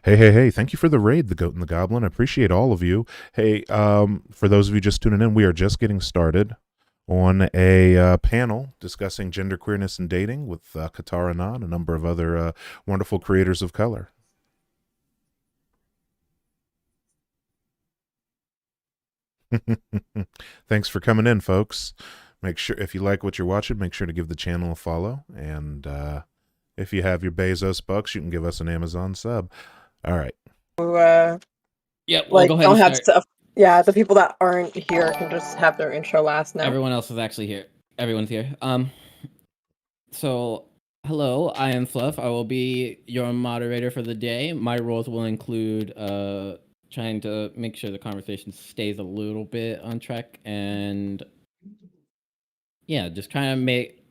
Hey. Thank you for the raid, The Goat and the Goblin. I appreciate all of you. Hey, for those of you just tuning in, we are just getting started on a panel discussing gender queerness and dating with KataraNa and a number of other wonderful creators of color. Thanks for coming in, folks. Make sure, if you like what you're watching, make sure to give the channel a follow. And if you have your Bezos bucks, you can give us an Amazon sub. All right. Yep, we'll go ahead don't and have start. stuff. Yeah, the people that aren't here can just have their intro last now. Everyone else is actually here. Everyone's here. So hello, I am Fluff. I will be your moderator for the day. My roles will include trying to make sure the conversation stays a little bit on track and yeah, just trying to make,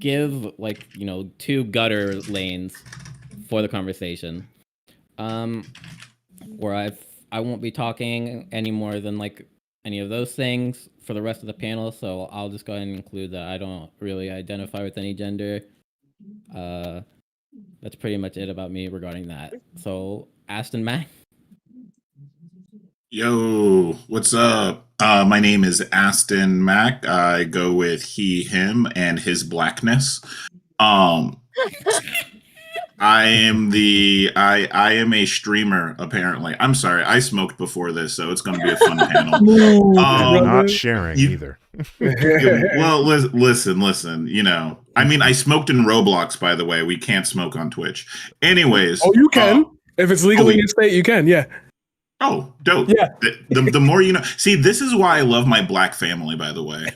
give two gutter lanes for the conversation. Where I won't be talking any more than like any of those things for the rest of the panel, so I'll just go ahead and include that I don't really identify with any gender. That's pretty much it about me regarding that. So, Aston Mac. Yo, what's up? My name is Aston Mack. I go with he, him, and his blackness. I am I am a streamer, apparently. I'm sorry, I smoked before this, so it's gonna be a fun panel. Not sharing either. Well, listen, I mean, I smoked in Roblox, by the way. We can't smoke on Twitch. Anyways. Oh, you can. If it's legal in your state, you can, yeah. Oh, dope. Yeah. The more you know. See, this is why I love my black family, by the way.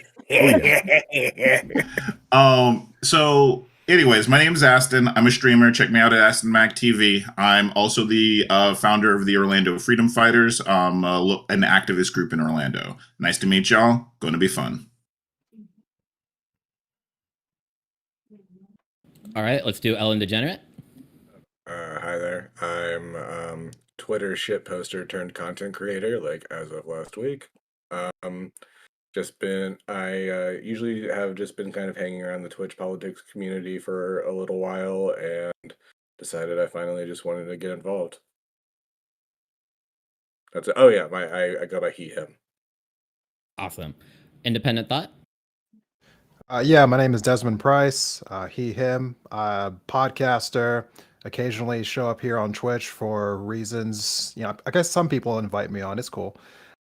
So anyways, my name is Aston. I'm a streamer. Check me out at Aston Mac TV. I'm also the founder of the Orlando Freedom Fighters, an activist group in Orlando. Nice to meet y'all. Going to be fun. All right, let's do Ellen DeGenerate. Hi there. I'm Twitter shit poster turned content creator, like as of last week. I usually have just been kind of hanging around the Twitch politics community for a little while and decided I finally just wanted to get involved. That's it. Oh yeah, I go by he, him. Awesome. Independent thought? Yeah, my name is Desmond Price. He, him, podcaster. Occasionally show up here on Twitch for reasons, I guess some people invite me on. It's cool.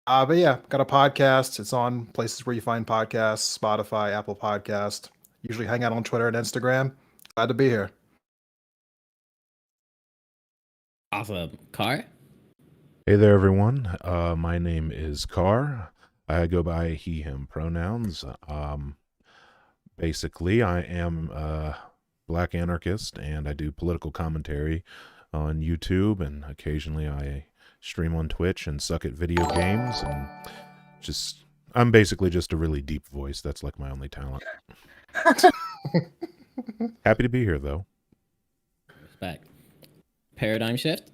But yeah, got a podcast. It's on places where you find podcasts, Spotify, Apple Podcast. Usually hang out on Twitter and Instagram. Glad to be here. Awesome. Car? Hey there, everyone. My name is Car. I go by he, him pronouns. Basically, I am a black anarchist, and I do political commentary on YouTube, and occasionally I stream on Twitch and suck at video games, and I'm basically just a really deep voice. That's like my only talent. Happy to be here, though. Respect. Paradigm shift?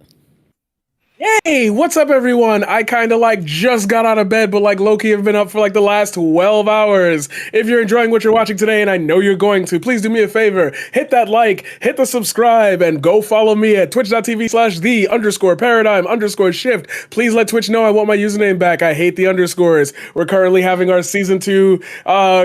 Hey, what's up, everyone? I kind of just got out of bed, but low-key have been up for the last 12 hours. If you're enjoying what you're watching today, and I know you're going to, please do me a favor. Hit that like, hit the subscribe, and go follow me at twitch.tv/the_paradigm_shift. Please let Twitch know I want my username back. I hate the underscores. We're currently having our season 2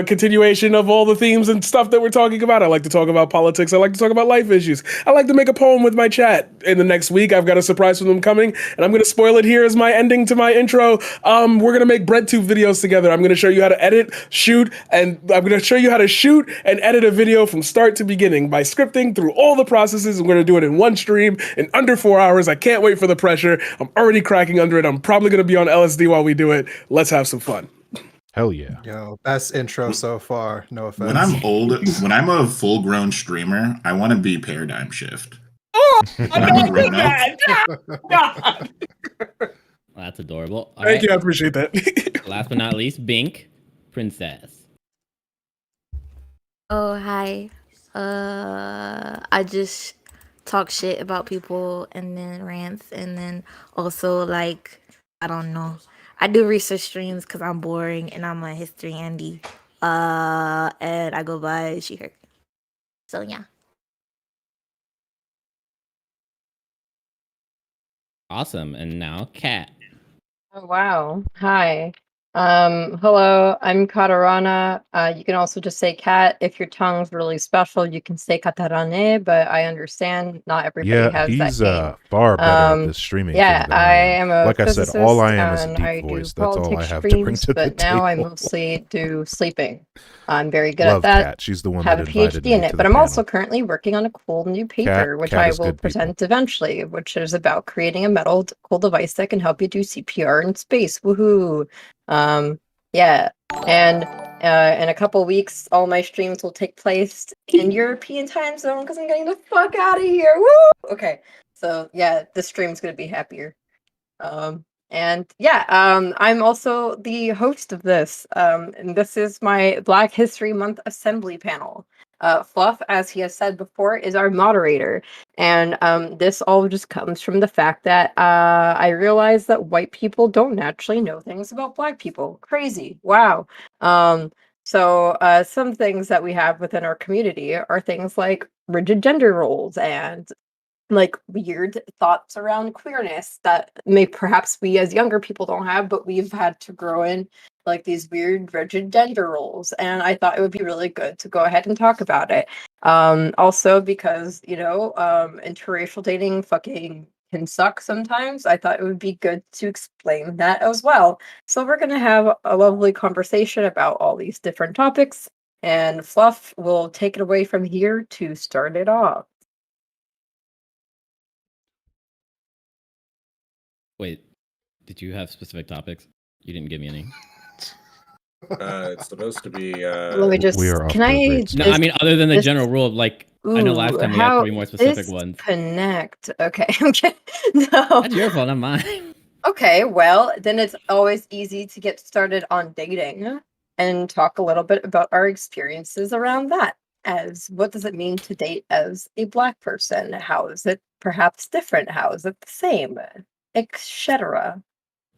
continuation of all the themes and stuff that we're talking about. I like to talk about politics. I like to talk about life issues. I like to make a poem with my chat. In the next week, I've got a surprise from them coming. And I'm going to spoil it here as my ending to my intro. We're going to make BreadTube videos together. I'm going to show you how to edit, shoot, and I'm going to show you how to shoot and edit a video from start to beginning by scripting through all the processes. We're going to do it in one stream in under 4 hours. I can't wait for the pressure. I'm already cracking under it. I'm probably going to be on LSD while we do it. Let's have some fun. Hell yeah. Yo, best intro so far. No offense. When I'm old, when I'm a full-grown streamer, I want to be Paradigm Shift. Oh, I'm grown up. God. Well, that's adorable. All Thank right. you. I appreciate that. Last but not least, Bink, Princess. Oh, hi. I just talk shit about people and then rants and then also I don't know. I do research streams because I'm boring and I'm a history Andy. And I go by she her. So yeah. Awesome. And now, Kat. Oh, wow. Hi. Hello, I'm KataraNa. You can also just say Kat. If your tongue's really special, you can say KataraNe, but I understand not everybody Yeah, has that he's game. far better at Um, this streaming yeah, thing than I I am. am a Like I said, all physicist I am is a and deep I do voice. That's all I politics have to bring streams, to the but now I table. mostly do sleeping. I'm very good at Love that. Kat. She's the one Have that a invited PhD in me it, to but the I'm also panel. currently working on a cool new Kat, paper, which Kat I is will good people. present eventually, which is about creating a medical device that can help you do CPR in space. Woohoo! Yeah, and in a couple weeks, all my streams will take place in European time zone because I'm getting the fuck out of here. Woo! Okay, so yeah, this stream's gonna be happier. And yeah, I'm also the host of this, and this is my Black History Month Assembly panel. Fluff, as he has said before, is our moderator, and this all just comes from the fact that I realized that white people don't naturally know things about Black people. Crazy, wow. So some things that we have within our community are things like rigid gender roles and like weird thoughts around queerness that may perhaps we as younger people don't have, but we've had to grow in like these weird rigid gender roles. And I thought it would be really good to go ahead and talk about it. Also because, interracial dating fucking can suck sometimes. I thought it would be good to explain that as well. So we're gonna have a lovely conversation about all these different topics, and Fluff will take it away from here to start it off. Wait, did you have specific topics? You didn't give me any. It's supposed to be. Let me just. We are off Can to a I great No, start. I mean, other than the just- general rule of like, I know last time we had how 3 more specific this ones. connect? Okay, I'm kidding. No. That's your fault, not mine. Okay, well, then it's always easy to get started on dating and talk a little bit about our experiences around that. As what does it mean to date as a Black person? How is it perhaps different? How is it the same? Etc.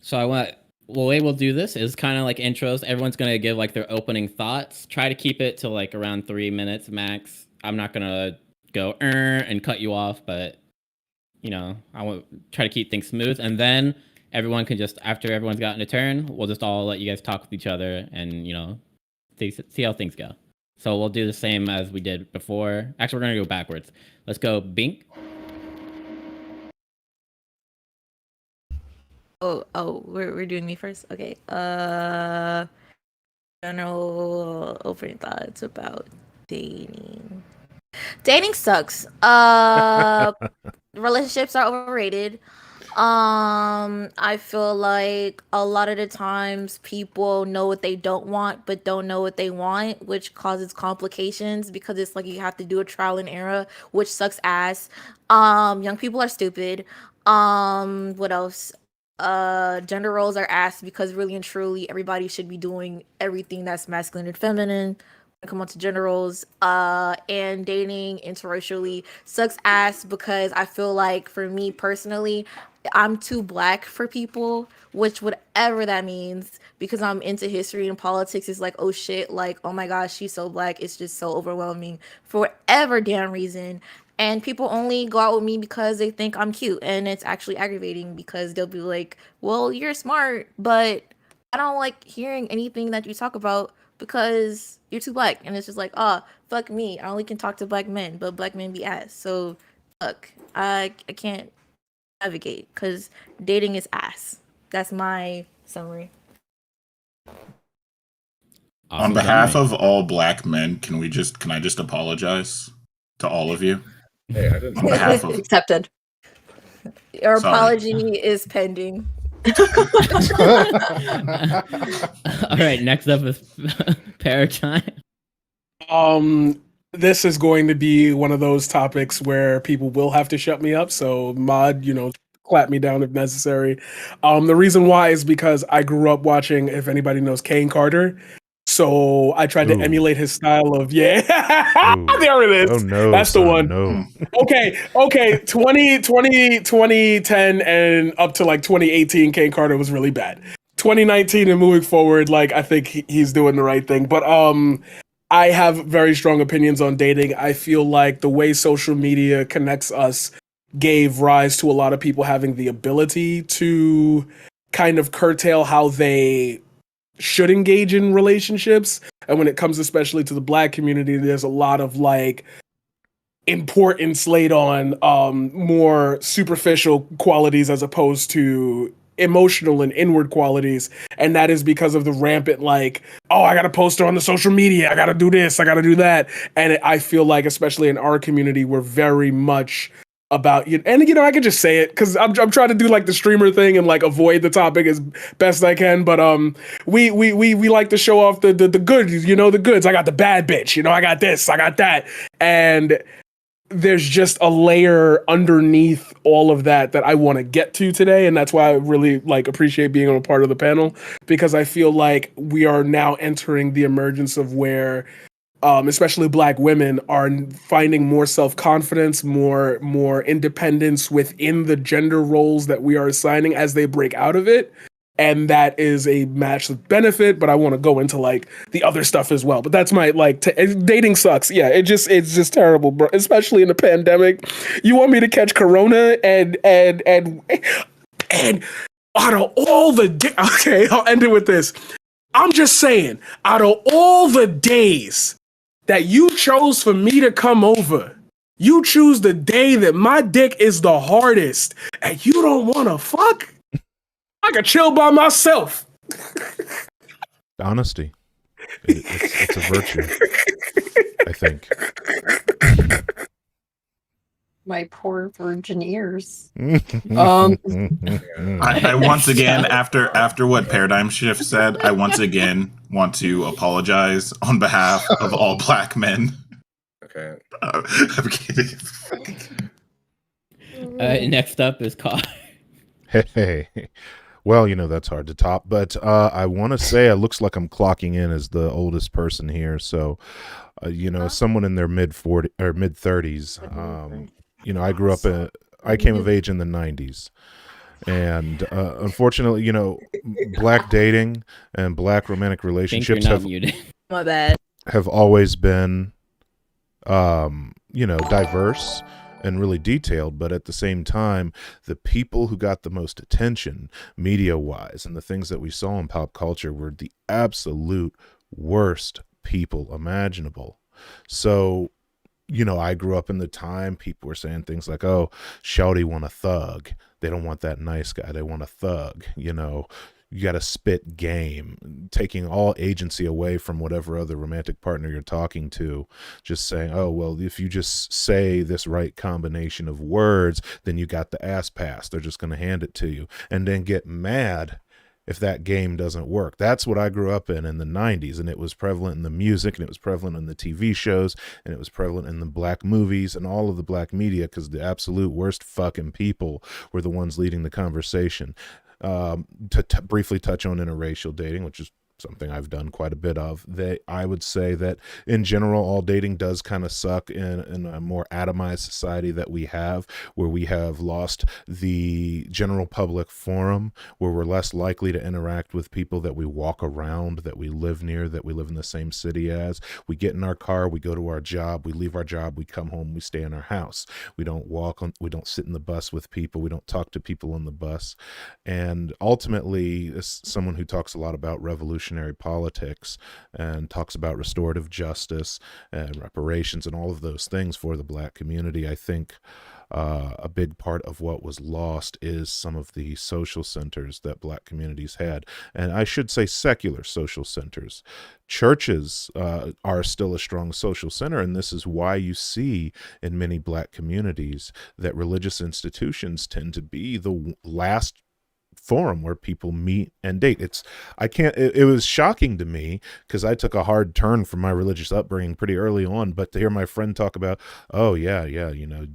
So I want. Well, the way we'll do this is kind of like intros. Everyone's gonna give like their opening thoughts. Try to keep it to like around 3 minutes max. I'm not gonna go and cut you off, but I want try to keep things smooth. And then everyone can just after everyone's gotten a turn, we'll just all let you guys talk with each other and see how things go. So we'll do the same as we did before. Actually, we're gonna go backwards. Let's go Bink. Oh, we're doing me first. Okay. General opening thoughts about dating. Dating sucks. Relationships are overrated. I feel like a lot of the times people know what they don't want but don't know what they want, which causes complications because it's like you have to do a trial and error, which sucks ass. Young people are stupid. What else? Gender roles are asked because really and truly everybody should be doing everything that's masculine and feminine. Come on to gender roles, and dating interracially sucks ass because I feel like for me personally, I'm too Black for people, which whatever that means, because I'm into history and politics. Is like, oh shit, like, oh my gosh, she's so Black. It's just so overwhelming for whatever damn reason. And people only go out with me because they think I'm cute, and it's actually aggravating because they'll be like, well, you're smart, but I don't like hearing anything that you talk about because you're too Black. And it's just like, oh, fuck me, I only can talk to Black men, but Black men be ass. So fuck, I can't navigate because dating is ass. That's my summary. Awesome, On behalf Dynamite. of all Black men, can I just apologize to all of you? Hey, I didn't. On behalf of Accepted. Your Sorry. apology is pending. All right, next up is Paradigm. This is going to be one of those topics where people will have to shut me up. So mod, clap me down if necessary. The reason why is because I grew up watching, if anybody knows, Kane Carter. So I tried to Ooh. emulate his style of Ooh. there it is. Oh no, That's the son, one. No. Okay. 2010 and up to like 2018, Kane Carter was really bad. 2019 and moving forward, like I think he's doing the right thing. But I have very strong opinions on dating. I feel like the way social media connects us gave rise to a lot of people having the ability to kind of curtail how they should engage in relationships. And when it comes especially to the Black community, there's a lot of like importance laid on more superficial qualities as opposed to emotional and inward qualities. And that is because of the rampant like, oh, I gotta post it on the social media, I gotta do this, I gotta do that. And I feel like especially in our community, we're very much about you. And I can just say it because I'm trying to do like the streamer thing and like avoid the topic as best I can. But we like to show off the goods, the goods. I got the bad bitch, I got this, I got that. And there's just a layer underneath all of that I want to get to today. And that's why I really like appreciate being on a part of the panel, because I feel like we are now entering the emergence of where especially Black women are finding more self-confidence, more independence within the gender roles that we are assigning as they break out of it. And that is a massive benefit, but I want to go into like the other stuff as well. But that's my like dating sucks. Yeah, it's just terrible, bro. Especially in the pandemic. You want me to catch corona and out of all the okay, I'll end it with this. I'm just saying, out of all the days that you chose for me to come over, you choose the day that my dick is the hardest and you don't want to fuck? I could chill by myself. Honesty. It's a virtue, I think. My poor virgin ears. I once again, after what Paradigm Shift said, I once again want to apologize on behalf of all Black men. Okay. I'm kidding. Next up is Car. Hey. Well, that's hard to top, but I want to say it looks like I'm clocking in as the oldest person here. So, someone in their mid-40s or mid-30s. I grew up I came of age in the 90s. And unfortunately, Black dating and Black romantic relationships My bad. have always been, diverse and really detailed, but at the same time, the people who got the most attention media-wise and the things that we saw in pop culture were the absolute worst people imaginable. So, I grew up in the time people were saying things like, oh, shawty want a thug. They don't want that nice guy. They want a thug. You got to spit game, taking all agency away from whatever other romantic partner you're talking to, just saying, oh, well, if you just say this right combination of words, then you got the ass pass. They're just going to hand it to you and then get mad if that game doesn't work. That's what I grew up in the 90s, and it was prevalent in the music, and it was prevalent in the TV shows, and it was prevalent in the Black movies and all of the Black media, because the absolute worst fucking people were the ones leading the conversation. To briefly touch on interracial dating, which is something I've done quite a bit of, I would say that in general, all dating does kind of suck in a more atomized society that we have, where we have lost the general public forum, where we're less likely to interact with people that we walk around, that we live near, that we live in the same city as. We get in our car, we go to our job, we leave our job, we come home, we stay in our house. We don't we don't sit in the bus with people, we don't talk to people on the bus. And ultimately, as someone who talks a lot about revolutionary politics and talks about restorative justice and reparations and all of those things for the Black community, I think a big part of what was lost is some of the social centers that Black communities had. And I should say secular social centers. Churches are still a strong social center, and this is why you see in many Black communities that religious institutions tend to be the last forum where people meet and date. It was shocking to me because I took a hard turn from my religious upbringing pretty early on, but to hear my friend talk about, oh yeah,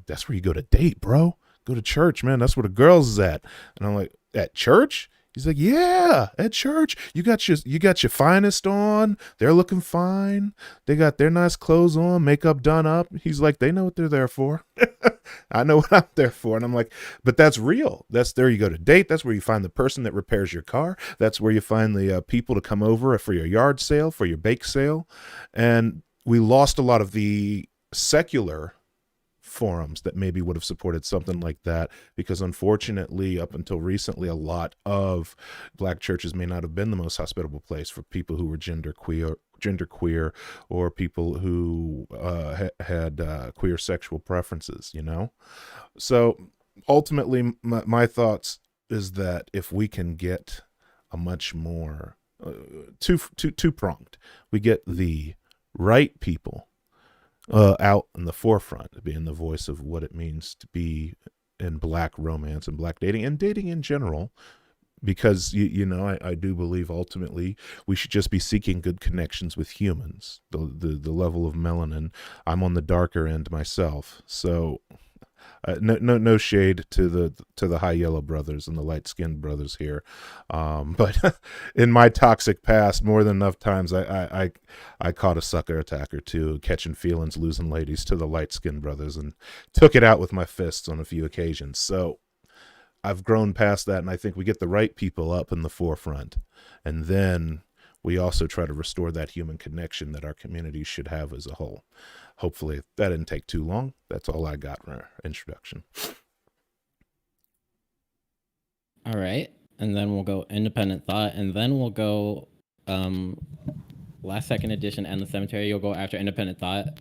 that's where you go to date, bro. Go to church, man. That's where the girls is at. And I'm like, at church? He's like, yeah, at church. You got your finest on. They're looking fine. They got their nice clothes on, makeup done up. He's like, they know what they're there for. I know what I'm there for. And I'm like, but that's real. That's there you go to date. That's where you find the person that repairs your car. That's where you find the people to come over for your yard sale, for your bake sale. And we lost a lot of the secular forums that maybe would have supported something like that, because unfortunately up until recently a lot of black churches may not have been the most hospitable place for people who were genderqueer or people who had queer sexual preferences, you know. So ultimately my thoughts is that if we can get a much more two-pronged, we get the right people out in the forefront, being the voice of what it means to be in black romance and black dating and dating in general, because you know, I do believe ultimately we should just be seeking good connections with humans. The level of melanin, I'm on the darker end myself, so no shade to the high yellow brothers and the light skinned brothers here, but in my toxic past, more than enough times I caught a sucker attack or two, catching feelings, losing ladies to the light skinned brothers, and took it out with my fists on a few occasions. So I've grown past that, and I think we get the right people up in the forefront, and then we also try to restore that human connection that our communities should have as a whole. Hopefully that didn't take too long. That's all I got for our introduction. All right. And then we'll go independent thought, and then we'll go last second edition and the cemetery. You'll go after independent thought,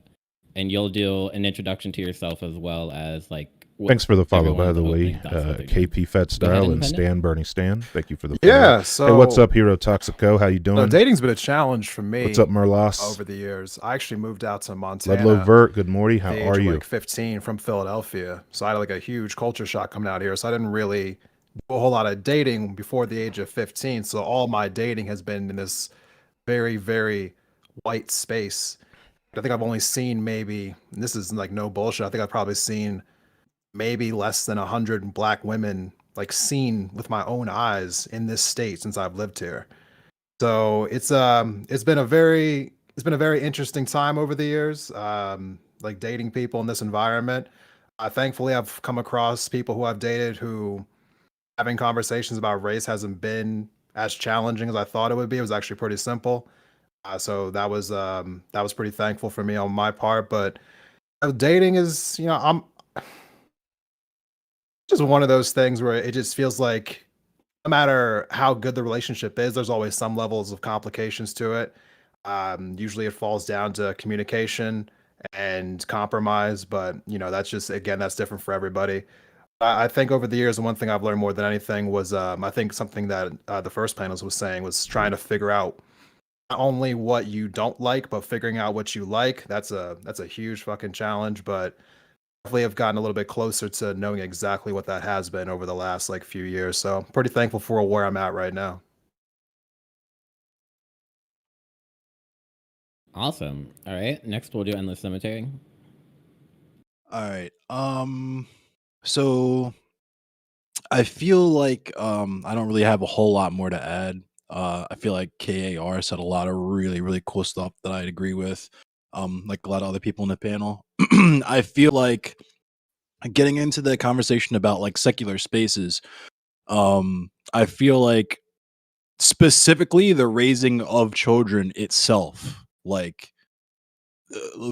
and you'll do an introduction to yourself as well as like. Thanks for the follow, by everyone's the way, opening thoughts that they're KP Fat Go ahead, Style and Independent. Stan Bernie Stan. Thank you for the follow. Yeah, Hey, so what's up, Hero Toxico? How you doing? dating's been a challenge for me. What's up, Merlos? Over the years? I actually moved out to Montana. Ludlow Vert, good morning. at How the age are of you? like 15 from Philadelphia. So I had like a huge culture shock coming out here. So I didn't really do a whole lot of dating before the age of 15. So all my dating has been in this very, very white space. I think I've only seen maybe, and this is like no bullshit, I think I've probably seen maybe less than 100 black women like seen with my own eyes in this state since I've lived here. So it's been a very interesting time over the years, like dating people in this environment. Thankfully, I've come across people who I've dated who having conversations about race hasn't been as challenging as I thought it would be. It was actually pretty simple. So that was pretty thankful for me on my part. But dating is, you know, I'm just one of those things where it just feels like no matter how good the relationship is, there's always some levels of complications to it. Usually it falls down to communication and compromise, but you know, that's just, again, that's different for everybody. I think over the years, the one thing I've learned more than anything was, I think something that the first panelist was saying was trying to figure out not only what you don't like, but figuring out what you like. That's a huge fucking challenge, but definitely have gotten a little bit closer to knowing exactly what that has been over the last like few years. So I'm pretty thankful for where I'm at right now. Awesome. All right. Next, we'll do Endless Cemetery. All right. So I feel like I don't really have a whole lot more to add. I feel like KAR said a lot of really, really cool stuff that I'd agree with. Like a lot of other people in the panel. I feel like getting into the conversation about like secular spaces, I feel like specifically the raising of children itself, like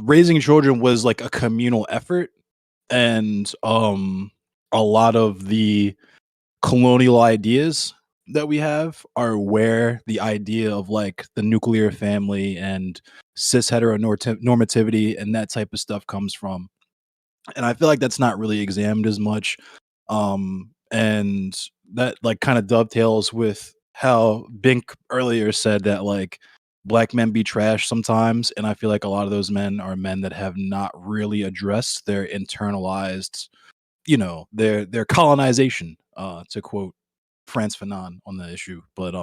raising children was like a communal effort, and a lot of the colonial ideas that we have are where the idea of like the nuclear family and cis heteronormativity and that type of stuff comes from. And I feel like that's not really examined as much. And that like kind of dovetails with how Bink earlier said that like black men be trash sometimes. And I feel like a lot of those men are men that have not really addressed their internalized, you know, their colonization, to quote Frantz Fanon on the issue. But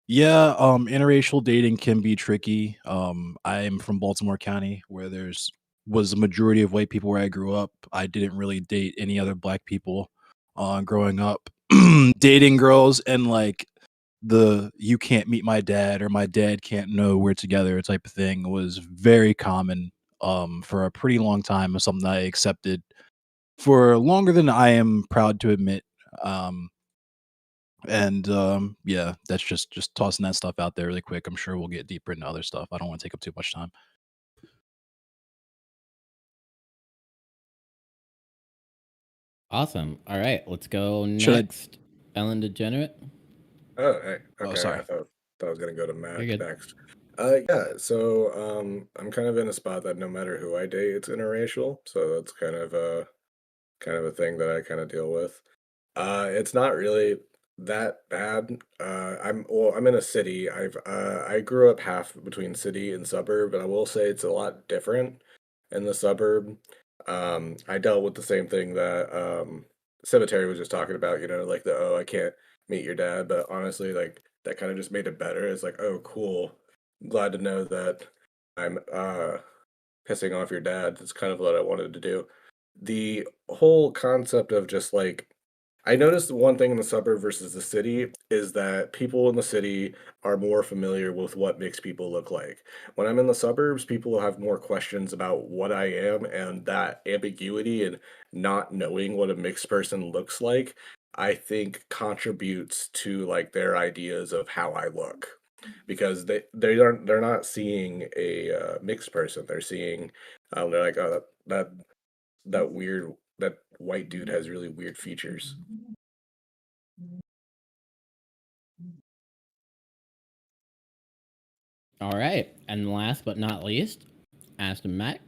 yeah, interracial dating can be tricky. I am from Baltimore County, where was a majority of white people where I grew up. I didn't really date any other black people growing up. Dating girls and like the "you can't meet my dad" or "my dad can't know we're together" type of thing was very common for a pretty long time. Of something I accepted for longer than I am proud to admit. And yeah, that's just tossing that stuff out there really quick. I'm sure we'll get deeper into other stuff. I don't want to take up too much time. Awesome. All right, let's go Should I- next. Ellen DeGenerate. Oh, hey, Oh, okay. sorry. I thought I was gonna go to Mac You're good. next. Yeah. So, I'm kind of in a spot that no matter who I date, it's interracial. So that's kind of a thing that I kind of deal with. It's not really that bad. I'm in a city. I grew up half between city and suburb, and I will say it's a lot different in the suburb. I dealt with the same thing that Cemetery was just talking about. Like the I can't meet your dad, but honestly, like that kind of just made it better. It's like, oh, cool. Glad to know that I'm pissing off your dad. That's kind of what I wanted to do. The whole concept of just like I noticed one thing in the suburb versus the city is that people in the city are more familiar with what mixed people look like. When I'm in the suburbs, people have more questions about what I am, and that ambiguity and not knowing what a mixed person looks like, I think contributes to like their ideas of how I look. Because they're not seeing a mixed person. They're seeing they're like, oh, that weird that white dude has really weird features. All right, and last but not least, Aston Mac.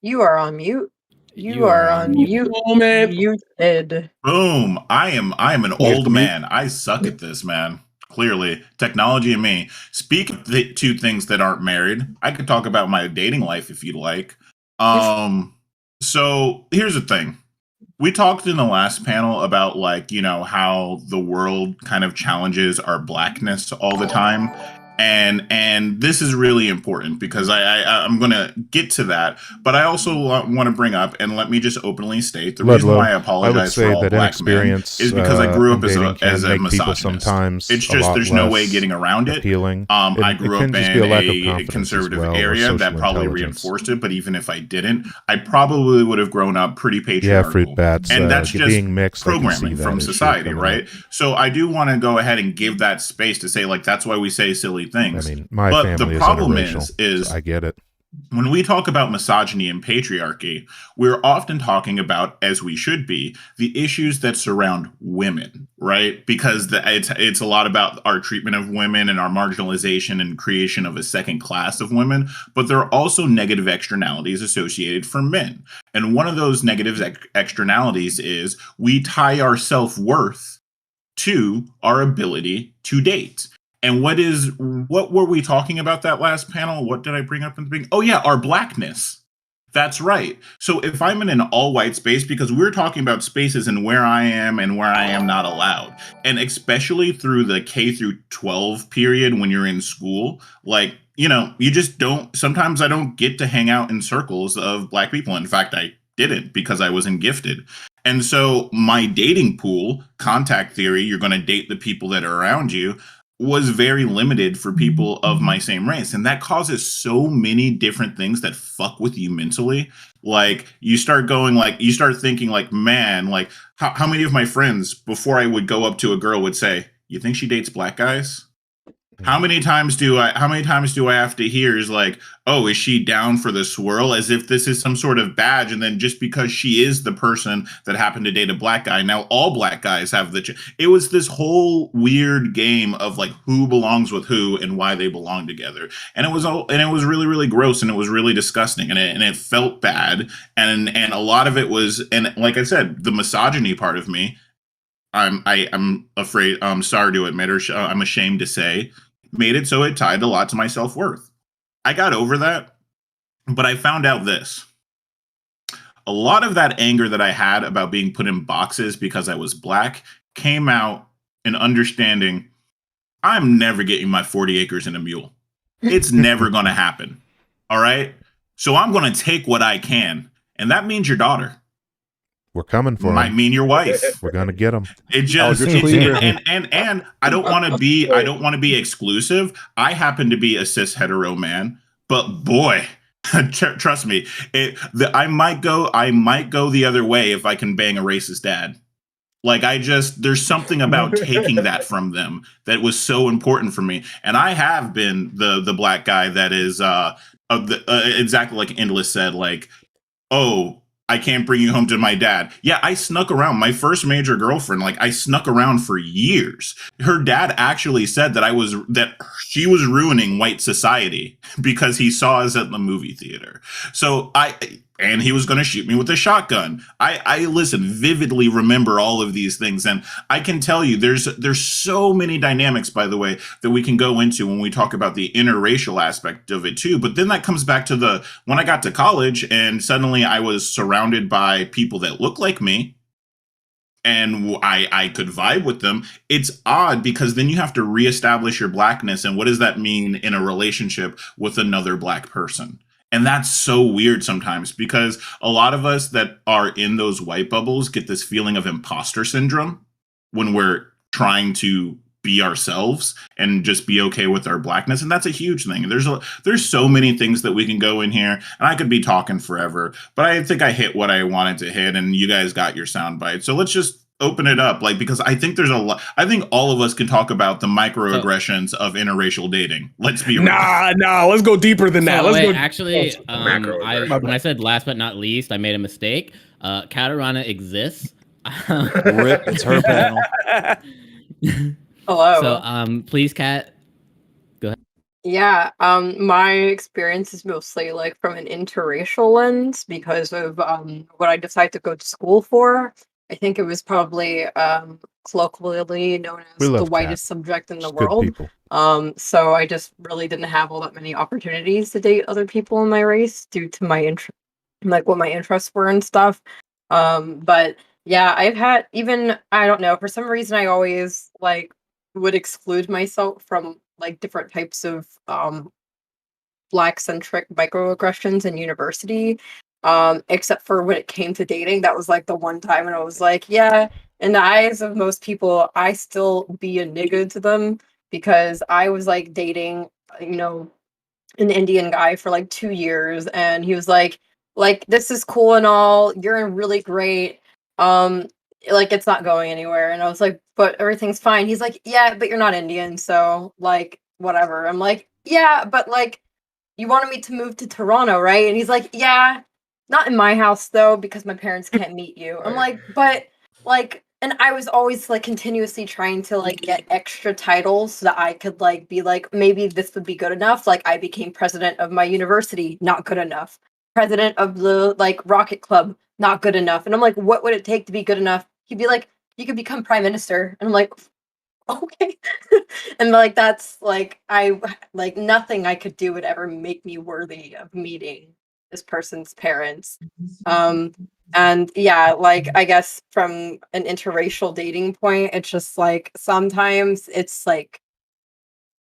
You are on mute. You, You are, are on on mute. mute. Moment. Muted. Boom. I am an Nice old to meet- man. I suck at this, man. Clearly, technology and me. Speak of the two things that aren't married. I could talk about my dating life if you'd like. So here's the thing. We talked in the last panel about like, how the world kind of challenges our blackness all the time. And this is really important because I'm going to get to that, but I also want to bring up and let me just openly state the reason why I apologize for all black men is because I grew up as a misogynist. Sometimes It's just there's no way getting around it. Appealing. I grew up in a conservative area that probably intelligence. reinforced it, but even if I didn't, I probably would have grown up pretty Yeah, patriarchal. fruit bats. And that's just being mixed, I can see programming that from issue society, coming right? up. So I do want to go ahead and give that space to say, like, that's why we say silly things. I mean, my But family the is problem interracial, is so I get it. when we talk about misogyny and patriarchy, we're often talking about, as we should be, the issues that surround women, right? Because it's a lot about our treatment of women and our marginalization and creation of a second class of women. But there are also negative externalities associated for men. And one of those negative externalities is we tie our self-worth to our ability to date. And what were we talking about that last panel? What did I bring up in the beginning? Oh yeah, our blackness. That's right. So if I'm in an all white space, because we're talking about spaces and where I am and where I am not allowed, and especially through the K through 12 period when you're in school, like, you just don't, sometimes I don't get to hang out in circles of black people. In fact, I didn't because I wasn't gifted. And so my dating pool, contact theory, you're going to date the people that are around you, was very limited for people of my same race. And that causes so many different things that fuck with you mentally. Like you start thinking like, man, like how many of my friends before I would go up to a girl would say, you think she dates black guys? How many times do I have to hear is like, oh, is she down for the swirl? As if this is some sort of badge. And then just because she is the person that happened to date a black guy, now all black guys have it was this whole weird game of like who belongs with who and why they belong together. And it was really, really gross and it was really disgusting and it felt bad. And a lot of it was, and like I said, the misogyny part of me, I'm afraid, sorry to admit, or I'm ashamed to say, made it so it tied a lot to my self-worth. I got over that, but I found out this. A lot of that anger that I had about being put in boxes because I was black came out in understanding I'm never getting my 40 acres and a mule. It's never going to happen. All right? So I'm going to take what I can. And that means your daughter. We're coming for Might him. mean your wife. We're gonna get him. It just and I don't want to be exclusive. I happen to be a cis hetero man, but boy, trust me, I might go the other way if I can bang a racist dad. Like there's something about taking that from them that was so important for me. And I have been the black guy that is exactly like Endless said, like oh, I can't bring you home to my dad. Yeah, I snuck around. My first major girlfriend, like I snuck around for years. Her dad actually said that she was ruining white society because he saw us at the movie theater. And he was going to shoot me with a shotgun. I listen, vividly remember all of these things. And I can tell you there's so many dynamics, by the way, that we can go into when we talk about the interracial aspect of it too. But then that comes back to when I got to college and suddenly I was surrounded by people that look like me and I could vibe with them. It's odd because then you have to reestablish your blackness. And what does that mean in a relationship with another black person? And that's so weird sometimes because a lot of us that are in those white bubbles get this feeling of imposter syndrome when we're trying to be ourselves and just be okay with our blackness. And that's a huge thing. There's so many things that we can go in here and I could be talking forever, but I think I hit what I wanted to hit and you guys got your sound bite. So let's just open it up, because I think there's a lot. I think all of us can talk about the microaggressions of interracial dating. Let's be real. Nah. Let's go deeper than that. Let's go. Actually, when I said last but not least, I made a mistake. KataraNa exists. Rip, it's her panel. Hello. So, please, Kat, go ahead. Yeah, my experience is mostly like from an interracial lens because of what I decided to go to school for. I think it was probably colloquially known as the whitest subject in the world. So I just really didn't have all that many opportunities to date other people in my race due to my what my interests were and stuff. But yeah, I've had I don't know, for some reason I always would exclude myself from different types of black centric microaggressions in university. Except for when it came to dating, that was the one time when I was like, yeah, in the eyes of most people, I still be a nigga to them because I was dating, an Indian guy for 2 years, and he was like, this is cool and all, you're really great. It's not going anywhere. And I was like, but everything's fine. He's like, yeah, but you're not Indian, so whatever. I'm like, yeah, but you wanted me to move to Toronto, right? And he's like, yeah, not in my house though, because my parents can't meet you. I'm like, but and I was always continuously trying to get extra titles so that I could be maybe this would be good enough. I became president of my university, not good enough. President of the Rocket Club, not good enough. And I'm like, what would it take to be good enough? He'd be like, you could become prime minister. And I'm like, okay. And that's I nothing I could do would ever make me worthy of meeting this person's parents. And yeah, I guess from an interracial dating point, it's just sometimes it's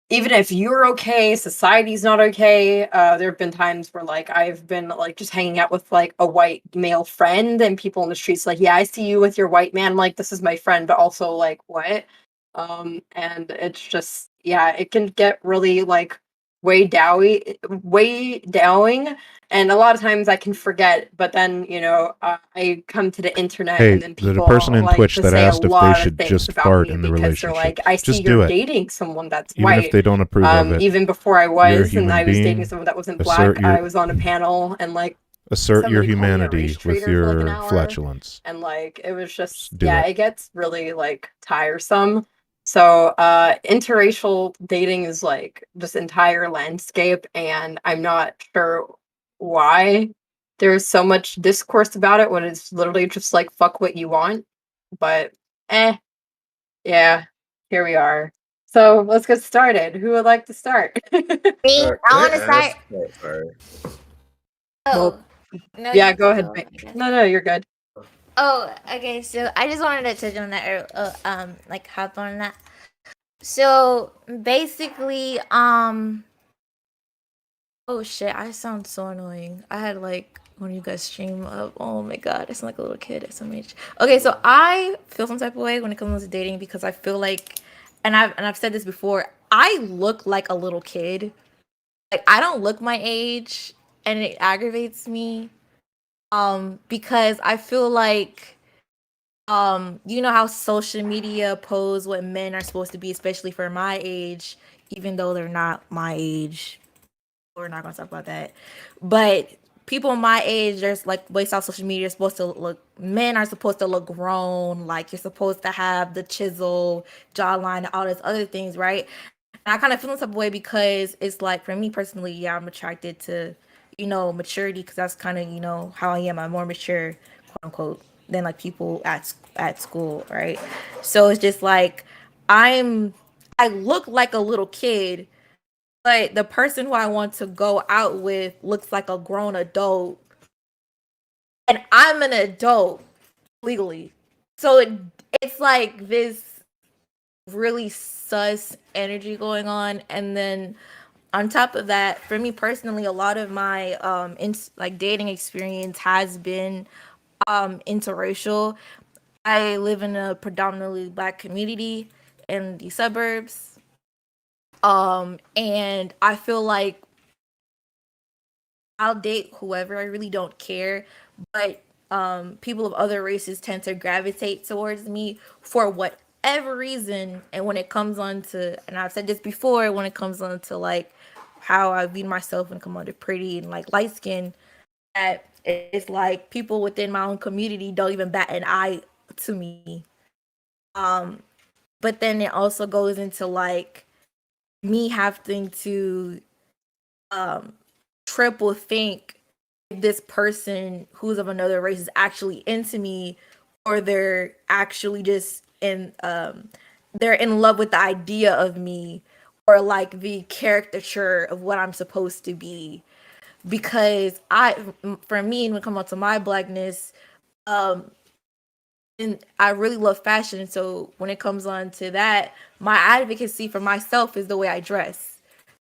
even if you're okay, society's not okay. There have been times where I've been just hanging out with a white male friend and people in the streets yeah, I see you with your white man. I'm this is my friend, but also what? And it's just, yeah, it can get really way dowing, and a lot of times I can forget, but then I come to the internet Hey, and then people the person in Twitch to that say asked a if lot they of should things just about fart me in the because they're relationship. I see Just do you're it. dating someone that's Even white. if they don't approve of it. Even before I You're a was, and human I was dating being. someone that wasn't Assert black, your- I was on a panel and Assert your somebody called me a humanity race with traitor for an your hour, flatulence. and it was just do yeah, it. it gets really tiresome. So interracial dating is this entire landscape, and I'm not sure why there's so much discourse about it when it's literally just fuck what you want. But yeah, here we are. So let's get started. Who would like to start? Me, I want to start. Sorry. Oh, no, Yeah, you go can ahead. go. No, you're good. Oh, okay. So I just wanted to touch on that, hop on that. So basically, oh shit, I sound so annoying. I had when you guys stream up, oh my god, I sound like a little kid at some age. Okay, so I feel some type of way when it comes to dating because I feel and I've said this before, I look like a little kid. I don't look my age, and it aggravates me. Because I feel you know how social media pose what men are supposed to be, especially for my age, even though they're not my age. We're not gonna talk about that. But people my age, there's like based off social media, men are supposed to look grown, like you're supposed to have the chisel, jawline, and all these other things, right? And I kind of feel some type of way because it's like for me personally, yeah, I'm attracted to, maturity because that's kind of, how I am. I'm more mature, quote unquote, than like people at school, right? So it's just like I look like a little kid, but the person who I want to go out with looks like a grown adult, and I'm an adult legally. So it's like this really sus energy going on, and then on top of that, for me personally, a lot of my like dating experience has been interracial. I live in a predominantly black community in the suburbs. And I feel like I'll date whoever. I really don't care. But people of other races tend to gravitate towards me for whatever reason. And when it comes on to, and I've said this before, when it comes on to like how I view myself when it comes on to pretty and like light skin, that it's like people within my own community don't even bat an eye to me. But then it also goes into like me having to triple think if this person who's of another race is actually into me, or they're actually just they're in love with the idea of me, or like the caricature of what I'm supposed to be. Because for me, when it comes to my blackness, and I really love fashion. So when it comes on to that, my advocacy for myself is the way I dress,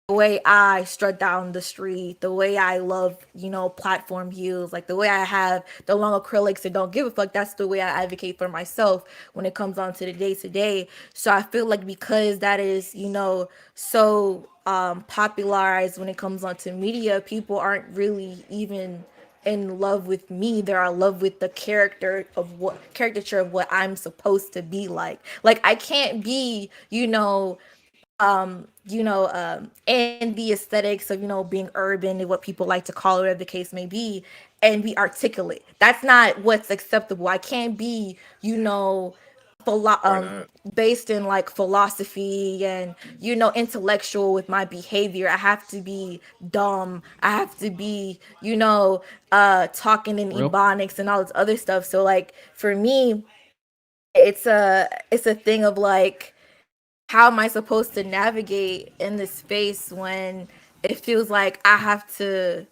the way I strut down the street, the way I love, platform heels, like the way I have the long acrylics and don't give a fuck. That's the way I advocate for myself when it comes on to the day to day. So I feel like because that is, so popularized when it comes on to media, people aren't really even in love with me. They're in love with the caricature of what I'm supposed to be like. Like I can't be, and the aesthetics of being urban and what people like to call it, whatever the case may be, and be articulate. That's not what's acceptable. I can't be based in like philosophy and intellectual with my behavior. I have to be dumb. I have to be talking in ebonics and all this other stuff. So like for me, it's a thing of like, how am I supposed to navigate in this space when it feels like I have to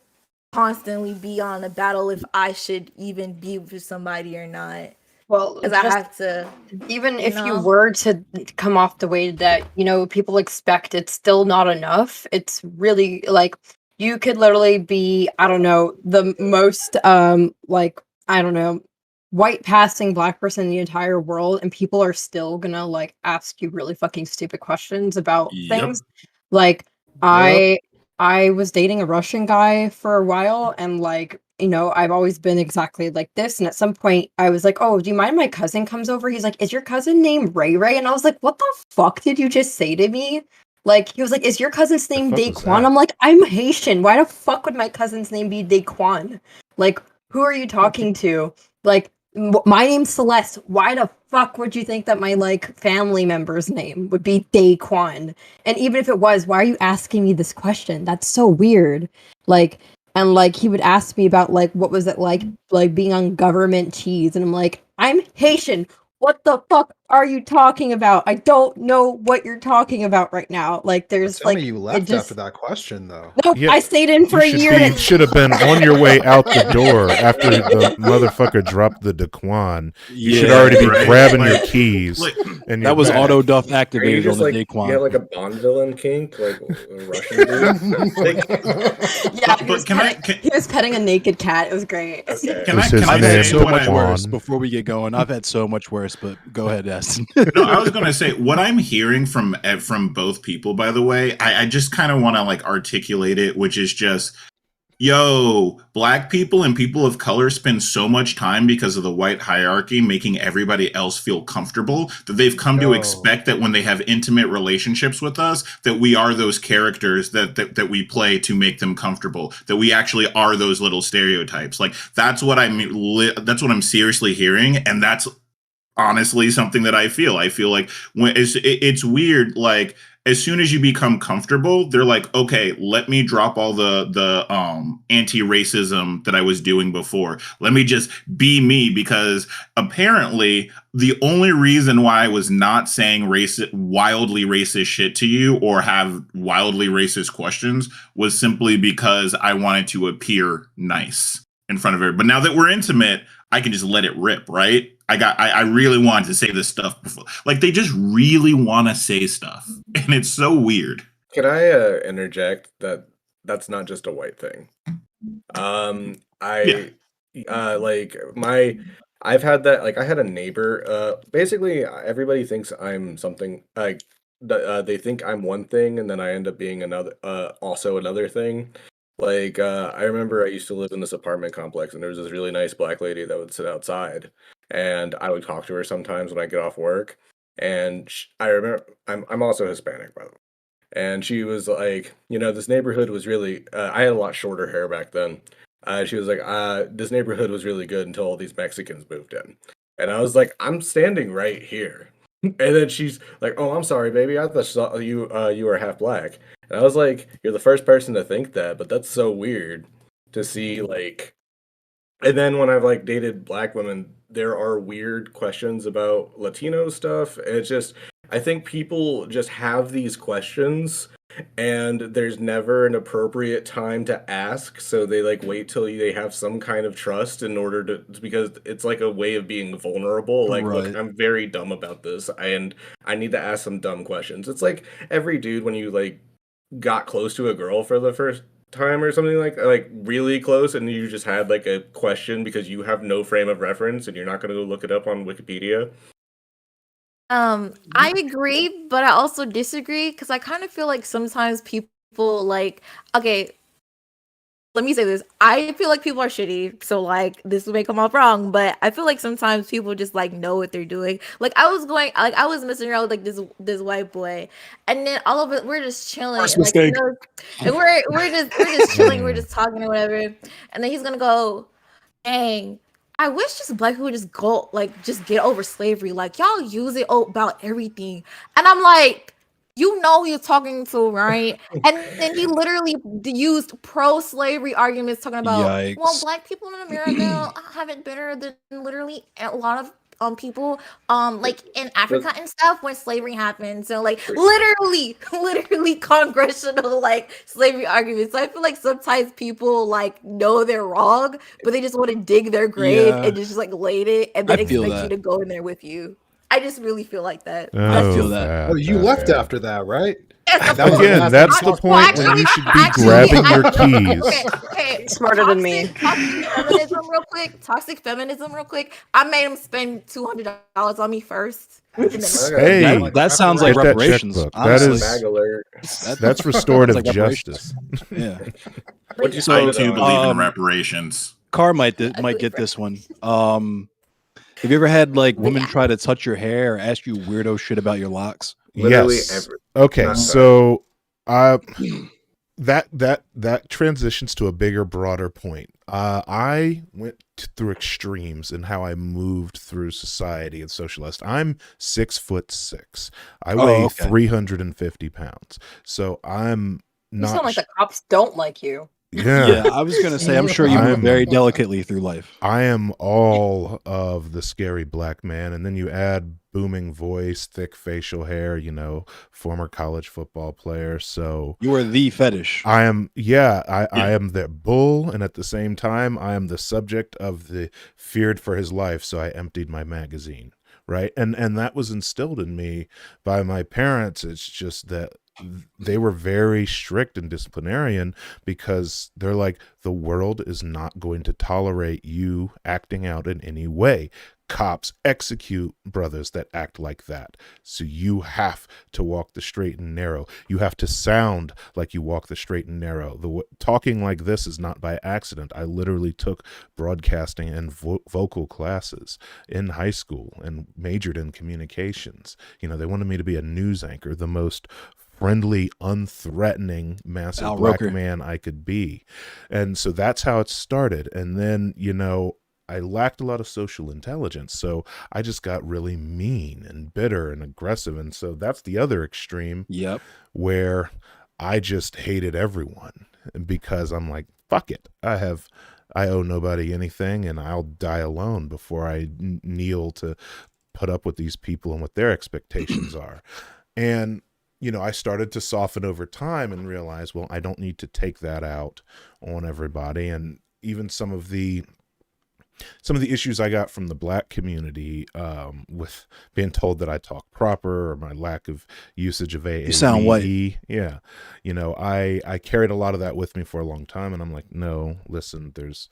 constantly be on a battle if I should even be with somebody or not? Well, Because I have to, even if you were to come off the way that people expect, it's still not enough. It's really like you could literally be, I don't know, the most like, I don't know, white passing black person in the entire world, and people are still gonna like ask you really fucking stupid questions about things. Like I was dating a Russian guy for a while, and like, I've always been exactly like this. And at some point I was like, oh, do you mind my cousin comes over? He's like, is your cousin named Ray Ray? And I was like, what the fuck did you just say to me? Like, he was like, is your cousin's name Daquan? I'm like, I'm Haitian. Why the fuck would my cousin's name be Daquan? Like, who are you talking to? Like, my name's Celeste. Why the fuck would you think that my like family member's name would be Daquan? And even if it was, why are you asking me this question? That's so weird. Like, and like he would ask me about like what was it like being on government cheese, and I'm like, I'm Haitian. What the fuck are you talking about? I don't know what you're talking about right now. Like, there's Tell like, me you left after that question, though. Nope, Yeah, I stayed in for a year. You should have been on your way out the door after the motherfucker dropped the Daquan. You should already be grabbing your keys. And that was auto duff Are you activated just on the like, Daquan. you have like a Bond villain kink, like a Russian dude? Like, Yeah, he was petting a naked cat. It was great. okay. I've had so much Daquan? worse before we get going. I've had so much worse, but go ahead, Aston. No, I was going to say what I'm hearing from both people, by the way, I just kind of want to like articulate it, which is just Yo, black people and people of color spend so much time because of the white hierarchy making everybody else feel comfortable that they've come to No. expect that when they have intimate relationships with us, that we are those characters that we play to make them comfortable, that we actually are those little stereotypes. Like that's what that's what I'm seriously hearing, and that's honestly something that I feel. I feel like when it's weird, like as soon as you become comfortable, they're like, okay, let me drop all the anti-racism that I was doing before. Let me just be me, because apparently the only reason why I was not saying wildly racist shit to you or have wildly racist questions was simply because I wanted to appear nice in front of everybody. But now that we're intimate, I can just let it rip, right? I really wanted to say this stuff before. Like they just really want to say stuff, and it's so weird. Can I interject that that's not just a white thing? I like I've had that. Like I had a neighbor. Basically, everybody thinks I'm something. Like they think I'm one thing, and then I end up being another. Also another thing. Like I remember I used to live in this apartment complex, and there was this really nice black lady that would sit outside, and I would talk to her sometimes when I get off work. And I remember I'm also Hispanic, by the way. And she was like, this neighborhood was really. I had a lot shorter hair back then. She was like, this neighborhood was really good until all these Mexicans moved in. And I was like, I'm standing right here. And then she's like, "Oh, I'm sorry, baby. I thought you were half black." And I was like, "You're the first person to think that, but that's so weird to see." Like, and then when I've like dated black women, there are weird questions about Latino stuff. And it's just, I think people just have these questions and there's never an appropriate time to ask. So they like wait till they have some kind of trust in order to, because it's like a way of being vulnerable. Like, look, Right. I'm very dumb about this and I need to ask some dumb questions. It's like every dude when you like got close to a girl for the first time or something like really close and you just had like a question because you have no frame of reference and you're not going to go look it up on Wikipedia. I agree, but I also disagree because I kind of feel like sometimes people like, okay, let me say this. I feel like people are shitty, so like this may come off wrong, but I feel like sometimes people just like know what they're doing. Like I was messing around with like this white boy, and then all of it we're just chilling, First and, like, mistake. and we're just chilling, we're just talking or whatever, and then he's gonna go, dang, I wish just black people just go like just get over slavery. Like y'all use it about everything. And I'm like, you know who you're talking to, right? And then he literally used pro-slavery arguments talking about, well, Yikes. black people in America have it better than literally a lot of people like in Africa and stuff when slavery happened. So like literally congressional like slavery arguments. So I feel like sometimes people like know they're wrong, but they just want to dig their grave Yeah, and just like lay it and then I feel expect you to that. go in there with you. I just really feel like that. I That's feel Oh, just that. Oh, you that. left Yeah. after that, right? yes, of That was course. the Again, last that's the talk Well, point when you should be actually, grabbing your keys. okay. Smarter than me. Toxic feminism, real quick. Toxic feminism, real quick. I made him spend $200 on me first. And then Hey, That sounds like Get that reparations, checkbook. That honestly. is Mag alert. that's restorative Sounds like reparations. justice. Yeah. What'd you So, I too believe in um, reparations. Car might get this one. Have you ever had like women yeah. try to touch your hair or ask you weirdo shit about your locks? Literally Yes. every. Okay, not so that transitions to a bigger, broader point. I went through extremes in how I moved through society and socialized. I'm 6'6". I weigh okay. 350 pounds. So I'm You not. sound like the cops don't like you. Yeah, I was gonna say I'm sure you move I'm- very delicately through life. I am all of the scary black man, and then you add booming voice, thick facial hair, former college football player. So You are the fetish. I am, I am the bull, and at the same time, I am the subject of the feared for his life. So I emptied my magazine, right? And that was instilled in me by my parents. It's just that they were very strict and disciplinarian because they're like, the world is not going to tolerate you acting out in any way. cops execute brothers that act like that. So you have to walk the straight and narrow. You have to sound like you walk the straight and narrow. Talking like this is not by accident. I literally took broadcasting and vocal classes in high school and majored in communications. You know, they wanted me to be a news anchor, the most friendly, unthreatening, massive Al black Roker. man I could be. And so that's how it started. And then, you know, I lacked a lot of social intelligence, so I just got really mean and bitter and aggressive. And so that's the other extreme Yep. where I just hated everyone because I'm like, fuck it. I owe nobody anything, and I'll die alone before I kneel to put up with these people and what their expectations are. And, you know, I started to soften over time and realize, well, I don't need to take that out on everybody. And even some of the issues I got from the black community, with being told that I talk proper or my lack of usage of AAVE. You sound white. Yeah. You know, I carried a lot of that with me for a long time, and I'm like, no, listen, there's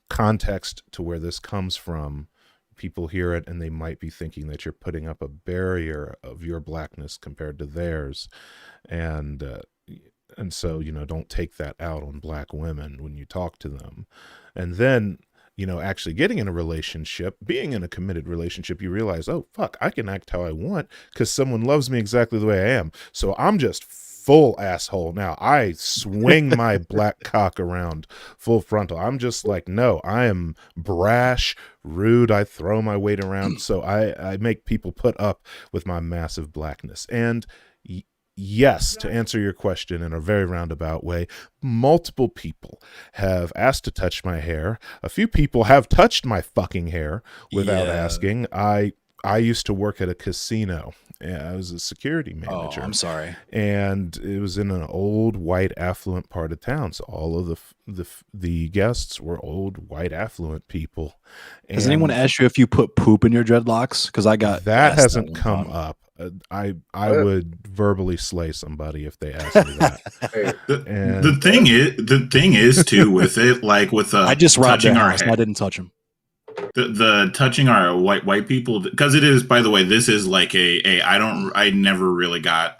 context to where this comes from. People hear it and they might be thinking that you're putting up a barrier of your blackness compared to theirs. And so, you know, don't take that out on black women when you talk to them. And then, you know, actually getting in a relationship, being in a committed relationship, you realize, oh, fuck, I can act how I want because someone loves me exactly the way I am. So I'm just full asshole now. I swing my black cock around full frontal. I'm just like, no, I am brash, rude. I throw my weight around. So I make people put up with my massive blackness. And yes, to answer your question in a very roundabout way, multiple people have asked to touch my hair. A few people have touched my fucking hair without asking. I used to work at a casino. I was a security manager. Oh, I'm sorry. And it was in an old, white, affluent part of town. So all of the guests were old, white, affluent people. Has anyone asked you if you put poop in your dreadlocks? Because I got that asked hasn't one come time. up. I would verbally slay somebody if they asked me that. Hey, And The thing is too with it, like with I just robbed touching their our house. hair. I didn't touch him. The touching our white people, because it is, by the way, this is like I never really got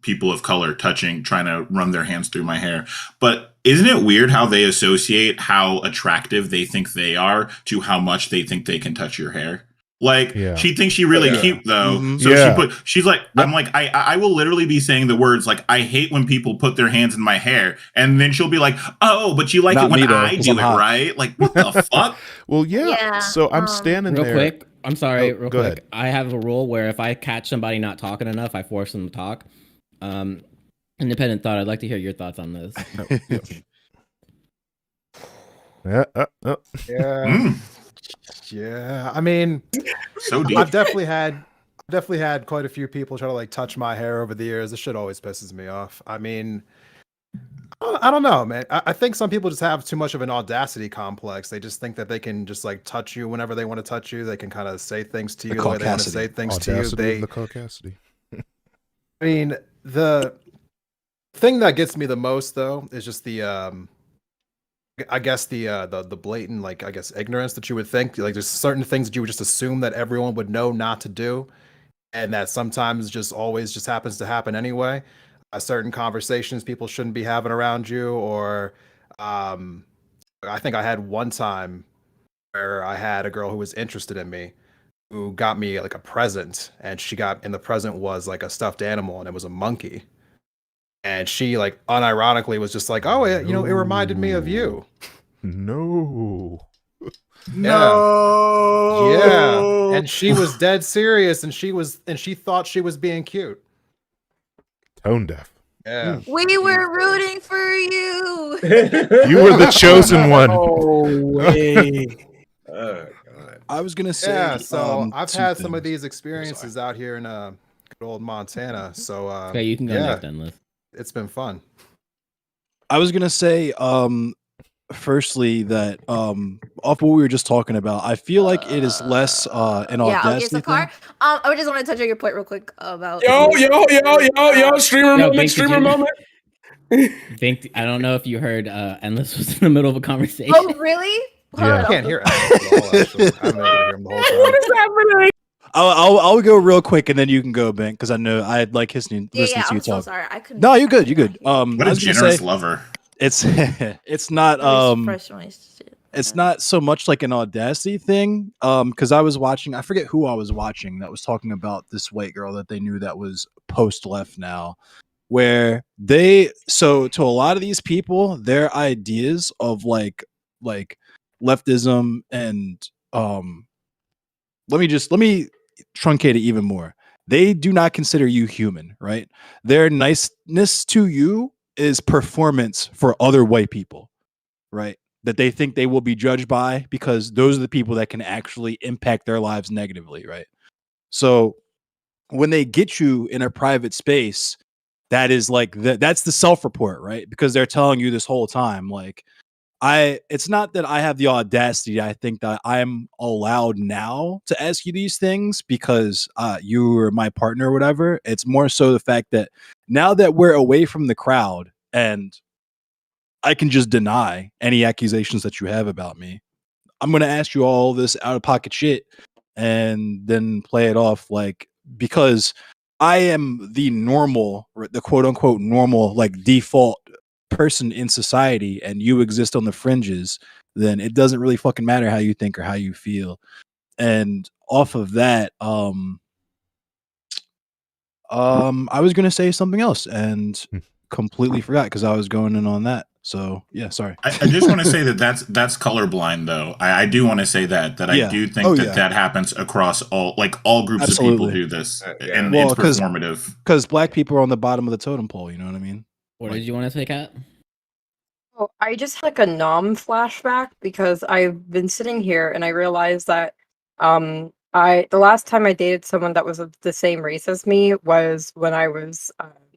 people of color trying to run their hands through my hair. But isn't it weird how they associate how attractive they think they are to how much they think they can touch your hair? Like, Yeah. she thinks she really cute though. Mhm. So Yeah. she's like, I'm like, I will literally be saying the words like, I hate when people put their hands in my hair. And then she'll be like, oh, but you like Not it when me, though, I 'cause do I'm it, hot. right? Like, what the fuck? well, yeah. Yeah, So I'm standing Real there. quick, I'm sorry, Oh, real go quick. ahead. I have a rule where if I catch somebody not talking enough, I force them to talk. Independent thought, I'd like to hear your thoughts on this. Yeah. Yeah. Mm, Yeah. I mean, so deep. I've definitely had quite a few people try to like touch my hair over the years. This shit always pisses me off. I mean, I don't know, man. I think some people just have too much of an audacity complex. They just think that they can just like touch you whenever they want to touch you. They can kind of say things to you the way they want to say things to you. Audacity of the caucasity. I mean, the thing that gets me the most though is just the I guess the blatant like I guess ignorance that you would think like there's certain things that you would just assume that everyone would know not to do, and that sometimes just always just happens to happen anyway. Certain conversations people shouldn't be having around you, or um, I think I had one time where I had a girl who was interested in me who got me like a present, and the present was like a stuffed animal, and it was a monkey. And she like unironically was just like, "Oh, it reminded me of you." No. No. Yeah, and she was dead serious, and she thought she was being cute. Tone deaf. Yeah, We were rooting for you. You were the chosen one. Oh, way. Oh god. I was gonna say. yeah. So I've two had some of things. these experiences out here in good old Montana. So Okay, you can go yeah, next, Endless. it's been fun. I was gonna say, firstly, that off what we were just talking about, I feel like it is less an Yeah, okay, audacity so thing. Car, I just want to touch on your point real quick about Yo, streamer Yo, moment, Bink, streamer did you- moment. I don't know if you heard Endless was in the middle of a conversation. Oh, really? Yeah. I can't hear Alex at all, actually. I've been able to hear him the whole time. What is happening? I'll go real quick and then you can go, Ben, because I know I like listening Yeah, to you I'm so talk. sorry. I couldn't. No, you're good. You're I good. could not hear. What I a was gonna generous say lover. it's it's not Fresh on his shit. it's not so much like an audacity thing. Because I was watching, I forget who I was watching that was talking about this white girl that they knew that was post left now, where so to a lot of these people, their ideas of like leftism and let me truncate it even more. They do not consider you human, right? Their niceness to you is performance for other white people, right? That they think they will be judged by, because those are the people that can actually impact their lives negatively, right? So when they get you in a private space, that is like that's the self-report, right? Because they're telling you this whole time, like, it's not that I have the audacity. I think that I'm allowed now to ask you these things because you are my partner or whatever. It's more so the fact that now that we're away from the crowd and I can just deny any accusations that you have about me, I'm going to ask you all this out of pocket shit and then play it off like, because I am the normal, the quote unquote normal, like default person in society, and you exist on the fringes, then it doesn't really fucking matter how you think or how you feel. And off of that, I was going to say something else and completely forgot because I was going in on that. So yeah, sorry. I just want to say that's colorblind, though. I do want to say that Yeah. I do think that happens across all groups of people Absolutely. do this, Yeah. and Well, it's performative. Because black people are on the bottom of the totem pole. You know what I mean? What did you want to say, Kat? Oh, I just had like a nom flashback because I've been sitting here and I realized that the last time I dated someone that was of the same race as me was when I was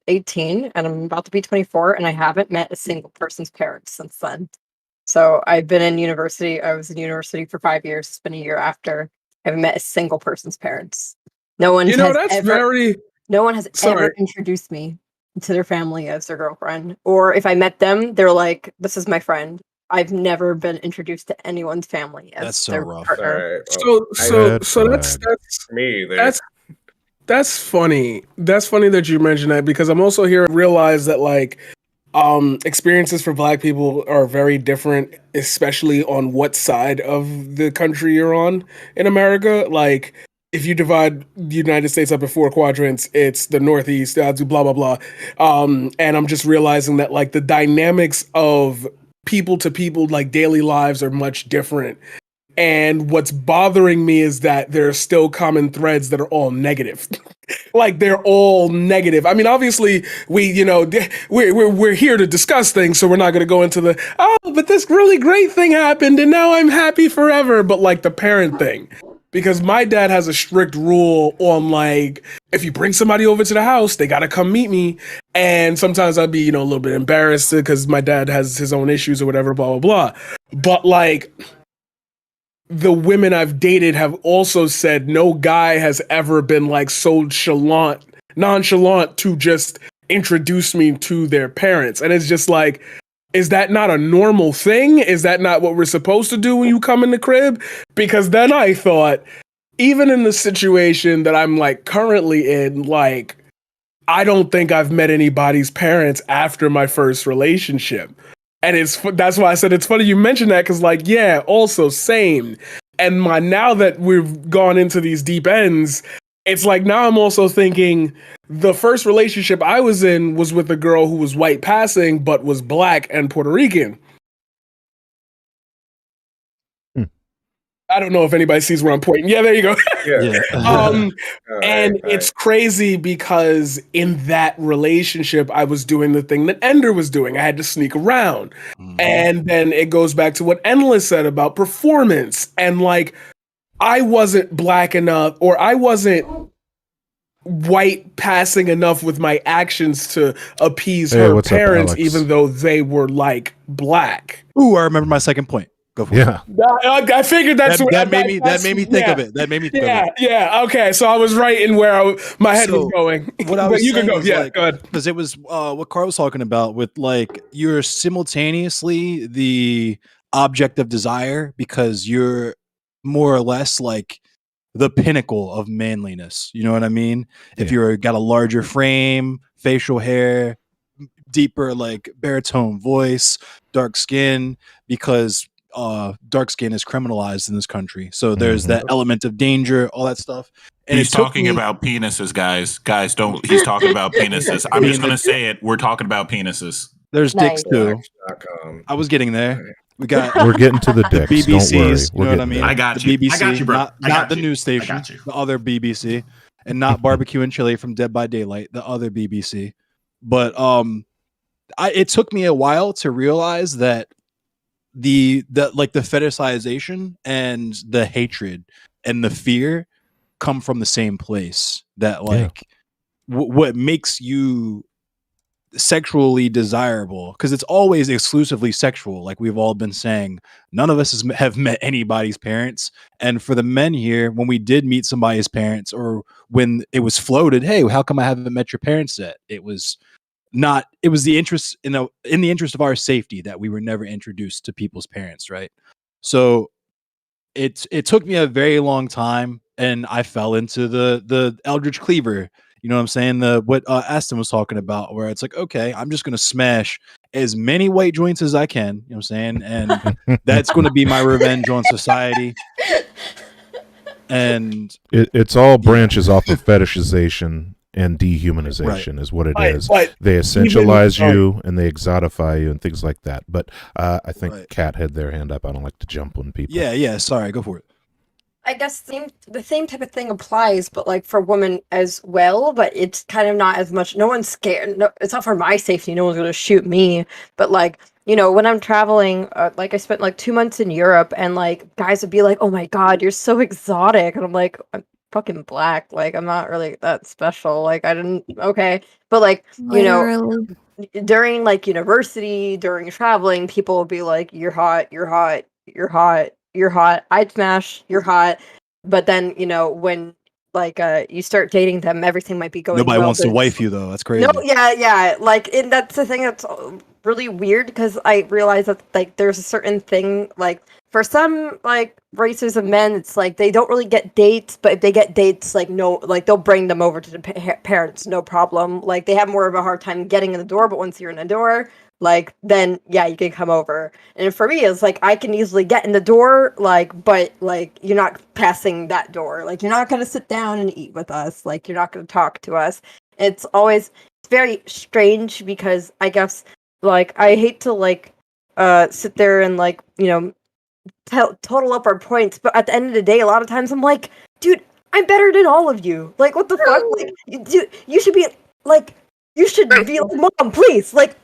18, and I'm about to be 24, and I haven't met a single person's parents since then. So I've been in university. I was in university for 5 years. It's been a year after. I haven't met a single person's parents. No one You know, has that's ever. very. No one has Sorry. ever introduced me to their family as their girlfriend. Or if I met them, they're like, "This is my friend." I've never been introduced to anyone's family as That's so their rough. partner. All right. Well, So Red that's flag. me there. that's funny. That's funny that you mentioned that, because I'm also here to realize that like experiences for black people are very different, especially on what side of the country you're on in America. Like if you divide the United States up in 4 quadrants, it's the Northeast, blah blah blah. And I'm just realizing that like the dynamics of people to people, like daily lives, are much different. And what's bothering me is that there are still common threads that are all negative. Like they're all negative. I mean, obviously, we're here to discuss things, so we're not going to go into the but this really great thing happened, and now I'm happy forever. But like the parent thing, because my dad has a strict rule on like if you bring somebody over to the house, they got to come meet me. And sometimes I'd be a little bit embarrassed because my dad has his own issues or whatever, blah blah blah. But like, the women I've dated have also said no guy has ever been like so nonchalant to just introduce me to their parents. And it's just like, is that not a normal thing? Is that not what we're supposed to do when you come in the crib? Because then I thought, even in the situation that I'm like currently in, like, I don't think I've met anybody's parents after my first relationship. And that's why I said it's funny you mentioned that, because like, yeah, also same. And now that we've gone into these deep ends, it's like now I'm also thinking the first relationship I was in was with a girl who was white passing but was black and Puerto Rican. I don't know if anybody sees where I'm pointing. Yeah, there you go. Yeah. And it's crazy because in that relationship, I was doing the thing that Ender was doing. I had to sneak around. And then it goes back to what Endless said about performance. And like, I wasn't black enough, or I wasn't white passing enough with my actions to appease her what's up, parents, Alex? even though they were like black. Ooh, I remember my second point. Go for it. Yeah. I figured that's that made me think of it. That made me think of it. Yeah. Okay, so I was right in where my head was going. What I was you can saying go. is, Yeah, like, go ahead. because it was what Carl was talking about with like you're simultaneously the object of desire because you're more or less like the pinnacle of manliness. You know what I mean? If Yeah. you're got a larger frame, facial hair, deeper like baritone voice, dark skin, because dark skin is criminalized in this country. So there's Mhm. that element of danger, all that stuff. And He's it took talking me, about penises, guys. Guys, don't. He's talking about penises. I'm mean, just gonna say it. We're talking about penises. there's dicks Nice. too. Blacks.com. I was getting there. Right. We got We're getting to the the dicks. Don't worry. BBCs, you We're know what I getting mean? there. I got the you. BBC, I got you, bro. not I got the you. news I station, got you. the other BBC, and not Barbecue and Chili from Dead by Daylight, the other BBC. But it took me a while to realize that the fetishization and the hatred and the fear come from the same place. That like what makes you sexually desirable, because it's always exclusively sexual, like we've all been saying. None of us have met anybody's parents, and for the men here, when we did meet somebody's parents, or when it was floated, hey, how come I haven't met your parents yet, it was the interest in the interest of our safety that we were never introduced to people's parents, right? So it took me a very long time, and I fell into the Eldritch Cleaver. You know what I'm saying? The what Aston was talking about, where it's like, okay, I'm just gonna smash as many white joints as I can. You know what I'm saying? And that's going to be my revenge on society. And it's all branches off of fetishization and dehumanization, is what it is. But They essentialize even- you and they exotify you and things like that. But I think Right. Kat had their hand up. I don't like to jump on people. yeah, sorry, go for it. I guess the same type of thing applies, but like for women as well. But it's kind of not as much. No one's scared. No, it's not for my safety. No one's gonna shoot me. But like, you know, when I'm traveling, like I spent like 2 months in Europe, and like guys would be like, "Oh my God, you're so exotic," and I'm like, "I'm fucking black. Like I'm not really that special. Like I didn't okay." But like, you know, Literally. during like university, during traveling, people will be like, "You're hot, you're hot, you're hot, you're hot." I'd smash, "You're hot," but then you know when like you start dating them, everything might be going. Nobody well, wants to but wife you though. That's crazy. no, yeah, like, and that's the thing that's really weird, because I realize that like there's a certain thing, like for some like races of men, it's like they don't really get dates, but if they get dates, like no, like they'll bring them over to the parents, no problem. Like they have more of a hard time getting in the door, but once you're in the door, like then yeah, you can come over. And for me, it's like I can easily get in the door, like, but like you're not passing that door. Like you're not gonna sit down and eat with us. Like you're not gonna talk to us. It's always very strange, because I guess like I hate to like sit there and like, you know, total up our points, but at the end of the day, a lot of times I'm like, dude, I'm better than all of you. Like what the fuck? Like you should be like, you should be like, "Mom, please, like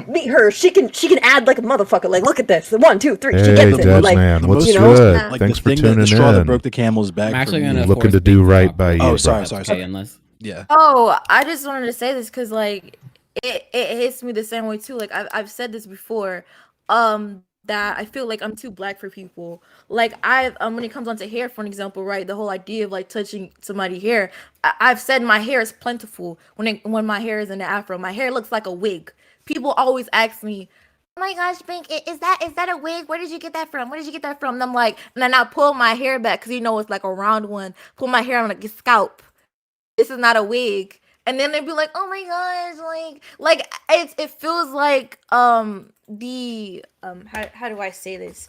meet her. She can add like a motherfucker. Like look at this. 1, 2, 3. She Hey, gets it. Like Desman, the what's most- good? Like Thanks the for thing that tuning the straw that broke in. the camel's back. I'm for actually me. gonna Looking force to Big do to right talk by about you, Oh, it, sorry, if sorry, that's sorry. okay, unless Yeah. Oh, I just wanted to say this because like it hits me the same way too. Like I've said this before, that I feel like I'm too black for people. Like when it comes onto hair, for an example, right? The whole idea of like touching somebody's hair, I've said my hair is plentiful when my hair is in the afro. My hair looks like a wig. People always ask me, "Oh my gosh, Pink, is that a wig? Where did you get that from? Where did you get that from?" And I'm like, and then I pull my hair back because it's like a round one. Pull my hair on like a scalp. This is not a wig. And then they'd be like, "Oh my gosh, like it feels like the how do I say this?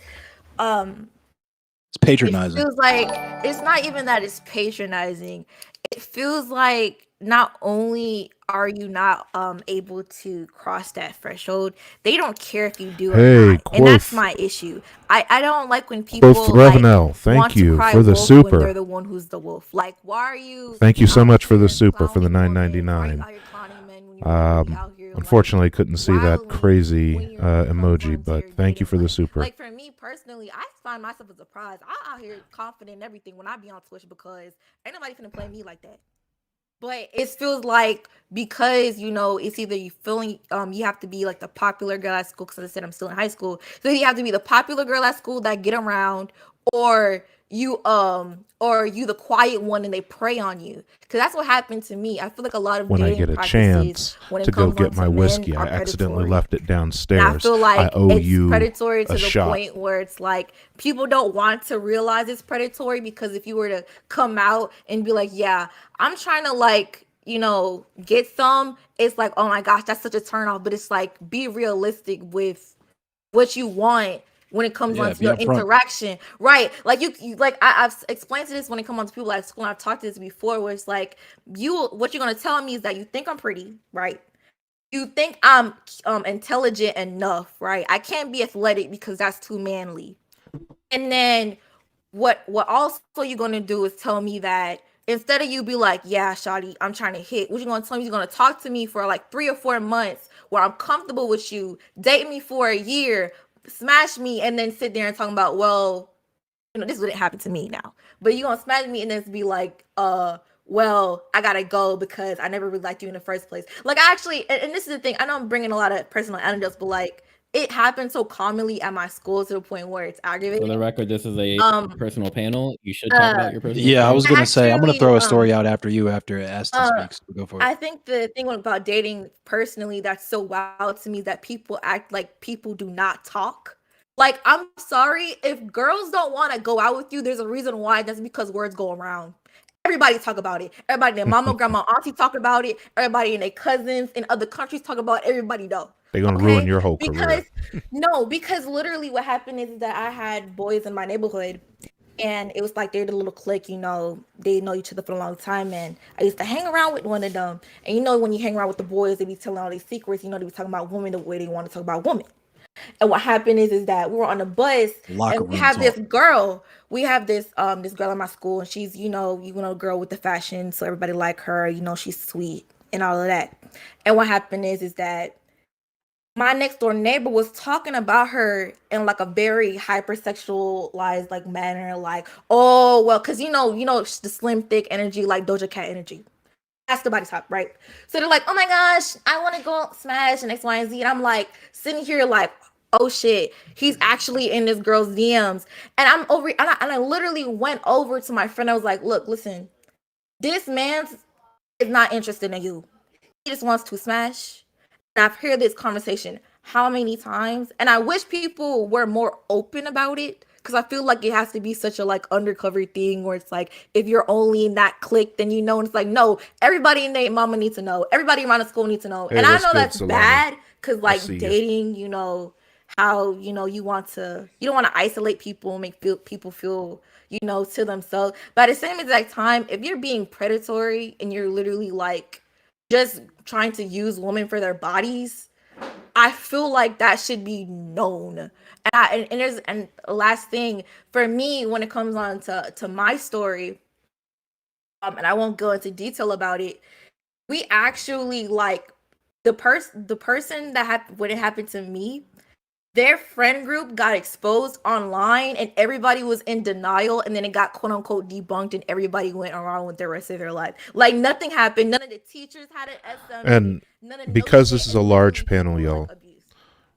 It's patronizing. It feels like it's not even that it's patronizing. It feels like not only are you not able to cross that threshold, they don't care if you do or Hey, not. And that's Quoth. my issue. I don't like when people Quoth like Revenel, thank want to you cry for the wolf when super. they're the one who's the wolf. Like, why are you Thank you so out much for the here super for the clowning women? Why are you $9.99. out here clowning men when you're literally out here, like, Unfortunately, couldn't see that wilding crazy when you're having emoji, fun to but your thank you dating for the life? super. Like for me personally, I find myself as a prize. I'm out here confident in everything when I be on Twitch, because ain't nobody finna play me like that. But it feels like, because it's either you feeling you have to be like the popular girl at school, because as I said, I'm still in high school, so you have to be the popular girl at school that get around, or or you the quiet one and they prey on you, because that's what happened to me. I feel like a lot of When I dating get a practices chance when to it go comes get on my to men whiskey, are I accidentally predatory. left it And I downstairs. feel I like owe it's you predatory to a the shot. point where it's like people don't want to realize it's predatory, because if you were to come out and be like, yeah, I'm trying to like, get some, it's like, oh my gosh, that's such a turn off. But it's like, be realistic with what you want when it comes Yeah, on to be your upfront. interaction, right? Like you like I've explained to this when it comes on to people at school, and I've talked to this before, where it's like, what you're gonna tell me is that you think I'm pretty, right? You think I'm intelligent enough, right? I can't be athletic because that's too manly. And then what also you're gonna do is tell me that instead of you be like, yeah, shawty, I'm trying to hit, what you gonna tell me, you're gonna talk to me for like 3 or 4 months where I'm comfortable with you, date me for a year, smash me, and then sit there and talk about, well, this wouldn't happen to me now, but you gonna smash me and then be like, well, I gotta go because I never really liked you in the first place. Like, I actually, and this is the thing, I know I'm bringing a lot of personal anecdotes, but like, it happens so commonly at my school to the point where it's For aggravating. the record, this is a Um, personal panel. You should talk about your personal Yeah, I was experience. gonna say I'm gonna throw a Actually, story out after you after Aston speaks. Go for it. I think the thing about dating personally that's so wild to me is that people act like people do not talk. Like, I'm sorry, if girls don't want to go out with you, there's a reason why. That's because words go around. Everybody talk about it. Everybody, their mama, grandma, auntie talk about it. Everybody and their cousins in other countries talk about it. Everybody know. They're gonna ruin your whole career. Because literally what happened is that I had boys in my neighborhood, and it was like they're the little clique, they know each other for a long time, and I used to hang around with one of them. And when you hang around with the boys, they be telling all these secrets, they be talking about women the way they want to talk about women. And what happened is that we were on a bus, Locker and we room have this talk. girl. We have this girl in my school, and she's girl with the fashion, so everybody like her. She's sweet and all of that. And what happened is that my next door neighbor was talking about her in like a very hypersexualized like manner, like, oh well, because the slim thick energy, like Doja Cat energy. That's the body type, right? So they're like, oh my gosh, I want to go smash and X, Y, and Z. And I'm like sitting here like, oh shit, he's actually in this girl's DMs. And I'm over, and I literally went over to my friend. I was like, look, listen, this man is not interested in you. He just wants to smash. And I've heard this conversation how many times? And I wish people were more open about it, because I feel like it has to be such a like undercover thing where it's like, if you're only in that clique, then and it's like, no, everybody in their mama needs to know. Everybody around the school needs to know. Hey, and I what's know good, that's Salami? bad, because like see ya. dating, how you don't want to isolate people and make people feel to themselves. But at the same exact time, if you're being predatory and you're literally like just trying to use women for their bodies, I feel like that should be known. And the last thing for me when it comes on to my story, and I won't go into detail about it. We actually like the person that when it happened to me, their friend group got exposed online and everybody was in denial, and then it got quote unquote debunked and everybody went around with the rest of their life. Like nothing happened. None of the teachers had an SME. And none of because no this shit, is a and large literally panel, people were, y'all, like, abused.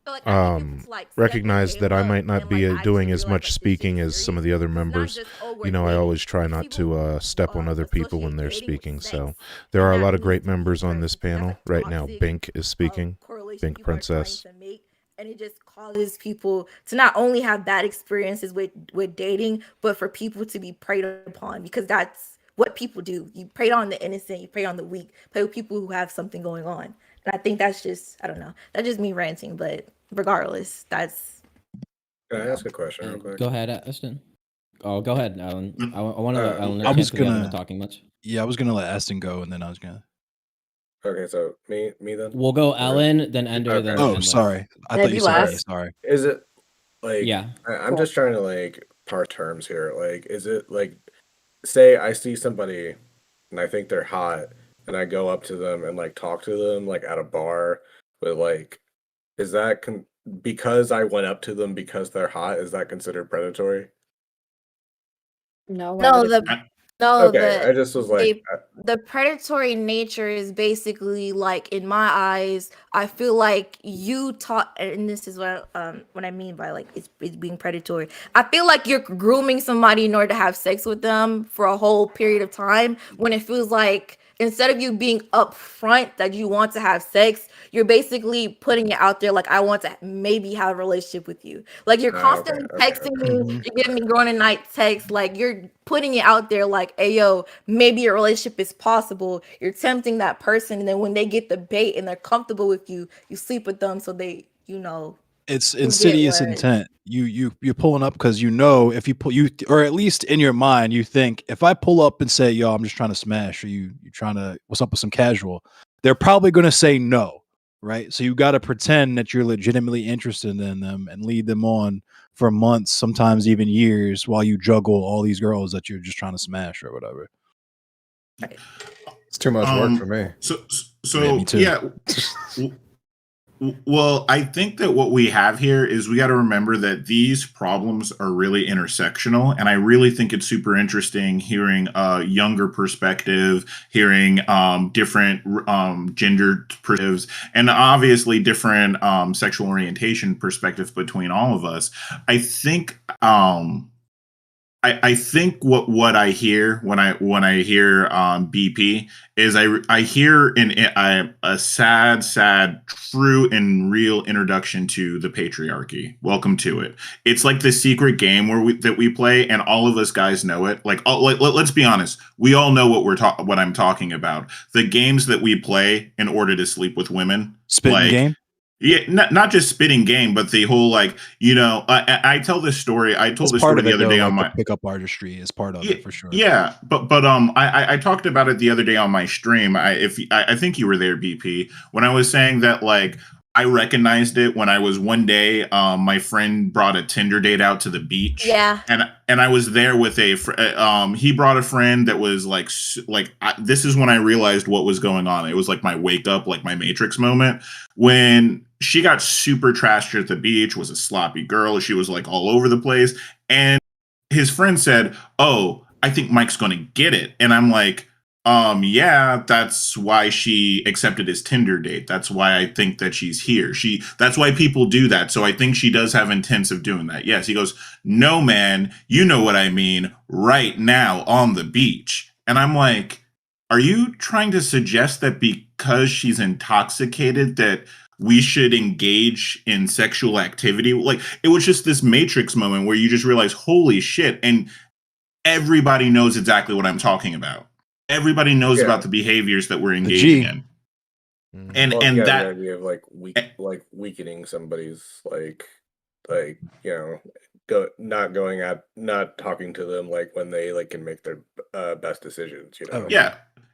So, like, I think it's, like, step your recognize game that I up might not and, be like, actually doing as realize, much like, this shit speaking is as some of serious. the other It's not members. just, oh, we're I dating. always try not People to step on other people when associate they're dating with speaking. sex, So there and are a that lot of needs great to be members on this addressed, because that's panel a right now. toxic Bink is speaking. correlation Bink people are trying Princess. to make, and it just causes people to not only have bad experiences with dating, but for people to be preyed upon, because that's what people do. You prey on the innocent, you prey on the weak, prey with people who have something going on. And I think that's just, I don't know, that's just me ranting, but regardless, that's. Can I ask a question real quick? Go ahead, Ashton. Oh, go ahead, Alan. I want to let Alan I a was chance because he hasn't been gonna, talking much. yeah, I was gonna let Aston go, and then I was gonna. Okay, so me then. We'll go Alan, then Ender, Okay. then Oh, Endless. sorry. I That'd thought be you said me. last. Sorry. Is it like? Yeah. I'm Cool. just trying to like part terms here. Like, is it like, say I see somebody and I think they're hot, and I go up to them and like talk to them like at a bar, but like, is that because I went up to them because they're hot? Is that considered predatory? No, No, would it the be? No, Okay, I just was like, the predatory nature is basically like, in my eyes, I feel like you taught, and this is what I mean by like it's being predatory. I feel like you're grooming somebody in order to have sex with them for a whole period of time, when it feels like instead of you being upfront that you want to have sex, you're basically putting it out there like, I want to maybe have a relationship with you. Like, you're okay, constantly okay, texting okay. me, you're giving me grown at night texts, like you're putting it out there like, hey yo, maybe a relationship is possible. You're tempting that person, and then when they get the bait and they're comfortable with you, you sleep with them so they, It's you get insidious what. intent. You're pulling up because if you pull, or at least in your mind you think, if I pull up and say, yo, I'm just trying to smash, or you trying to, what's up with some casual, they're probably going to say no, right? So you got to pretend that you're legitimately interested in them and lead them on for months, sometimes even years, while you juggle all these girls that you're just trying to smash or whatever. It's too much work for me. Yeah, me too. Yeah. Well, I think that what we have here is we got to remember that these problems are really intersectional. And I really think it's super interesting hearing a younger perspective, hearing different gender perspectives, and obviously different sexual orientation perspectives between all of us. I think I think what I hear when I hear BP is I hear a sad, true and real introduction to the patriarchy. Welcome to it. It's like the secret game that we play, and all of us guys know it. Like, let's be honest, we all know what I'm talking about. The games that we play in order to sleep with women, Spitting game. Yeah, not just spitting game, but the whole I tell this story. I told That's this part story of the it other though, day like on the my pickup artistry is part of it for sure. yeah, but I talked about it the other day on my stream. I think you were there, BP, when I was saying that like I recognized it when I was one day. My friend brought a Tinder date out to the beach. Yeah. And I was there with he brought a friend that was this is when I realized what was going on. It was like my wake up, like my Matrix moment, when she got super trashed at the beach, was a sloppy girl. She was like all over the place. And his friend said, "Oh, I think Mike's going to get it." And I'm like, yeah, that's why she accepted his Tinder date. That's why I think that she's here. That's why people do that. So I think she does have intents of doing that. Yes. He goes, "No, man, you know what I mean, right now on the beach." And I'm like, are you trying to suggest that because she's intoxicated that we should engage in sexual activity? Like, it was just this Matrix moment where you just realize, holy shit. And everybody knows exactly what I'm talking about. Everybody knows about the behaviors that we're engaging in. And Well, and yeah, the that idea of like weakening somebody's not talking to them like when they like can make their best decisions.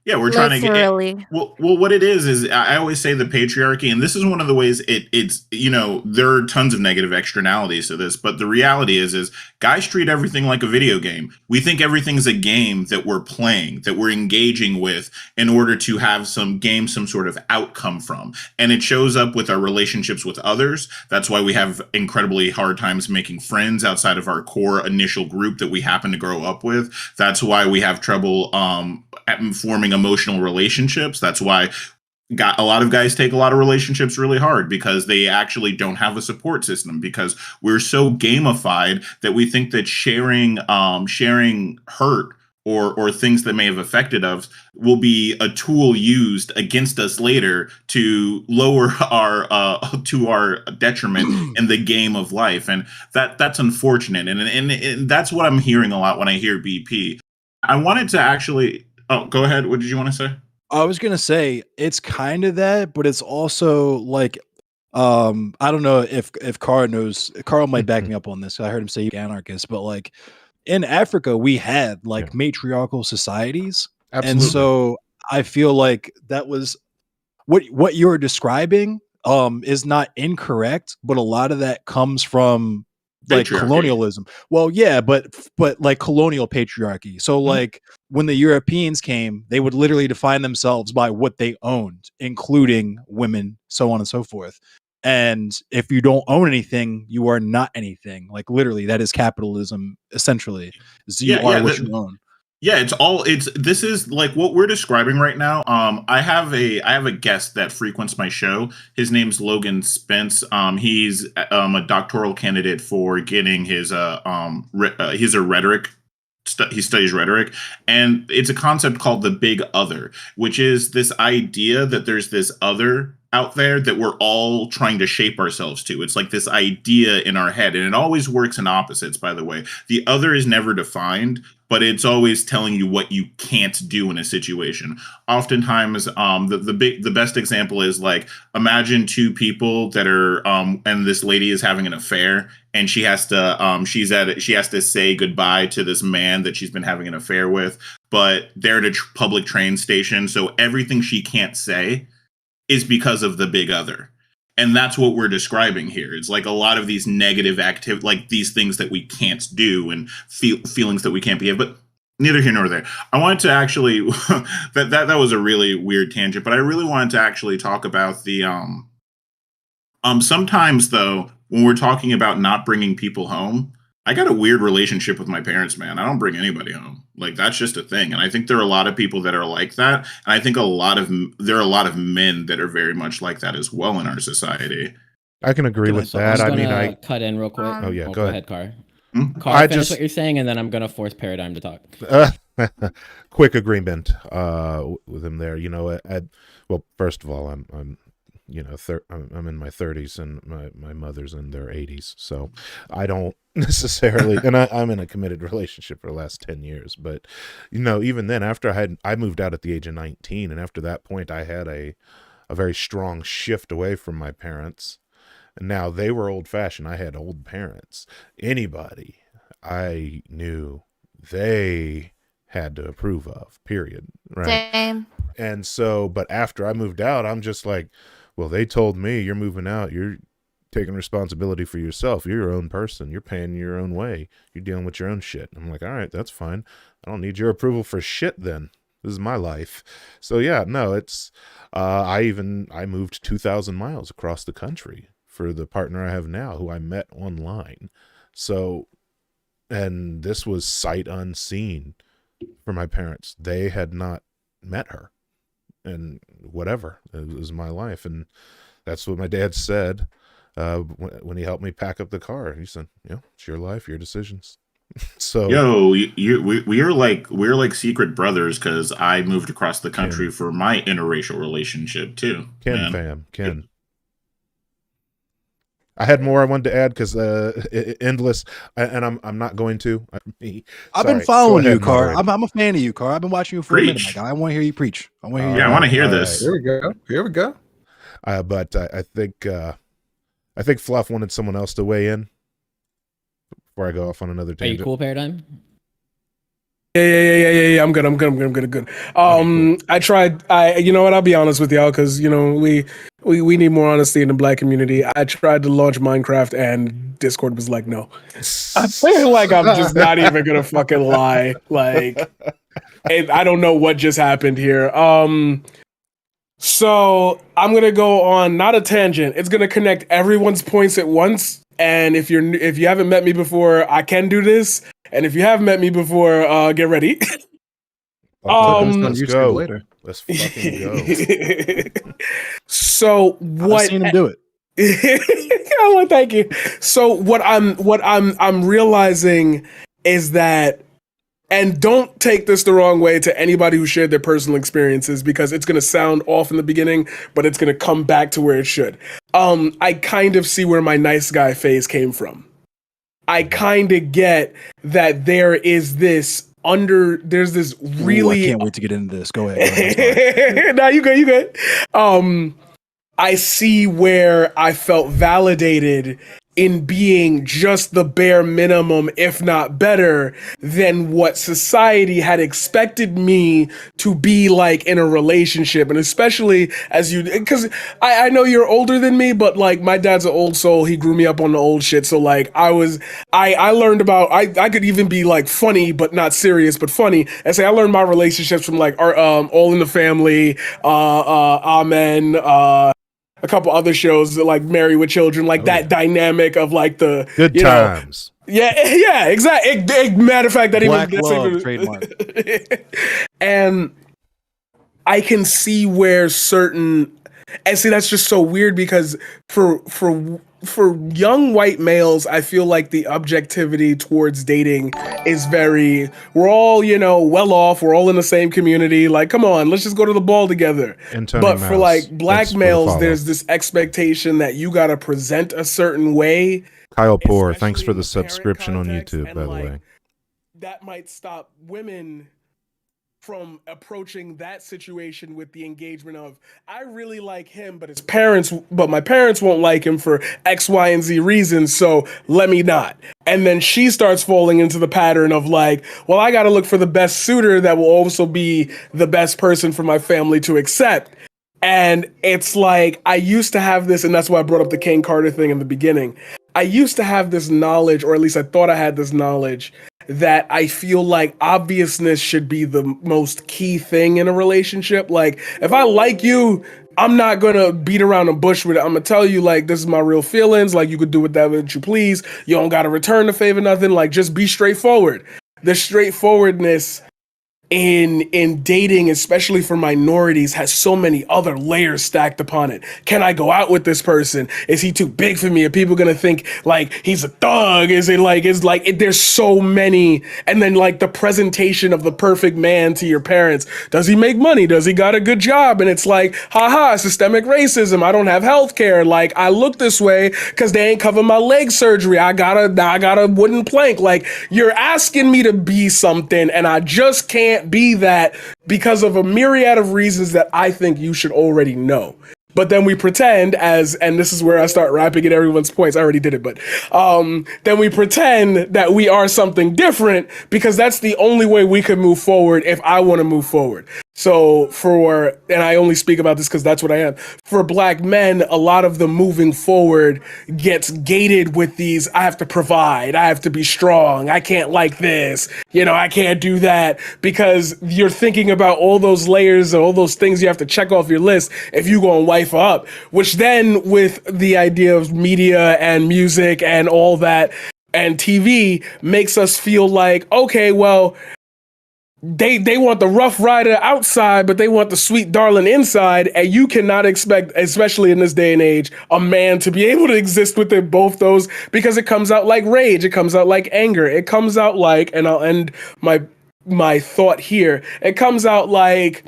Yeah, we're trying to get it. Literally. Well, what it is I always say the patriarchy, and this is one of the ways it's there are tons of negative externalities to this, but the reality is guys treat everything like a video game. We think everything's a game that we're playing, that we're engaging with in order to have some sort of outcome from, and it shows up with our relationships with others. That's why we have incredibly hard times making friends outside of our core initial group that we happen to grow up with. That's why we have trouble forming emotional relationships. That's why a lot of guys take a lot of relationships really hard, because they actually don't have a support system, because we're so gamified that we think that sharing hurt or things that may have affected us will be a tool used against us later to lower our detriment in the game of life. And that's unfortunate. And that's what I'm hearing a lot when I hear BP. I wanted to actually go ahead. What did you want to say? I was gonna say it's kind of that, but it's also like, I don't know if Carl knows. Carl might back me up on this. I heard him say he's anarchist, but like in Africa, we had like matriarchal societies, and Absolutely. so I feel like that was what you're describing. Is not incorrect, but a lot of that comes from like Patriarchy. colonialism. Well, yeah, but like colonial patriarchy. So like when the Europeans came, they would literally define themselves by what they owned, including women, so on and so forth. And if you don't own anything, you are not anything. Like literally, that is capitalism essentially. So you are what you own. Yeah, this is like what we're describing right now. I have a guest that frequents my show. His name's Logan Spence. He's a doctoral candidate for getting he's a rhetoric. He studies rhetoric, and it's a concept called the big other, which is this idea that there's this other out there that we're all trying to shape ourselves to. It's like this idea in our head, and it always works in opposites, by the way. The other is never defined, but it's always telling you what you can't do in a situation. Oftentimes, the best example is like, imagine two people that are and this lady is having an affair, and she has to she has to say goodbye to this man that she's been having an affair with, but they're at a public train station, so everything she can't say is because of the big other. And that's what we're describing here. It's like a lot of these negative like these things that we can't do and feelings that we can't behave. But neither here nor there. I wanted to actually that was a really weird tangent, but I really wanted to actually talk about the sometimes though, when we're talking about not bringing people home, I got a weird relationship with my parents, man. I don't bring anybody home. Like, that's just a thing. And I think there are a lot of people that are like that. And I think there are a lot of men that are very much like that as well in our society. I can agree with that. I'm I mean, gonna cut in real quick. Oh yeah, Oh, go ahead. Car. Hmm? Car, finish what you're saying, and then I'm gonna force Paradigm to talk. Quick agreement with him there. You know, well, first of all, I'm you know, I'm in my 30s and my mother's in their 80s, so I don't necessarily, and I'm in a committed relationship for the last 10 years, but you know, even then, after I moved out at the age of 19, and after that point I had a very strong shift away from my parents, and now they were old fashioned. I had old parents. Anybody I knew, they had to approve of, period, right? Same. And so, but after I moved out, I'm just like, well, they told me, you're moving out, you're taking responsibility for yourself, you're your own person, you're paying your own way, you're dealing with your own shit. I'm like, all right, that's fine. I don't need your approval for shit then. This is my life. So yeah, no, it's I moved 2,000 miles across the country for the partner I have now, who I met online. So, and this was sight unseen for my parents. They had not met her, and whatever, it was my life. And that's what my dad said when he helped me pack up the car. He said, it's your life, your decisions. So we're like secret brothers, because I moved across the country for my interracial relationship too. Ken. I had more I wanted to add, because endless, and I'm not going to. I've been following you, Car. I'm a fan of you, Car. I've been watching you for a minute, my guy. I want to hear you preach. I want to hear you. I want to hear this. Right. Here we go. But I think Fluff wanted someone else to weigh in before I go off on another tangent. Are you cool, Paradigm? Yeah. I'm good. Cool. I tried. You know what? I'll be honest with y'all, because you know we need more honesty in the Black community. I tried to launch Minecraft, and Discord was like, no. I feel like I'm just not even gonna fucking lie. Like, I don't know what just happened here. So I'm gonna go on not a tangent. It's gonna connect everyone's points at once. And if you haven't met me before, I can do this. And if you have met me before, get ready. Let's go later. Let's fucking go. So what? I've seen him do it. Well, thank you. So what I'm realizing is that, and don't take this the wrong way to anybody who shared their personal experiences, because it's going to sound off in the beginning, but it's going to come back to where it should. I kind of see where my nice guy phase came from. I kind of get that there's this really... I can't wait to get into this. Go ahead. No, you good. I see where I felt validated in being just the bare minimum, if not better, than what society had expected me to be like in a relationship. And especially because I know you're older than me, but like my dad's an old soul. He grew me up on the old shit. So like I learned about, I could even be like funny, but not serious, but funny. And say I learned my relationships from like All in the Family, Amen, a couple other shows like Married with Children, like that dynamic of like the good times. Yeah, exactly. Matter of fact, that Black even love trademark. and I can see where certain, and see that's just so weird because for young white males, I feel like the objectivity towards dating is very, we're all, well off, we're all in the same community, like come on, let's just go to the ball together. And Tony But for Mouse, like black thanks for the males, follow. there's this expectation that you got to present a certain way. Kyle Poor, thanks especially for in the the parent subscription on context, YouTube, and, by the like, way. That might stop women from approaching that situation with the engagement of, I really like him, but my parents won't like him for X, Y, and Z reasons, so let me not. And then she starts falling into the pattern of like, well, I gotta look for the best suitor that will also be the best person for my family to accept. And it's like, I used to have this, and that's why I brought up the Kane Carter thing in the beginning. I used to have this knowledge, or at least I thought I had this knowledge, that I feel like obviousness should be the most key thing in a relationship. Like, if I like you, I'm not gonna beat around the bush with it. I'm gonna tell you, like, this is my real feelings. Like, you could do whatever you please. You don't gotta return the favor, nothing. Like, just be straightforward. The straightforwardness in dating, especially for minorities, has so many other layers stacked upon it. Can I go out with this person? Is he too big for me? Are people gonna think like he's a thug? There's so many. And then like the presentation of the perfect man to your parents. Does he make money? Does he got a good job? And it's like, haha, systemic racism. I don't have health care. Like, I look this way because they ain't cover my leg surgery. I got a wooden plank. Like, you're asking me to be something and I just can't be that because of a myriad of reasons that I think you should already know. But then we pretend and this is where I start rapping at everyone's points. I already did it, but then we pretend that we are something different because that's the only way we can move forward if I want to move forward. So and I only speak about this because that's what I am. For black men, a lot of the moving forward gets gated with these, I have to provide, I have to be strong, I can't like this, I can't do that, because you're thinking about all those layers and all those things you have to check off your list if you go and wife up, which then with the idea of media and music and all that and TV makes us feel like, okay, well, they want the rough rider outside, but they want the sweet darling inside, and you cannot expect, especially in this day and age, a man to be able to exist within both those, because it comes out like rage, it comes out like anger, it comes out like, and I'll end my thought here, it comes out like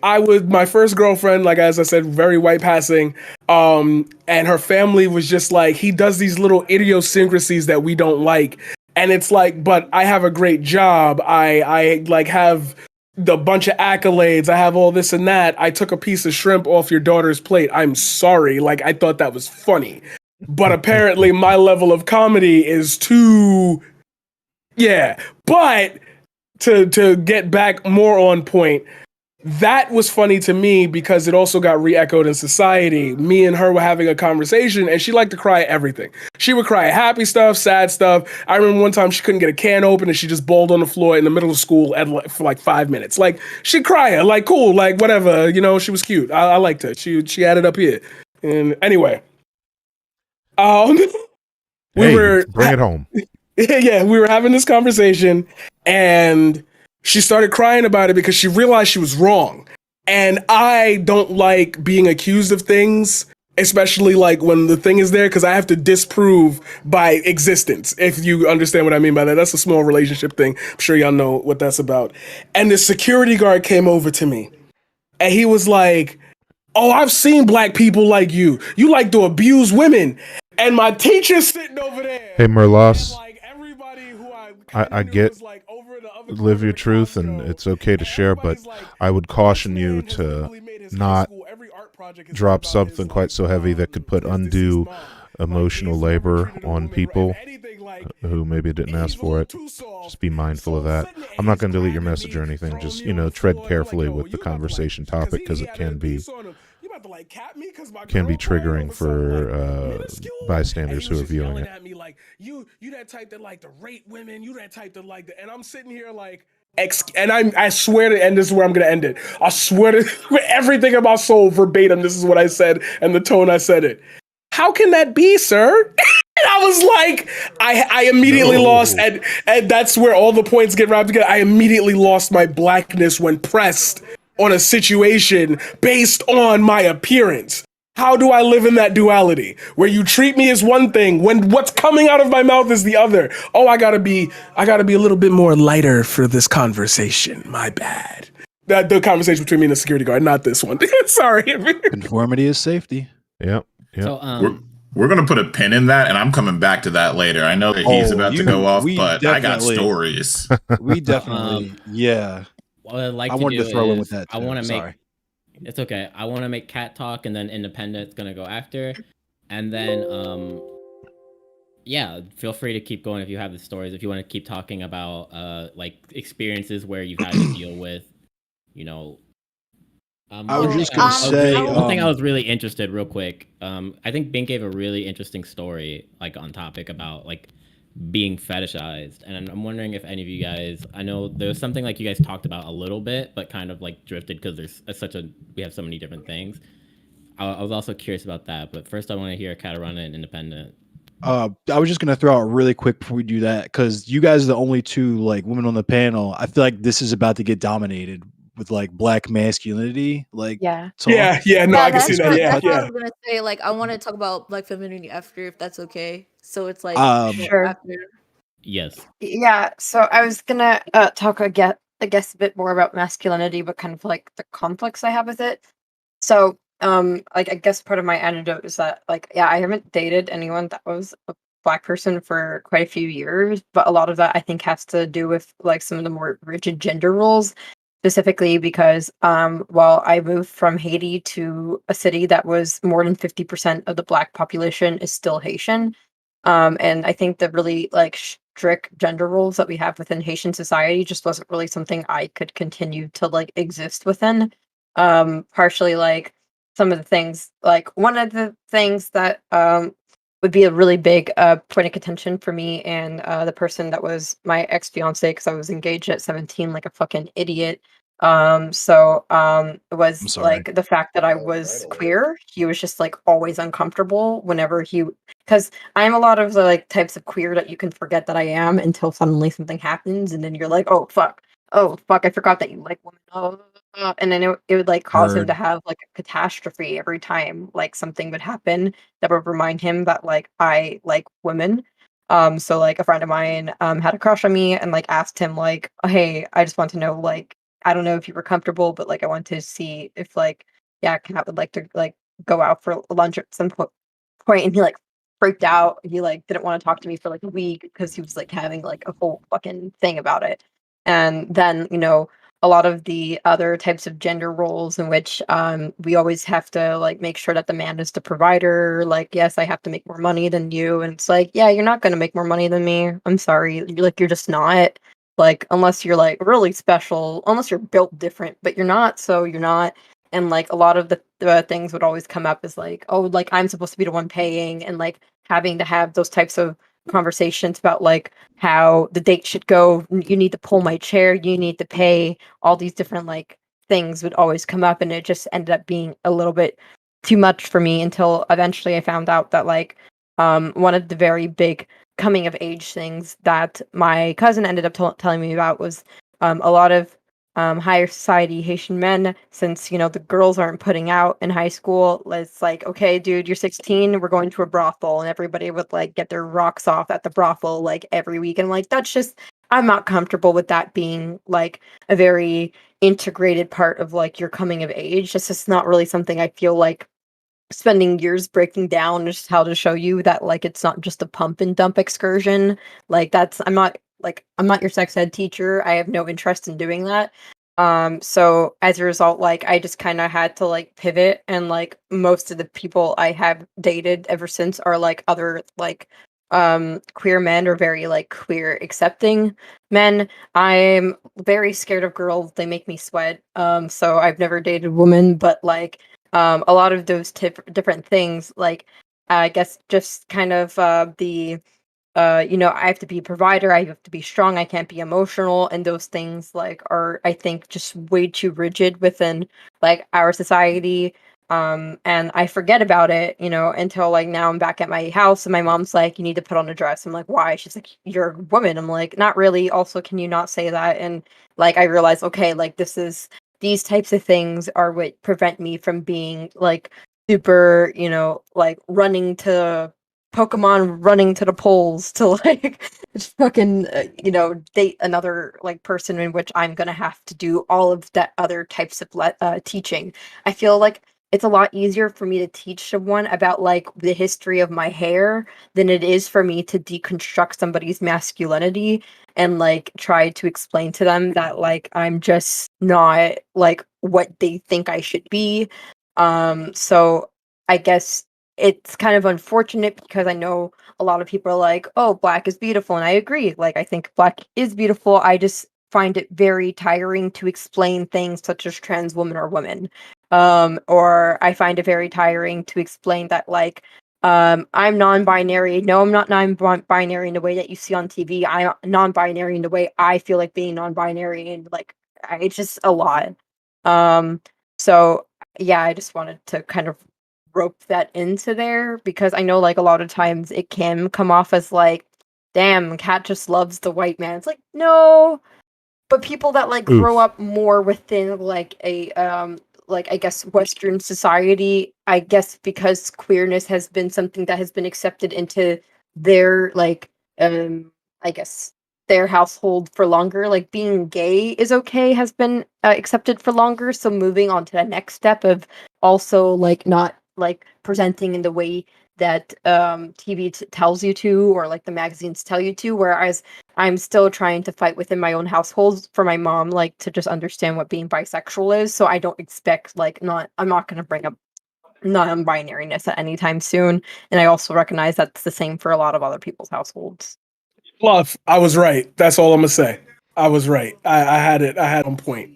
my first girlfriend, like as I said, very white passing, and her family was just like, he does these little idiosyncrasies that we don't like. And it's like, but I have a great job. I like have the bunch of accolades. I have all this and that. I took a piece of shrimp off your daughter's plate. I'm sorry. Like, I thought that was funny. But apparently my level of comedy is too, yeah. But to get back more on point, that was funny to me because it also got re-echoed in society. Me and her were having a conversation and she liked to cry at everything. She would cry at happy stuff, sad stuff. I remember one time she couldn't get a can open and she just bawled on the floor in the middle of school for like 5 minutes. Like, she'd cry, like, cool, like, whatever, she was cute. I liked her. She had it up here. And anyway, Bring it home. Yeah, we were having this conversation and she started crying about it because she realized she was wrong. And I don't like being accused of things, especially like when the thing is there, because I have to disprove by existence, if you understand what I mean by that. That's a small relationship thing. I'm sure y'all know what that's about. And the security guard came over to me and he was like, oh, I've seen black people like you. You like to abuse women. And my teacher's sitting over there. Hey, Merlos. Like, everybody who I get live your truth and it's okay to share, but I would caution you to not drop something quite so heavy that could put undue emotional labor on people who maybe didn't ask for it. Just be mindful of that. I'm not going to delete your message or anything. Just, tread carefully with the conversation topic because it can be triggering for bystanders who are viewing it. At me like, you that type that like to rape women, you that type that like that, and I'm sitting here like, and I swear to, and this is where I'm gonna end it. I swear to everything in my soul, verbatim, this is what I said and the tone I said it. How can that be, sir? And I was like, I immediately lost, and that's where all the points get wrapped together. I immediately lost my blackness when pressed on a situation based on my appearance. How do I live in that duality where you treat me as one thing when what's coming out of my mouth is the other? Oh, I gotta be a little bit more lighter for this conversation. My bad. The conversation between me and the security guard, not this one. Sorry. Conformity is safety. Yep. So We're gonna put a pin in that, and I'm coming back to that later. I know that he's about to go off, but I got stories. We definitely, yeah. what I'd like I to wanted do to throw in is with that. I Too. want to make Sorry. it's okay. I want to make Cat talk, and then Independent's gonna go after, and then yeah, feel free to keep going if you have the stories. If you want to keep talking about like experiences where you've had to deal with, you know. I was just gonna say one thing I was really interested, real quick. I think Bink gave a really interesting story, like on topic about like being fetishized, and I'm wondering if any of you guys. I know there was something like you guys talked about a little bit, but kind of like drifted because there's we have so many different things. I was also curious about that, but first I want to hear KataraNa and Independent. I was just gonna throw out really quick before we do that, because you guys are the only two like women on the panel. I feel like this is about to get dominated with like black masculinity. Like, Yeah. talk. No, I can see that. That's what I Yeah. was gonna say. Like, I want to talk about black femininity after, if that's okay. So it's like Sure. after. Yes. Yeah, so I was gonna talk I guess a bit more about masculinity, but kind of like the conflicts I have with it. So, like I guess part of my antidote is that like yeah, I haven't dated anyone that was a black person for quite a few years, but a lot of that I think has to do with like some of the more rigid gender roles, specifically because while I moved from Haiti to a city that was more than 50% of the black population is still Haitian. And I think the really like strict gender roles that we have within Haitian society just wasn't really something I could continue to like exist within. Partially like some of the things, like one of the things that would be a really big point of contention for me and the person that was my ex fiance, because I was engaged at 17 like a fucking idiot. It was sorry. like the fact that I was queer. He was just like always uncomfortable whenever because I'm a lot of the like types of queer that you can forget that I am until suddenly something happens, and then you're like, oh fuck, I forgot that you like women. And then it would like cause him to have like a catastrophe every time like something would happen that would remind him that like I like women. So like a friend of mine had a crush on me and like asked him like, hey, I just want to know like I don't know if you were comfortable, but like I want to see if like yeah, Kat would like to like go out for lunch at some point, and he like freaked out. He like didn't want to talk to me for like a week because he was like having like a whole fucking thing about it. And then, a lot of the other types of gender roles in which we always have to like make sure that the man is the provider. Like, yes, I have to make more money than you. And it's like, yeah, you're not gonna make more money than me. I'm sorry. You're just not. Like, unless you're like really special, unless you're built different, but you're not, so you're not. And like a lot of the things would always come up as like, oh, like I'm supposed to be the one paying, and like having to have those types of conversations about like how the date should go. You need to pull my chair, you need to pay, all these different like things would always come up, and it just ended up being a little bit too much for me until eventually I found out that like one of the very big coming of age things that my cousin ended up telling me about was a lot of higher society Haitian men, since the girls aren't putting out in high school. It's like, okay, dude, you're 16, we're going to a brothel, and everybody would like get their rocks off at the brothel like every week, and like that's just, I'm not comfortable with that being like a very integrated part of like your coming of age. It's just not really something I feel like spending years breaking down just how to show you that like it's not just a pump and dump excursion. Like that's, I'm not your sex ed teacher. I have no interest in doing that. So as a result, like I just kind of had to like pivot, and like most of the people I have dated ever since are like other like queer men, or very like queer accepting men. I'm very scared of girls. They make me sweat. So I've never dated a woman, but like a lot of those different things, like I guess just kind of the I have to be a provider, I have to be strong, I can't be emotional, and those things like are, I think, just way too rigid within like our society. And I forget about it, until like now I'm back at my house and my mom's like, you need to put on a dress. I'm like, why? She's like, you're a woman. I'm like, not really. Also, can you not say that? And like I realized, okay, like these types of things are what prevent me from being like super, like running to the polls to like just fucking date another like person in which I'm gonna have to do all of that other types of teaching. I feel like it's a lot easier for me to teach someone about like the history of my hair than it is for me to deconstruct somebody's masculinity and like try to explain to them that like I'm just not like what they think I should be. So I guess it's kind of unfortunate because I know a lot of people are like, "Oh, black is beautiful," and I agree. Like I think black is beautiful. I just find it very tiring to explain things such as trans woman or woman. Or I find it very tiring to explain that like I'm non-binary. No, I'm not non-binary in the way that you see on TV. I'm non-binary in the way I feel like being non-binary, and like it's just a lot. Um, so yeah, I just wanted to kind of rope that into there because I know like a lot of times it can come off as like, damn, Cat just loves the white man. It's like, no, but people that like grow Oof. up more within like a like I guess Western society, I guess because queerness has been something that has been accepted into their like I guess their household for longer. Like being gay is okay has been accepted for longer. So moving on to the next step of also like not like presenting in the way that TV tells you to or like the magazines tell you to, whereas I'm still trying to fight within my own household for my mom, like to just understand what being bisexual is. So I don't expect like I'm not gonna bring up non-binariness at any time soon. And I also recognize that's the same for a lot of other people's households. Fluff, I was right. That's all I'm gonna say. I was right. I had it. I had on point.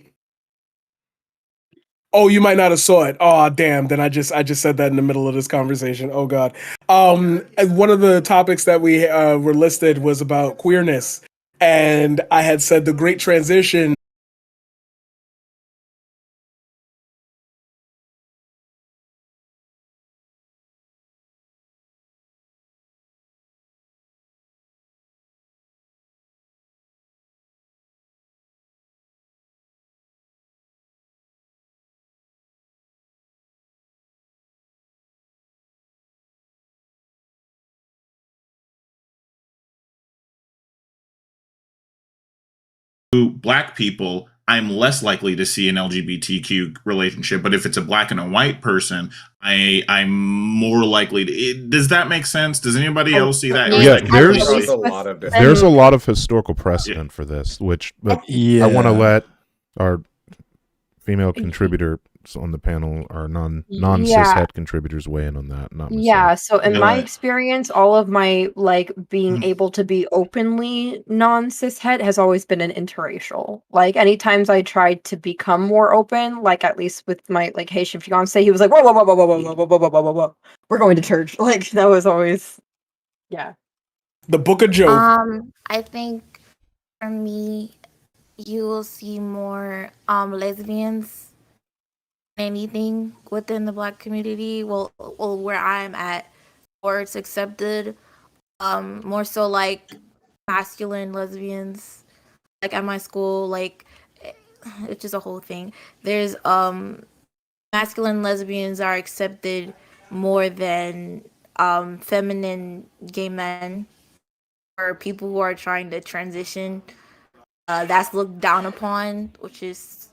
Oh, you might not have saw it. Oh, damn. Then I just said that in the middle of this conversation. Oh God. And one of the topics that we were listed was about queerness, and I had said the great transition. Black people, I'm less likely to see an LGBTQ relationship. But if it's a black and a white person, I'm more likely to. Does that make sense? Does anybody Oh, else see that, or is Yeah, that at there's completely? least a lot of different. there's a within lot of historical precedent for this, which but Yeah. I want to let our female contributors on the panel, our non cis yeah. het contributors, weigh in on that. Not myself. Yeah, so in my Right. experience, all of my like being Mhm. able to be openly non-cis het has always been an interracial. Like any times I tried to become more open, like at least with my like Haitian fiance, he was like, whoa, whoa, whoa, whoa, whoa, whoa, whoa, whoa, whoa, whoa, whoa, whoa. We're going to church. Like that was always, yeah. The Book of Job. I think for me, you will see more lesbians than anything within the black community. Well, where I'm at, or it's accepted. More so like masculine lesbians. Like at my school, like it's just a whole thing. There's masculine lesbians are accepted more than feminine gay men or people who are trying to transition. That's looked down upon, which is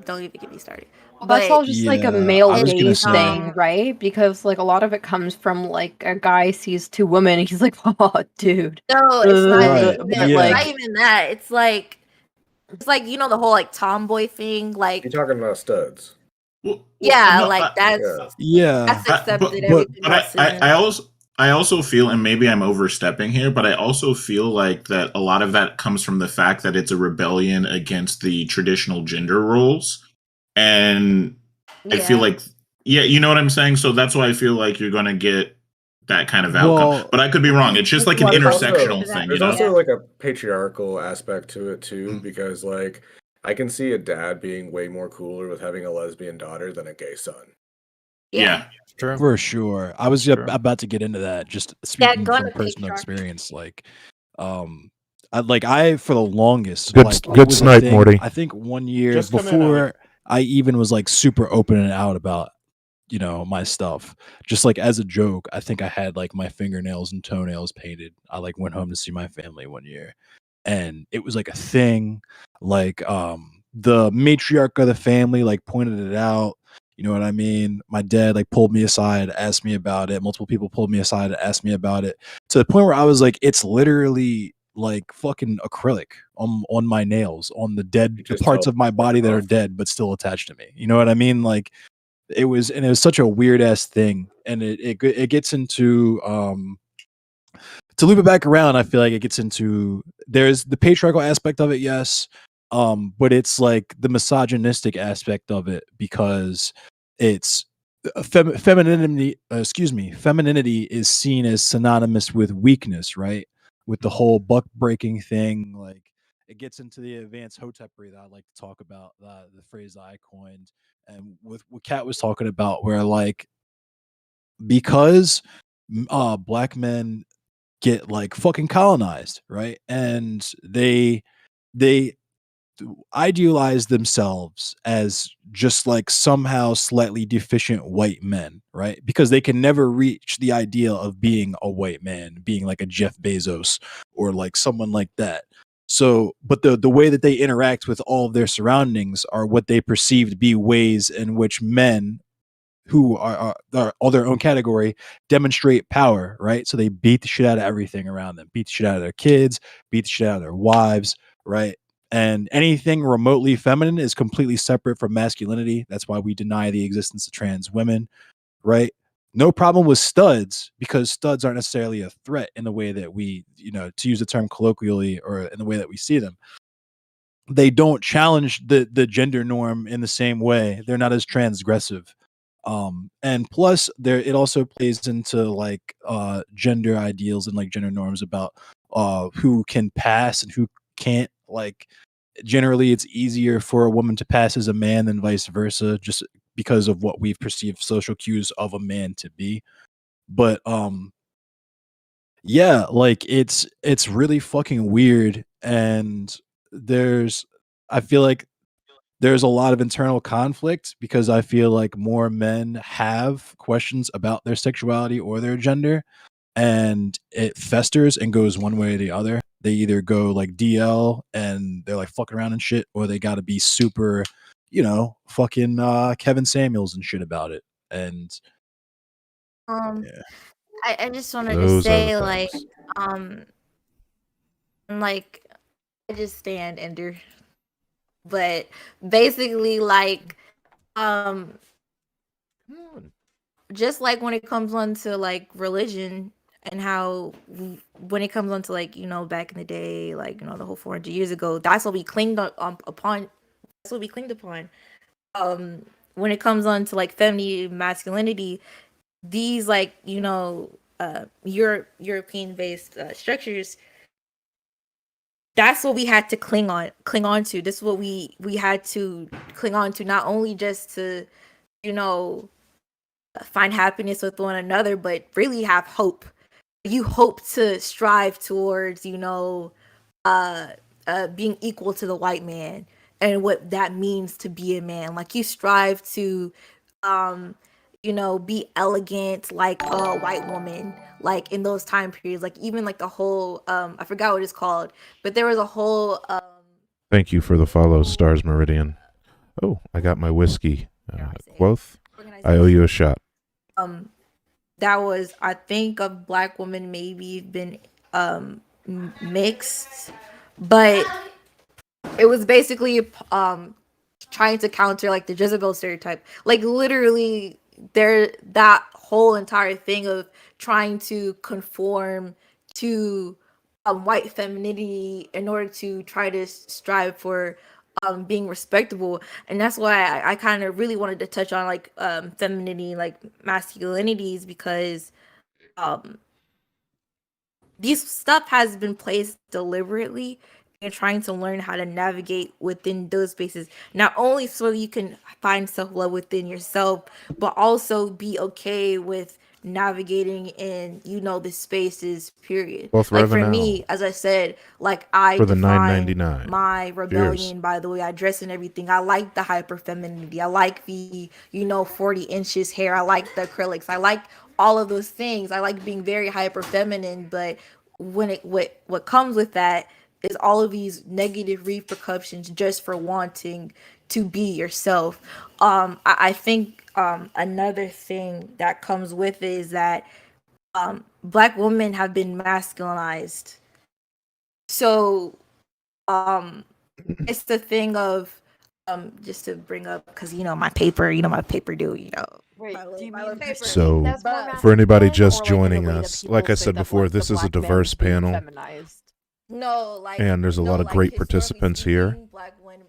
don't even get me started. Well, that's all But just like a Yeah, male I was gonna gaze it's say. thing, right? Because like a lot of it comes from like a guy sees two women and he's like, "Oh, dude." no, it's not Right. even But it's Yeah. not like, even that. It's like the whole like tomboy thing. You're Like talking about studs. yeah, No, like Yeah. Yeah. that's accepted. but Everything else isn't. I also feel, and maybe I'm overstepping here, but I also feel like that a lot of that comes from the fact that it's a rebellion against the traditional gender roles, and I feel Yeah. like, yeah, you know what I'm saying. So that's why I feel like you're going to get that kind of outcome. Well, But I could be wrong. It's just like an Well, There's also intersectional thing, you there's know. also like a patriarchal aspect to it too, Mm. because like I can see a dad being way more cooler with having a lesbian daughter than a gay son. Yeah. True. For sure. I was Sure. about to get into that. Just Yeah, speaking go on from the personal patriarchy. experience, I for the longest, Good, like it good was a snipe, thing. Morty. I think 1 year Just come in, before I even was like super open and out about my stuff, just like as a joke. I think I had like my fingernails and toenails painted. I like went home to see my family 1 year, and it was like a thing. Like the matriarch of the family like pointed it out. You know what I mean? My dad like pulled me aside, asked me about it. Multiple people pulled me aside and asked me about it, to the point where I was like, it's literally like fucking acrylic on my nails, on the You the just parts tell of my them to body fuck that are off. dead but still attached to me. You know what I mean? Like it was such a weird ass thing, and it gets into to loop it back around. I feel like it gets into, there's the patriarchal aspect of it, yes, but it's like the misogynistic aspect of it, because it's femininity. Femininity is seen as synonymous with weakness, right? With the whole buck breaking thing, like it gets into the advanced hotepery that I like to talk about, the phrase that I coined, and with what Kat was talking about, where like because black men get like fucking colonized, right? And they idealize themselves as just like somehow slightly deficient white men, right? Because they can never reach the ideal of being a white man, being like a Jeff Bezos or like someone like that. So, but the way that they interact with all of their surroundings are what they perceive to be ways in which men who are all their own category demonstrate power, right? So they beat the shit out of everything around them, beat the shit out of their kids, beat the shit out of their wives, right? And anything remotely feminine is completely separate from masculinity. That's why we deny the existence of trans women, right? No problem with studs, because studs aren't necessarily a threat in the way that we, to use the term colloquially, or in the way that we see them. They don't challenge the gender norm in the same way. They're not as transgressive. And plus there, it also plays into like gender ideals and like gender norms about who can pass and who can't. Like generally it's easier for a woman to pass as a man than vice versa, just because of what we've perceived social cues of a man to be. But yeah, like it's really fucking weird. And there's I feel like there's a lot of internal conflict, because I feel like more men have questions about their sexuality or their gender, and it festers and goes one way or the other. They either go like DL and they're like fucking around and shit, or they got to be super, fucking Kevin Samuels and shit about it. And Um, yeah. I just wanted to Those are the say facts. um, like I just stand Ender, but basically um, just like when it comes on to like religion and how when it comes on to like back in the day, like the whole 400 years ago, that's what we upon. That's what we clinged upon. When it comes on to like femininity, masculinity, these like European based structures, that's what we had to cling on to. This is what we had to cling on to, not only just to you know find happiness with one another, but really have hope. You hope to strive towards uh being equal to the white man, and what that means to be a man. Like you strive to um be elegant like a white woman, like in those time periods, like even like the whole I forgot what it's called, but there was a whole Thank you for the follow, Stars Meridian. Oh, I got my whiskey. how do I say it? Quoth, I owe Organization. you a shot. That was, I think, a black woman maybe been mixed, but it was basically trying to counter like the Jezebel stereotype. Like literally there, that whole entire thing of trying to conform to white femininity in order to try to strive for being respectable. And that's why I kind of really wanted to touch on like femininity, like masculinities, because um these stuff has been placed deliberately and trying to learn how to navigate within those spaces, not only so you can find self-love within yourself, but also be okay with navigating in the spaces, period. Both Like for Rev and Al me, as I said, like I for the define $9.99. my Cheers. rebellion by the way I dress and everything. I like the hyper femininity. I like the 40 inches hair. I like the acrylics. I like all of those things. I like being very hyper feminine, but what comes with that is all of these negative repercussions just for wanting to be yourself. I think another thing that comes with it is that Black women have been masculinized. So it's the thing of just to bring up, because my paper, do Wait, my do little, you my mean little paper. So, that's more But for anybody masculine, just or like in the joining way that us, people like I say said that, before, like, the this is a black man diverse is being panel, feminized? no, like and there's a lot of like great historically participants here. speaking, Black women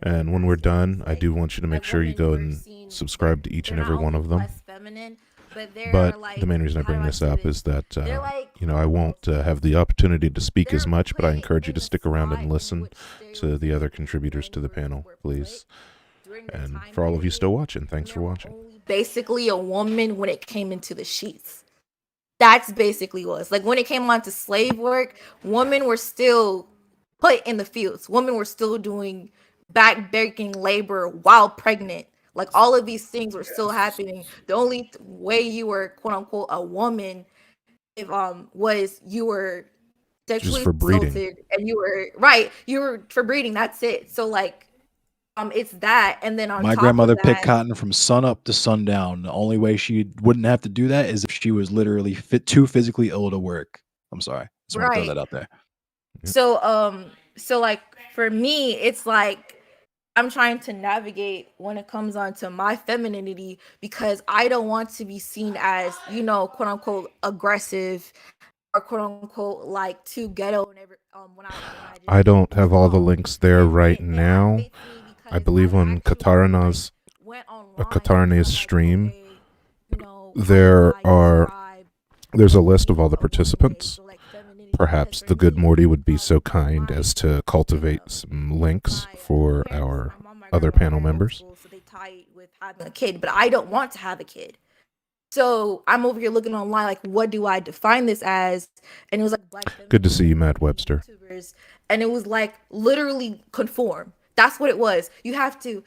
And when we're done, I do want you to make Black sure you women go were and seen, subscribe to each they're and not every one only of them. less feminine, but they're But like, the main reason I how do bring I this say up this? is that, They're like, I won't have the opportunity to speak as they're much, but I put encourage you in to the stick around spot and in listen which to the other stereotypically contributors to the men panel, were please. put during the And time for all of you period still watching, when thanks for there were watching. only basically a woman when it came into the sheets. That's basically what it's like. When it came on to slave work, women were still put in the fields. Women were still doing back-breaking labor while pregnant. Like all of these things were still happening. The only way you were quote unquote a woman if was you were Just sexually for breeding. assaulted and you were for breeding. That's it. So like it's that, and then on My top grandmother of picked that, cotton from sun up to sundown. The only way she wouldn't have to do that is if she was literally too physically ill to work. I'm sorry. Just want to throw right. that out there. So like for me, it's like I'm trying to navigate when it comes on to my femininity, because I don't want to be seen as, quote unquote aggressive or quote unquote like too ghetto and when I I just don't have all the talk. links there And right it now. aggravates me I because believe on KataraNa's went online KataraNa's and stream, okay, how there do I there's a describe list of all the being a woman participants. so like femininity? Perhaps Because the for good me, Morty would be so on kind my as to cultivate some links for parents, our my mom, my other grandma panel are old members. school, so they tie it with having a kid, but I don't want to have a kid. So I'm over here looking online, like, what do I define this as? And it was like Black Good to see you, femininity Matt Webster. YouTubers, and it was like literally conform. That's what it was. You have to.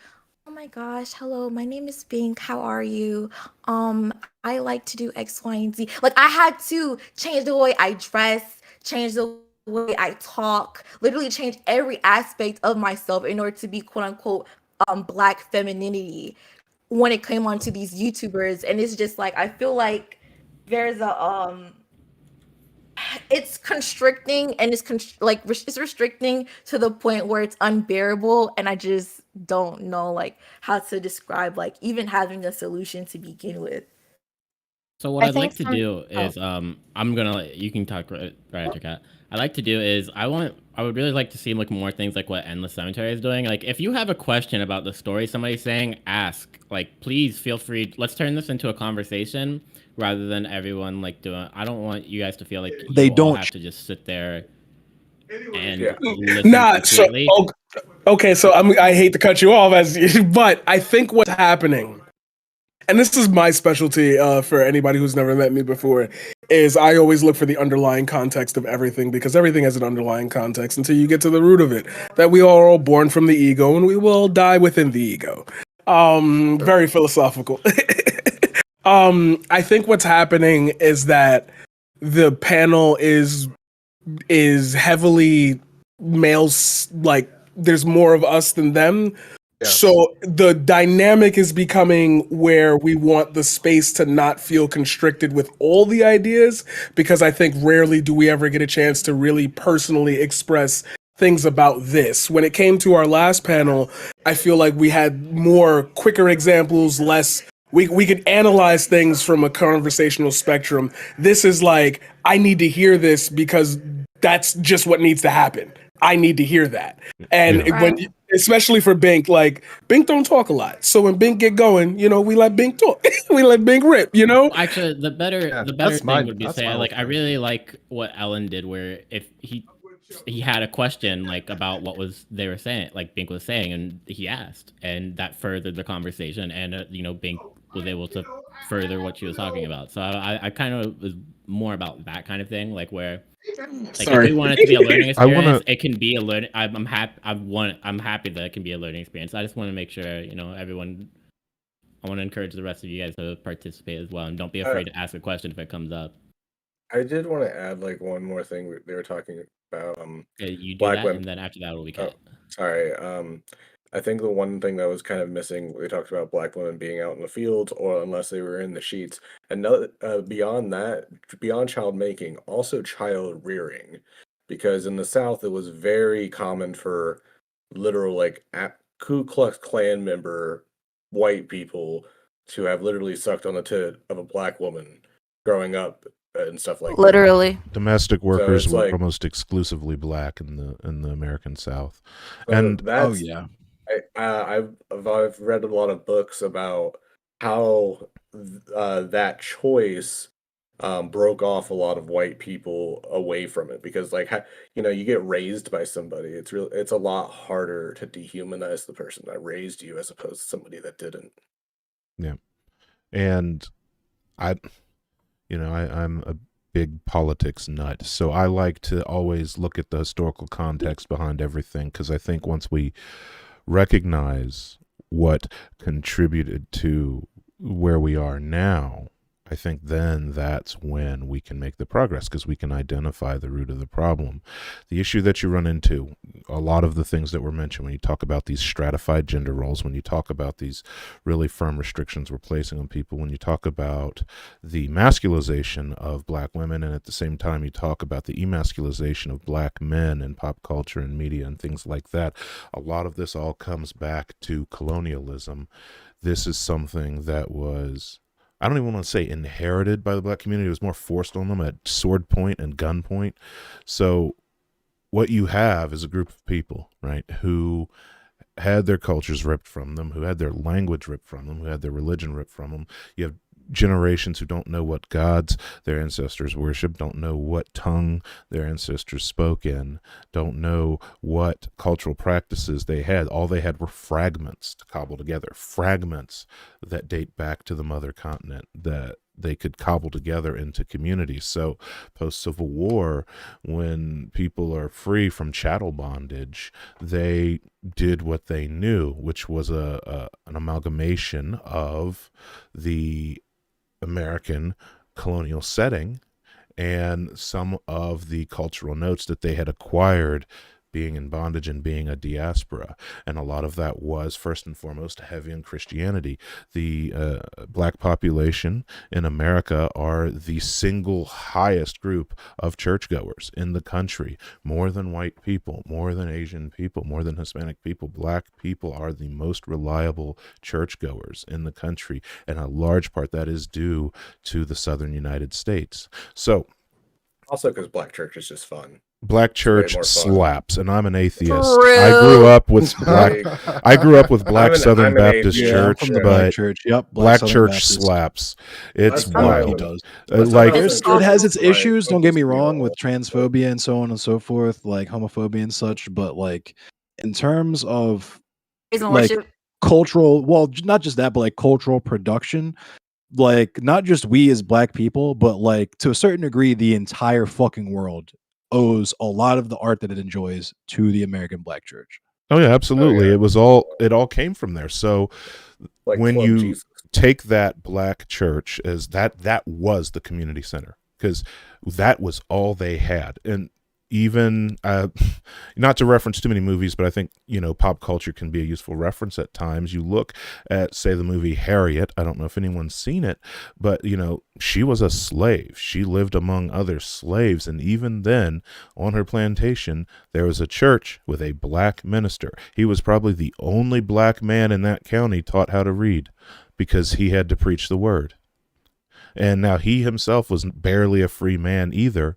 Oh my gosh, hello, my name is Pink. How are you? I like to do X, Y, and Z. Like I had to change the way I dress, change the way I talk, literally change every aspect of myself in order to be quote unquote Black femininity when it came onto these YouTubers. And it's just like I feel like there's a it's constricting, and it's restricting to the point where it's unbearable, and I just don't know like how to describe like even having a solution to begin with. So what I I'd think like to some. do Oh, is I'm gonna you can talk right after Kat. I like to do is I would really like to see like more things like what Endless Cemetery is doing. Like if you have a question about the story somebody's saying, ask. Like please feel free. Let's turn this into a conversation rather than everyone like doing. I don't want you guys to feel like They you all don't have to just sit there and Yeah. listen So completely. okay, so I hate to cut you off but I think what's happening, and this is my specialty for anybody who's never met me before, is I always look for the underlying context of everything, because everything has an underlying context until you get to the root of it. That we are all born from the ego and we will die within the ego. Very philosophical. I think what's happening is that the panel is heavily males, like there's more of us than them. Yes. So the dynamic is becoming where we want the space to not feel constricted with all the ideas, because I think rarely do we ever get a chance to really personally express things about this. When it came to our last panel, I feel like we had more quicker examples, less we could analyze things from a conversational spectrum. This is like, I need to hear this because that's just what needs to happen. I need to hear that. And Yeah. when, especially for Bink, like Bink don't talk a lot. So when Bink get going, we let Bink talk. We let Bink rip, Actually, the better Yeah, thing that's my would be say whole like I thing. really like what Ellen did, where if he he had a question like about what was they were saying, like Bink was saying, and he asked, and that furthered the conversation, and Bink was able to further what she was talking about. So I kind of was more about that kind of thing, like where like if we want it to be a learning I want experience, to. it can be a learning. I'm happy. I'm happy that it can be a learning experience. I just want to make sure everyone. I want to encourage the rest of you guys to participate as well, and don't be afraid to ask a question if it comes up. I did want to add like one more thing they were talking about. You do Black that, women. and then after that will be Oh, Kat. sorry. I think the one thing that was kind of missing, they talked about black women being out in the fields or unless they were in the sheets. Another beyond that, beyond child making, also child rearing, because in the South it was very common for literal like Ku Klux Klan member white people to have literally sucked on the tit of a black woman growing up and stuff like that. Literally. Domestic workers it's were like- almost exclusively black in the American South, So and that's yeah. I've read a lot of books about how that choice broke off a lot of white people away from it because you get raised by somebody, it's a lot harder to dehumanize the person that raised you as opposed to somebody that didn't. yeah, and I'm a big politics nut, so I like to always look at the historical context behind everything, because I think once we recognize what contributed to where we are now, I think then that's when we can make the progress, because we can identify the root of the problem. The issue that you run into, a lot of the things that were mentioned when you talk about these stratified gender roles, when you talk about these really firm restrictions we're placing on people, when you talk about the masculization of black women, and at the same time you talk about the emasculization of black men in pop culture and media and things like that, a lot of this all comes back to colonialism. This is something that was, I don't even want to say inherited by the black community. It was more forced on them at sword point and gun point. So what you have is a group of people, right, who had their cultures ripped from them, who had their language ripped from them, who had their religion ripped from them. You have generations who don't know what gods their ancestors worshiped, don't know what tongue their ancestors spoke in, don't know what cultural practices they had. All they had were fragments to cobble together, fragments that date back to the mother continent that they could cobble together into communities. So post-Civil War, when people are free from chattel bondage, they did what they knew, which was an amalgamation of the American colonial setting and some of the cultural notes that they had acquired being in bondage and being a diaspora. And a lot of that was first and foremost heavy in Christianity. The black population in America are the single highest group of churchgoers in the country, more than white people, more than Asian people, more than Hispanic people. Black people are the most reliable churchgoers in the country, and a large part that is due to the southern United States. So Also because black church is just fun. Black church more fun. slaps, and I'm an atheist. True. I grew up with black. I grew up with Black I'm an Southern Baptist atheist. Church, from the but Black Church. Yep, Black Southern church Baptist. slaps. It's That's wild. He does. Like It has its Right, issues. Don't get me focus me wrong on- with transphobia and so on and so forth, like homophobia and such. But like in terms of Praise and like worship. cultural, well, not just that, but like cultural production, like not just we as black people, but like to a certain degree, the entire fucking world owes a lot of the art that it enjoys to the American Black Church. oh yeah, absolutely. yeah. It all came from there. So Like when Club you Jesus. take that black church as that was the community center, because that was all they had. And even not to reference too many movies, but I think pop culture can be a useful reference at times. You look at, say, the movie Harriet. I don't know if anyone's seen it, but she was a slave. She lived among other slaves, and even then on her plantation there was a church with a black minister. He was probably the only black man in that county taught how to read, because he had to preach the word. And now he himself was barely a free man either,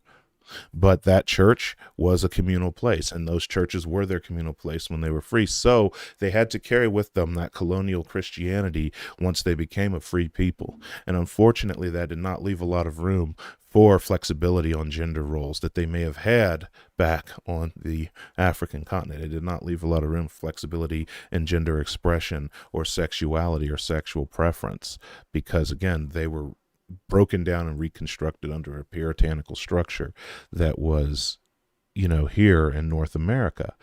but that church was a communal place, and those churches were their communal place when they were free. So they had to carry with them that colonial Christianity once they became a free people. And unfortunately, that did not leave a lot of room for flexibility on gender roles that they may have had back on the African continent. It did not leave a lot of room for flexibility in gender expression or sexuality or sexual preference, because again, they were broken down and reconstructed under a puritanical structure that was, here in North America.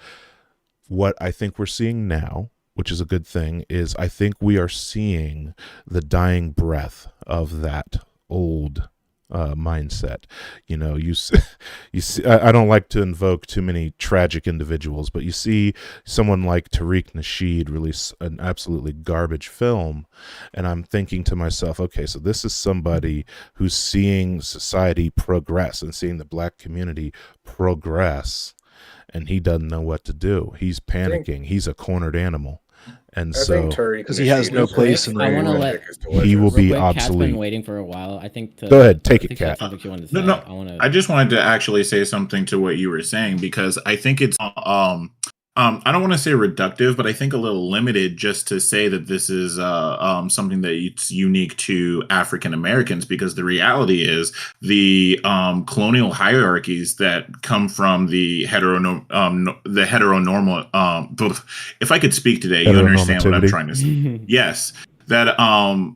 What I think we're seeing now, which is a good thing, is I think we are seeing the dying breath of that old mindset. You see, I don't like to invoke too many tragic individuals, but you see someone like Tariq Nasheed release an absolutely garbage film, and I'm thinking to myself, okay, so this is somebody who's seeing society progress and seeing the Black community progress, and he doesn't know what to do. He's panicking. He's a cornered animal. And I so, think Tariq 'cause he has Nasheed no is place in the I want to world. let he will real be quick, Kat's been obsolete. waiting for a while. I think Go ahead, take I it, think Kat. something she wanted to No, say. no. I want to. I just wanted to actually say something to what you were saying, because I think it's I don't want to say reductive, but I think a little limited just to say that this is something that it's unique to African Americans, because the reality is the colonial hierarchies that come from the heteronormal. If I could speak today, you understand what I'm Heteronormativity. trying to say. Yes, that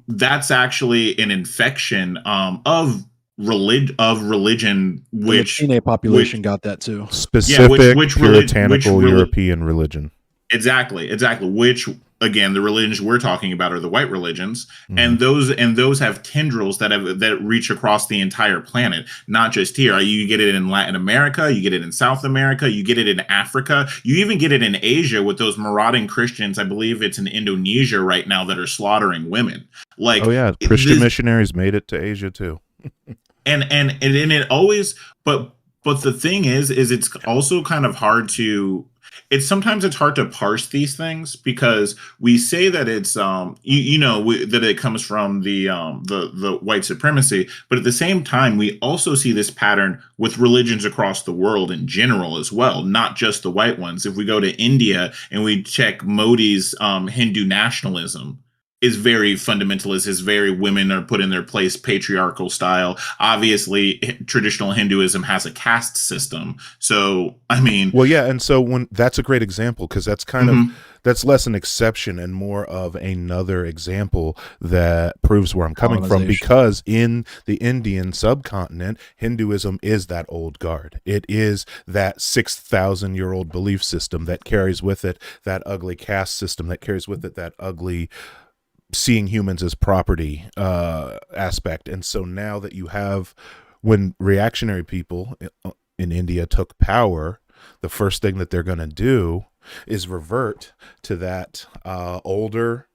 that's actually an infection of religion, The which Latino population got that too. Specific which puritanical European religion. exactly which, again, the religions we're talking about are the white religions, and those have tendrils that reach across the entire planet, not just here. You get it in Latin America, you get it in South America, you get it in Africa, you even get it in Asia with those marauding Christians. I believe it's in Indonesia right now that are slaughtering women. Like, Oh yeah, Christian missionaries made it to Asia too. and it always, but the thing is it's also kind of hard to, sometimes it's hard to parse these things, because we say that it's that it comes from the white supremacy, but at the same time we also see this pattern with religions across the world in general as well, not just the white ones. If we go to India and we check Modi's Hindu nationalism, is very fundamentalist, is very women are put in their place, patriarchal style. Obviously, traditional Hinduism has a caste system. So, I mean, well, yeah, and so that's a great example, because that's kind of that's less an exception and more of another example that proves where I'm coming from, because in the Indian subcontinent, Hinduism is that old guard. It is that 6,000-year-old belief system that carries with it that ugly caste system, that carries with it that ugly seeing humans as property aspect. And so now that you have, when reactionary people in India took power, the first thing that they're going to do is revert to that older,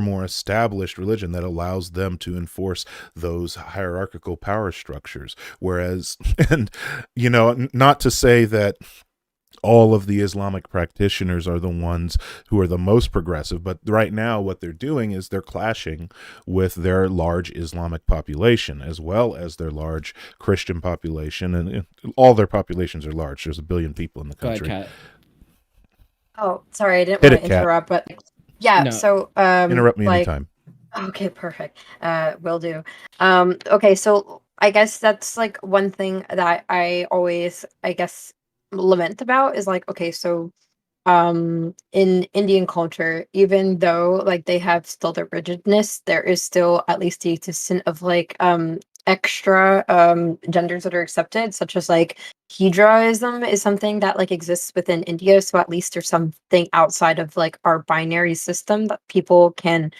more established religion that allows them to enforce those hierarchical power structures. Whereas, and not to say that all of the Islamic practitioners are the ones who are the most progressive, but right now what they're doing is they're clashing with their large Islamic population as well as their large Christian population, and all their populations are large. There's 1 billion people in the country. Go ahead, Kat. Oh, sorry, I didn't Hit want it, to Kat. interrupt, but yeah, No. so Interrupt me anytime. Okay, perfect. Will do. Okay, so I guess that's like one thing that I always, I guess, lament about is like, okay, so in Indian culture, even though like they have still their rigidness, there is still at least the existence of like extra genders that are accepted, such as like Hebraism is something that like exists within India. So at least there's something outside of like our binary system that people can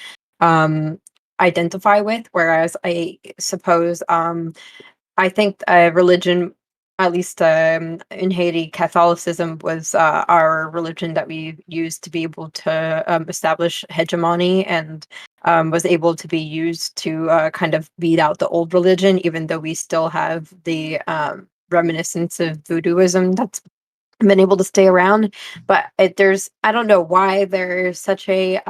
identify with. Whereas I suppose I think religion, at least in Haiti, Catholicism was our religion that we used to be able to establish hegemony, and was able to be used to kind of beat out the old religion, even though we still have the reminiscence of voodooism that's been able to stay around. But there's, I don't know why there's such a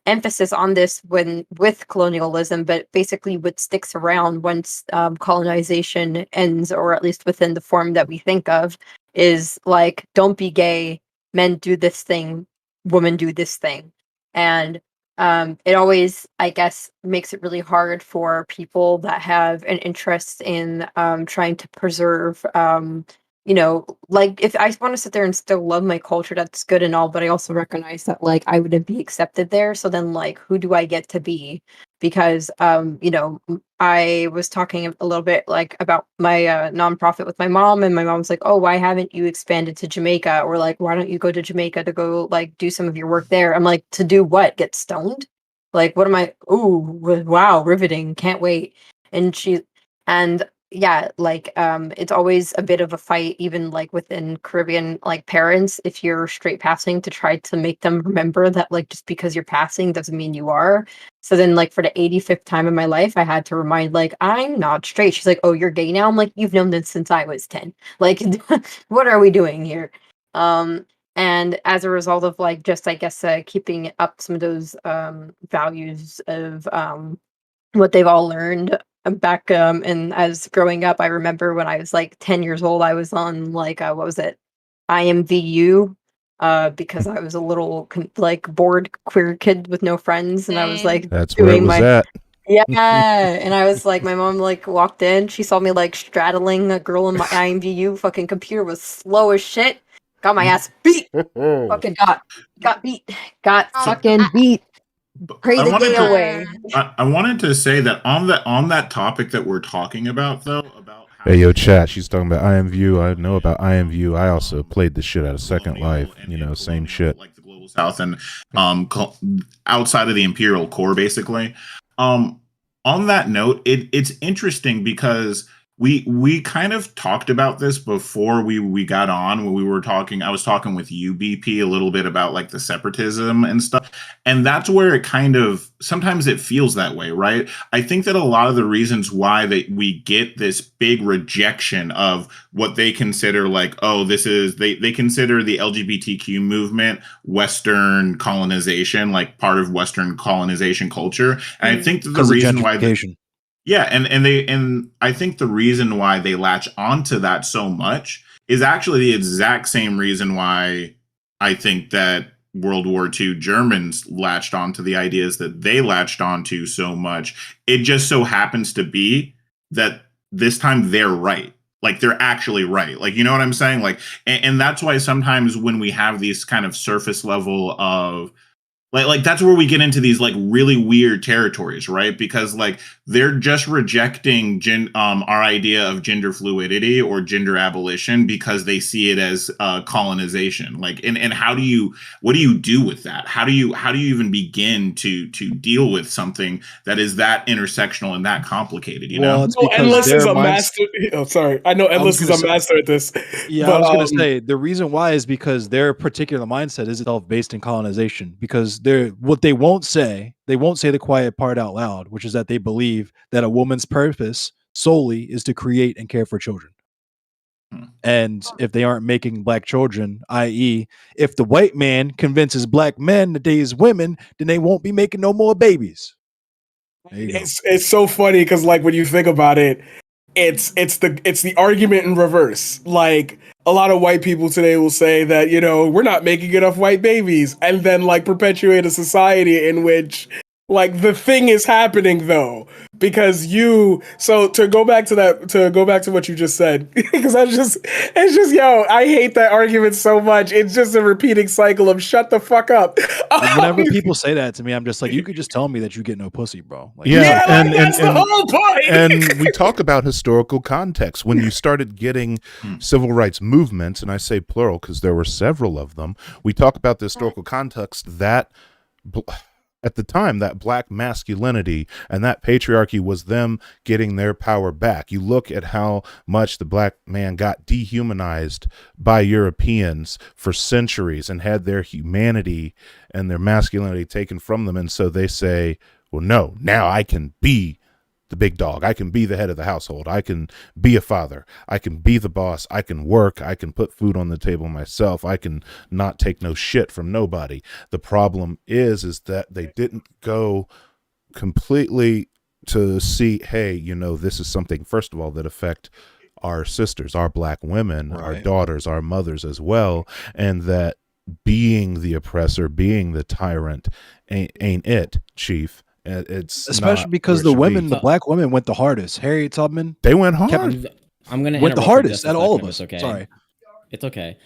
emphasis on this when with colonialism, but basically what sticks around once colonization ends, or at least within the form that we think of, is like, don't be gay, men do this thing, women do this thing. And it always, I guess, makes it really hard for people that have an interest in trying to preserve, like if I want to sit there and still love my culture, that's good and all, but I also recognize that like I wouldn't be accepted there. So then, like, who do I get to be? Because I was talking a little bit like about my nonprofit with my mom, and my mom's like, "Oh, why haven't you expanded to Jamaica?" Or like, "Why don't you go to Jamaica to go like do some of your work there?" I'm like, "To do what? Get stoned? Like, what am I? Ooh, wow, riveting! Can't wait." And and yeah, like it's always a bit of a fight, even like within Caribbean like parents, if you're straight passing, to try to make them remember that like just because you're passing doesn't mean you are. So then, like, for the 85th time in my life, I had to remind, like, I'm not straight. She's like, "Oh, you're gay now?" I'm like, "You've known this since I was 10. Like, what are we doing here?" Um, and as a result of, like, just, I guess, keeping up some of those values of what they've all learned back and as growing up, I remember when I was like 10 years old, I was on like what was it? IMVU because I was a little like bored queer kid with no friends, and I was Same. like That's where it doing was my at. yeah, and I was like my mom like walked in, she saw me like straddling a girl in my IMVU, fucking computer was slow as shit. Got my ass beat. Fucking got beat. Got fucking beat. Pray I the wanted day to away. I wanted to say that on that topic that we're talking about though, about how Hey, yo, chat. She's talking about IMView. I know about IMView. I also played the shit out of Second Life. You know, same shit. like the global south and outside of the imperial core basically. On that note, it's interesting because we kind of talked about this before we got on when we were talking. I was talking with UBP a little bit about like the separatism and stuff, and that's where it kind of sometimes it feels that way, right? I think that a lot of the reasons why that we get this big rejection of what they consider like, oh, this is they consider the LGBTQ movement Western colonization, like part of Western colonization culture. And I think that the Because of reason why gentrification. yeah, and I think the reason why they latch onto that so much is actually the exact same reason why I think that World War II Germans latched onto the ideas that they latched onto so much. It just so happens to be that this time they're right. Like they're actually right. Like you know what I'm saying? Like and that's why sometimes when we have these kind of surface level of like that's where we get into these like really weird territories, right? Because like they're just rejecting our idea of gender fluidity or gender abolition because they see it as colonization. Like and what do you do with that? How do you even begin to deal with something that is that intersectional and that complicated, you Well, know? it's No, because Endless is their a minds. master. Oh, sorry. I know I was Endless is gonna a say, master at this. yeah, I But was gonna say the reason why is because their particular mindset is itself based in colonization. Because what they won't say the quiet part out loud, which is that they believe that a woman's purpose solely is to create and care for children. And if they aren't making black children, i.e., if the white man convinces black men that they is women, then they won't be making no more babies. There you go. it's so funny because like when you think about it, it's the argument in reverse. Like a lot of white people today will say that, we're not making enough white babies, and then like perpetuate a society in which like the thing is happening though, because to go back to what you just said, because it's just yo, I hate that argument so much. It's just a repeating cycle of shut the fuck up. Whenever people say that to me, I'm just like, you could just tell me that you get no pussy, bro. Like, Yeah, like, that's the whole point. And we talk about historical context. When you started getting civil rights movements, and I say plural because there were several of them, we talk about the historical context that at the time, that black masculinity and that patriarchy was them getting their power back. You look at how much the black man got dehumanized by Europeans for centuries and had their humanity and their masculinity taken from them. And so they say, well, no, now I can be the big dog. I can be the head of the household. I can be a father. I can be the boss. I can work. I can put food on the table myself. I can not take no shit from nobody. The problem is that they didn't go completely to see, hey, this is something, first of all, that affect our sisters, our black women, our daughters, our mothers as well. And that being the oppressor, being the tyrant, ain't it, Chief? It's Especially not because where it the should women, be. the black women, went the hardest. Harriet Tubman They went kept hard. I'm gonna went the interrupt for hardest just a at all of second, if us. it's okay. Sorry. It's okay.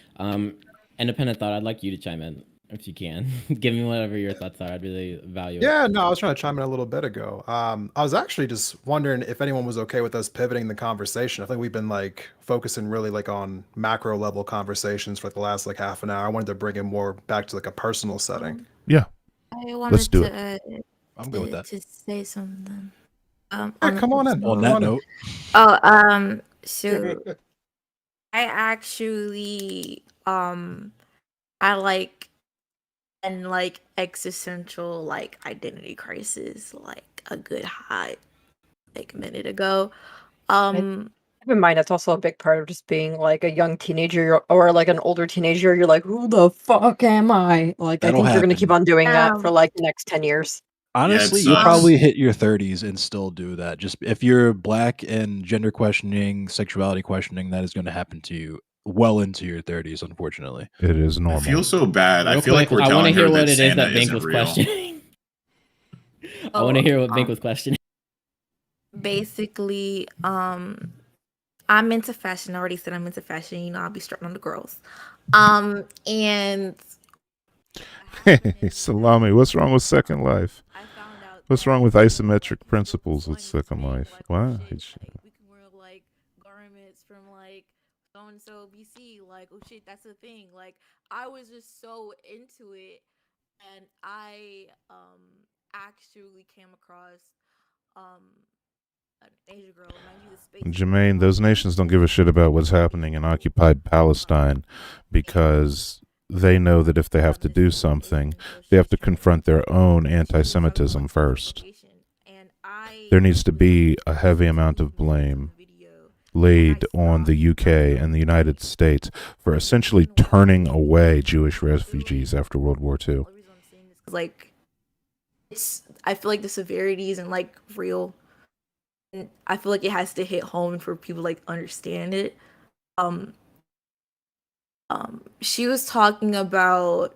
Independent thought. I'd like you to chime in if you can. Give me whatever your thoughts are. I'd really value it. Yeah, no, I was trying to chime in a little bit ago. I was actually just wondering if anyone was okay with us pivoting the conversation. I think we've been like focusing really like on macro level conversations for like, the last like half an hour. I wanted to bring it more back to like a personal setting. Yeah, I let's wanted do to I'm good with that. to say something. Yeah, On come on in. On Come that on in. note, So I actually I like and like existential like identity crisis like a good hot like minute ago. Keep in mind, it's also a big part of just being like a young teenager or like an older teenager. You're like, who the fuck am I? Like, I that'll think you're gonna keep happen. on doing that for Um like the next 10 years. Honestly, it you'll sucks. probably hit your 30s and still do that. Just if you're black and gender questioning, sexuality questioning, that is going to happen to you well into your 30s, unfortunately. it is I normal. feel so bad. I Real feel quick, like we're I want to telling hear her what that it is Santa that Bink isn't was real. questioning. I want to hear what Bink was questioning. basically I'm into fashion. I already said I'm into fashion. You know, I'll be strutting on the girls. And Hey, Salami, what's wrong with Second Life? I found out What's that wrong with isometric people principles with sewing Second today, Life? like, Why? oh shit, like, we can wear like garments from like so and so BC. Like, oh shit, that's a thing. Like, I was just so into it, and I actually came across an Asian girl, mind you, the space. Jermaine, those nations don't give a shit about what's happening in occupied Palestine because they know that if they have to do something, they have to confront their own anti-Semitism first. There needs to be a heavy amount of blame laid on the UK and the United States for essentially turning away Jewish refugees after World War II. Like, I feel like the severity isn't like real. And I feel like it has to hit home for people to, like, understand it. She was talking about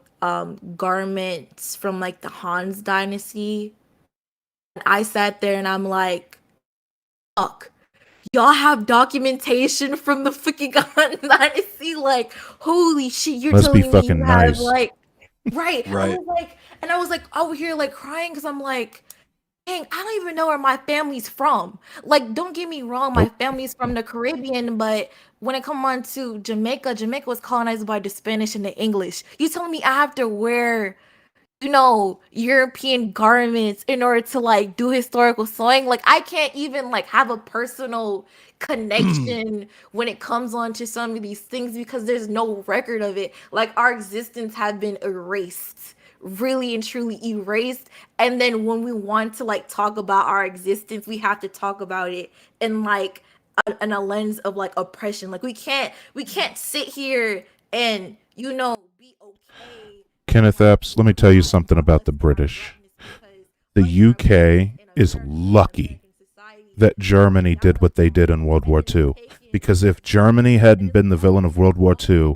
garments from like the Hans dynasty. And I sat there and I'm like, fuck. Y'all have documentation from the fucking Han dynasty? Like, holy shit, you're Must be telling me you fucking have nice. like right. Right. I was like over here like crying because I'm like, dang, I don't even know where my family's from. Like, don't get me wrong, my family's from the Caribbean, but when it comes on to Jamaica, Jamaica was colonized by the Spanish and the English. You telling me I have to wear, you know, European garments in order to like do historical sewing? Like, I can't even like have a personal connection when it comes on to some of these things because there's no record of it. Like, our existence have been erased, really and truly erased. And then when we want to like talk about our existence, we have to talk about it in like in a lens of like oppression. Like, we can't sit here and, you know, be okay. Kenneth Epps, let me tell you something about the British. The UK is lucky that Germany did what they did in World War II. Because if Germany hadn't been the villain of World War II,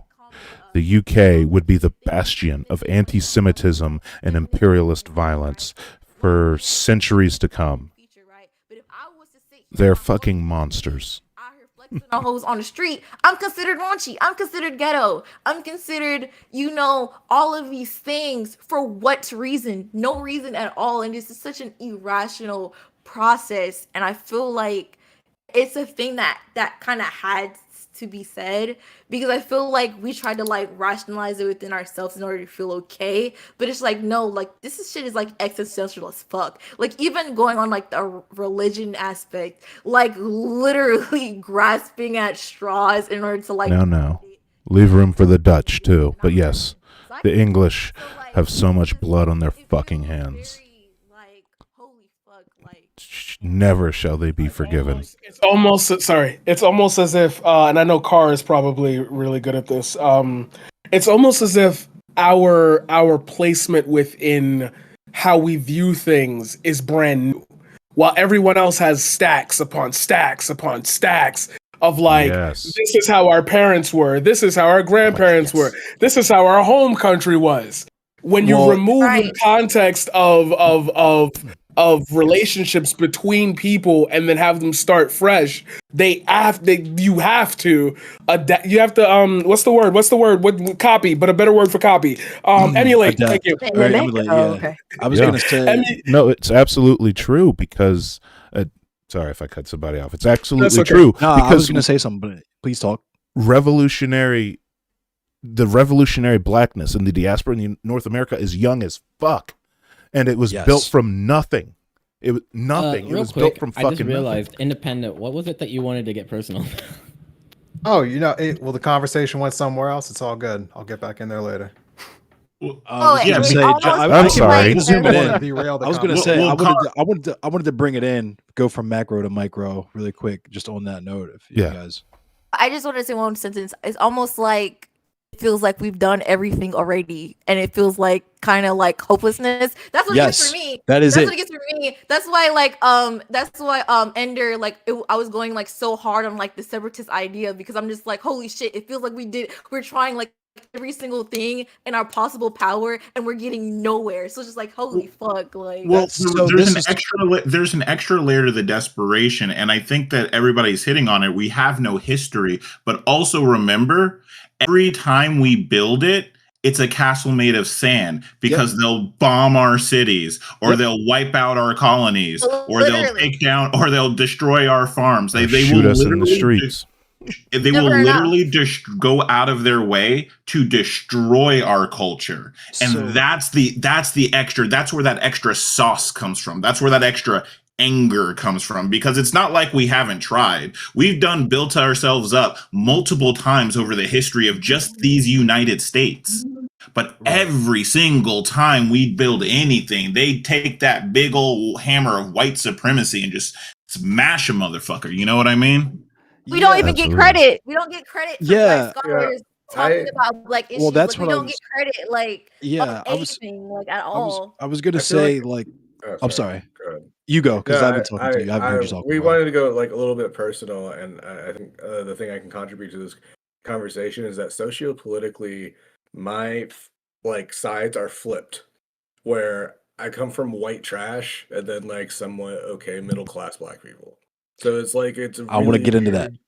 the UK would be the bastion of anti-Semitism and imperialist violence for centuries to come. They're fucking monsters. Hoes on the street, I'm considered raunchy, I'm considered ghetto, I'm considered, you know, all of these things. For what reason? No reason at all. And this is such an irrational process, and I feel like it's a thing that kind of had to be said, because I feel like we tried to like rationalize it within ourselves in order to feel okay, but it's like, no, like shit is like existential as fuck. Like, even going on like the religion aspect, like literally grasping at straws in order to like Now, leave room for the Dutch too. But yes, the English have so much blood on their fucking hands. Never shall they be forgiven. It's almost as if, and I know Carr is probably really good at this. It's almost as if our placement within how we view things is brand new, while everyone else has stacks upon stacks upon stacks of like, Yes. this is how our parents were, this is how our grandparents were, this is how our home country was. When you remove the Right. context of relationships between people and then have them start fresh, you have to adapt. You have to what's the word? What copy? But a better word for copy. Emulate. Adapt. Thank you. Right, Mimic? emulate, Oh, yeah. okay. I was Yeah. gonna say, No, it's absolutely true because sorry if I cut somebody off. It's absolutely okay. true no, I was because gonna say something, but please talk. the revolutionary blackness in the diaspora in North America is young as fuck, and it was Yes. built from nothing. It was nothing. It Real was quick, built from I fucking just realized, independent. What was it that you wanted to get personal? Oh, well, the conversation went somewhere else. It's all good. I'll get back in there later. Oh, was yeah, gonna it say, almost I'm feels sorry. like to zoom it I wanted to in. derail the I was gonna conversation. say, Well, I wanted to bring it in, go from macro to micro really quick, just on that note. If you Yeah. guys, I just want to say one sentence. It's almost like it feels like we've done everything already, and it feels like kind of like hopelessness. That's what it gets for yes, me. that is That's it. what it gets for me. That's why Ender I was going like so hard on like the separatist idea because I'm just like, holy shit, it feels like we're trying like every single thing in our possible power and we're getting nowhere. So it's just like, holy fuck, like Well, so there's an extra layer to the desperation, and I think that everybody's hitting on it. We have no history, but also remember, every time we build it, it's a castle made of sand because they'll bomb our cities, or they'll wipe out our colonies, or they'll Literally. take down, or they'll destroy our farms. Or They shoot will us in the literally streets. they will Never enough. literally just go out of their way to destroy our culture, and So- that's the extra. That's where that extra sauce comes from. That's where that extra anger comes from, because it's not like we haven't tried. We've built ourselves up multiple times over the history of just these United States. But every single time we build anything, they take that big old hammer of white supremacy and just smash a motherfucker. You know what I mean? we don't even get Absolutely. credit. We don't get credit for Yeah. black scholars talking about black issues. Well, that's like, we what I don't was- get credit like Yeah, of anything like at all. I was gonna I feel say like- like, Oh, I'm sorry. Go ahead. You go, because No, I've been talking to you. I haven't heard you talk. We a while. wanted to go like a little bit personal, and I think the thing I can contribute to this conversation is that sociopolitically, my like sides are flipped. Where I come from white trash, and then like somewhat okay middle class black people. So it's like it's. I wanna really get into that. weird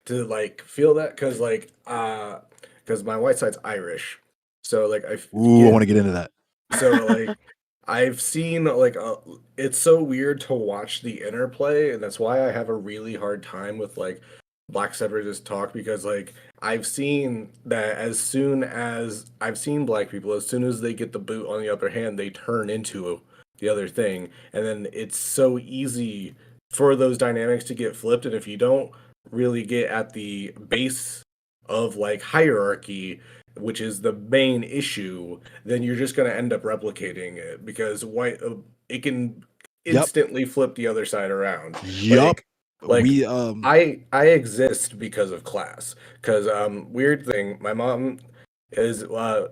to like feel that because because my white side's Irish, so like I Ooh, I want to get into that. so like I've seen like it's so weird to watch the interplay, and that's why I have a really hard time with like black separatist talk, because like I've seen that as soon as I've seen black people, as soon as they get the boot on the upper hand, they turn into the other thing, and then it's so easy for those dynamics to get flipped, and if you don't really get at the base of like hierarchy, which is the main issue, then you're just going to end up replicating it, because it can instantly flip the other side around. Yup. Like we I exist because of class. Because weird thing, my mom is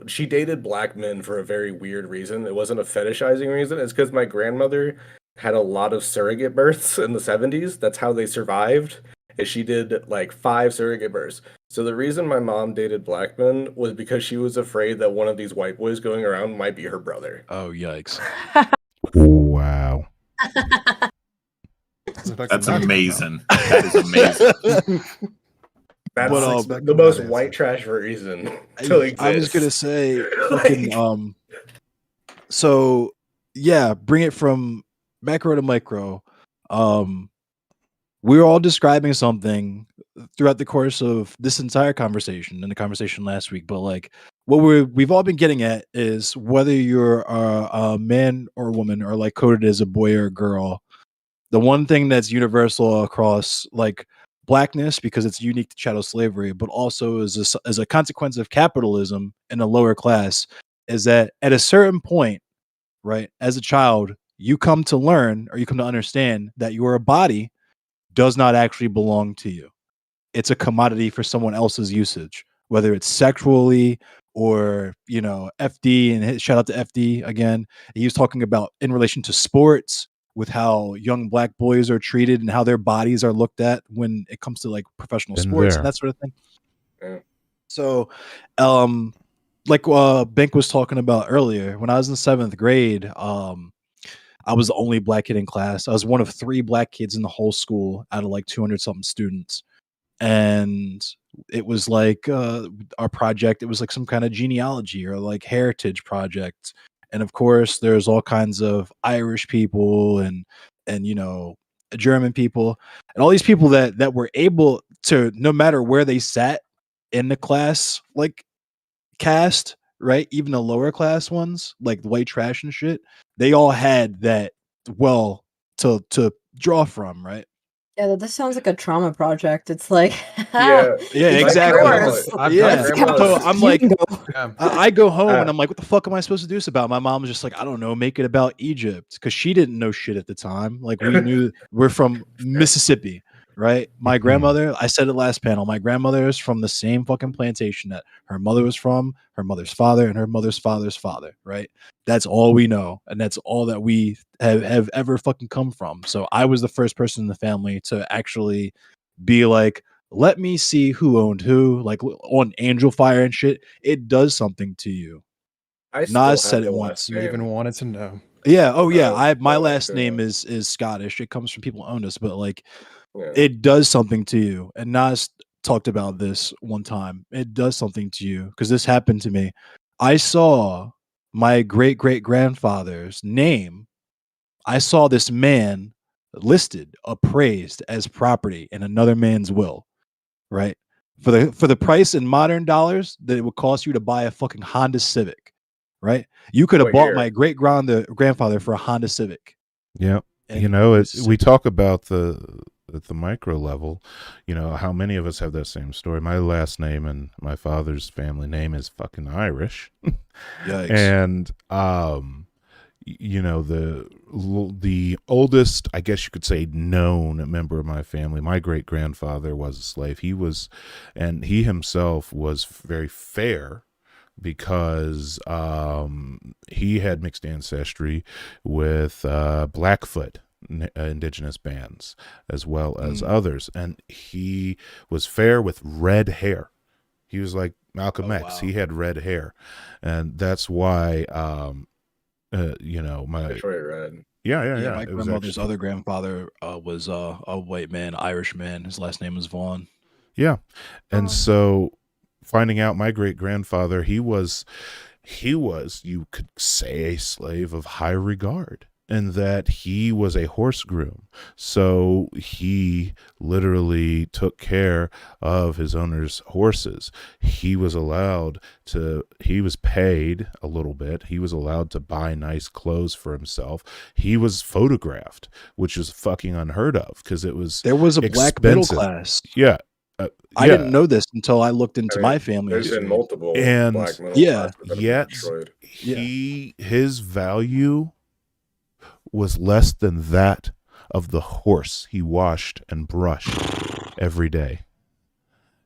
she dated black men for a very weird reason. It wasn't a fetishizing reason. It's because my grandmother had a lot of surrogate births in the 70s. That's how they survived. And she did like 5 surrogate births. So the reason my mom dated black men was because she was afraid that one of these white boys going around might be her brother. Oh yikes! Wow. That's amazing. That is amazing. That's But, the most white trash reason to exist. I was gonna say, Like- fucking, so yeah, bring it from macro to micro. We're all describing something throughout the course of this entire conversation and the conversation last week, but like what we've all been getting at is whether you're a man or a woman, or like coded as a boy or a girl. The one thing that's universal across like blackness, because it's unique to chattel slavery, but also as a consequence of capitalism in a lower class, is that at a certain point, right, as a child, you come to learn, or you come to understand that your body does not actually belong to you. It's a commodity for someone else's usage, whether it's sexually or, FD, and shout out to FD again. He was talking about in relation to sports, with how young black boys are treated and how their bodies are looked at when it comes to like professional Been sports there. and that sort of thing. Yeah. So, like Bink was talking about earlier, when I was in 7th grade, I was the only black kid in class. I was one of 3 black kids in the whole school out of like 200 something students. And it was like our project, it was like some kind of genealogy or like heritage project. And of course, there's all kinds of Irish people and you know, German people and all these people that were able to, no matter where they sat in the class, like cast, right? Even the lower class ones, like white trash and shit, they all had that well to draw from, right? Yeah, this sounds like a trauma project. It's like, Yeah. Yeah, these My exactly. grandma, drawers. I've Yeah. done it. grandma's- So I'm like, Bingo. Yeah. I go home and Ah. I'm like, what the fuck am I supposed to do this about? My mom was just like, I don't know, make it about Egypt because she didn't know shit at the time. Like we knew we're from Mississippi, right? My Mhm. grandmother, I said it last panel, my grandmother is from the same fucking plantation that her mother was from, her mother's father, and her mother's father's father, right? That's all we know, and that's all that we have ever fucking come from. So I was the first person in the family to actually be like, let me see who owned who, like on Angel Fire and shit. It does something to you. I still Nas have said the it last once. You even name. wanted to know. Yeah. Oh yeah. My Yeah, last yeah. name is Scottish. It comes from people who owned us, but like Yeah. it does something to you. And Nas talked about this one time. It does something to you because this happened to me. I saw my great grandfather's name. I saw this man listed, appraised as property in another man's will, right? For the price in modern dollars that it would cost you to buy a fucking Honda Civic, right? You could have What bought year? my great grandfather for a Honda Civic. Yeah. in You know, we Mississippi. talk about at the micro level, you know, how many of us have that same story. My last name and my father's family name is fucking Irish. Yikes. And you know, the oldest, I guess you could say, known member of my family, my great grandfather was a slave. He himself was very fair because he had mixed ancestry with Blackfoot indigenous bands as well as others, and he was fair with red hair. He was like Malcolm X. Wow. He had red hair, and that's why you know, my Detroit Red. yeah. My It was grandmother's actually, other grandfather was a white man, Irish man. His last name was Vaughn. yeah. And Oh. so finding out my great grandfather, he was, you could say, a slave of high regard, and that he was a horse groom. So he literally took care of his owner's horses. He was paid a little bit. He was allowed to buy nice clothes for himself. He was photographed, which is fucking unheard of because it was There was a black middle expensive. class. Yeah. I didn't know this until I looked into I mean, my family There's history. been multiple And- black middle Yeah, classes that have been Yet destroyed. his value was less than that of the horse he washed and brushed every day.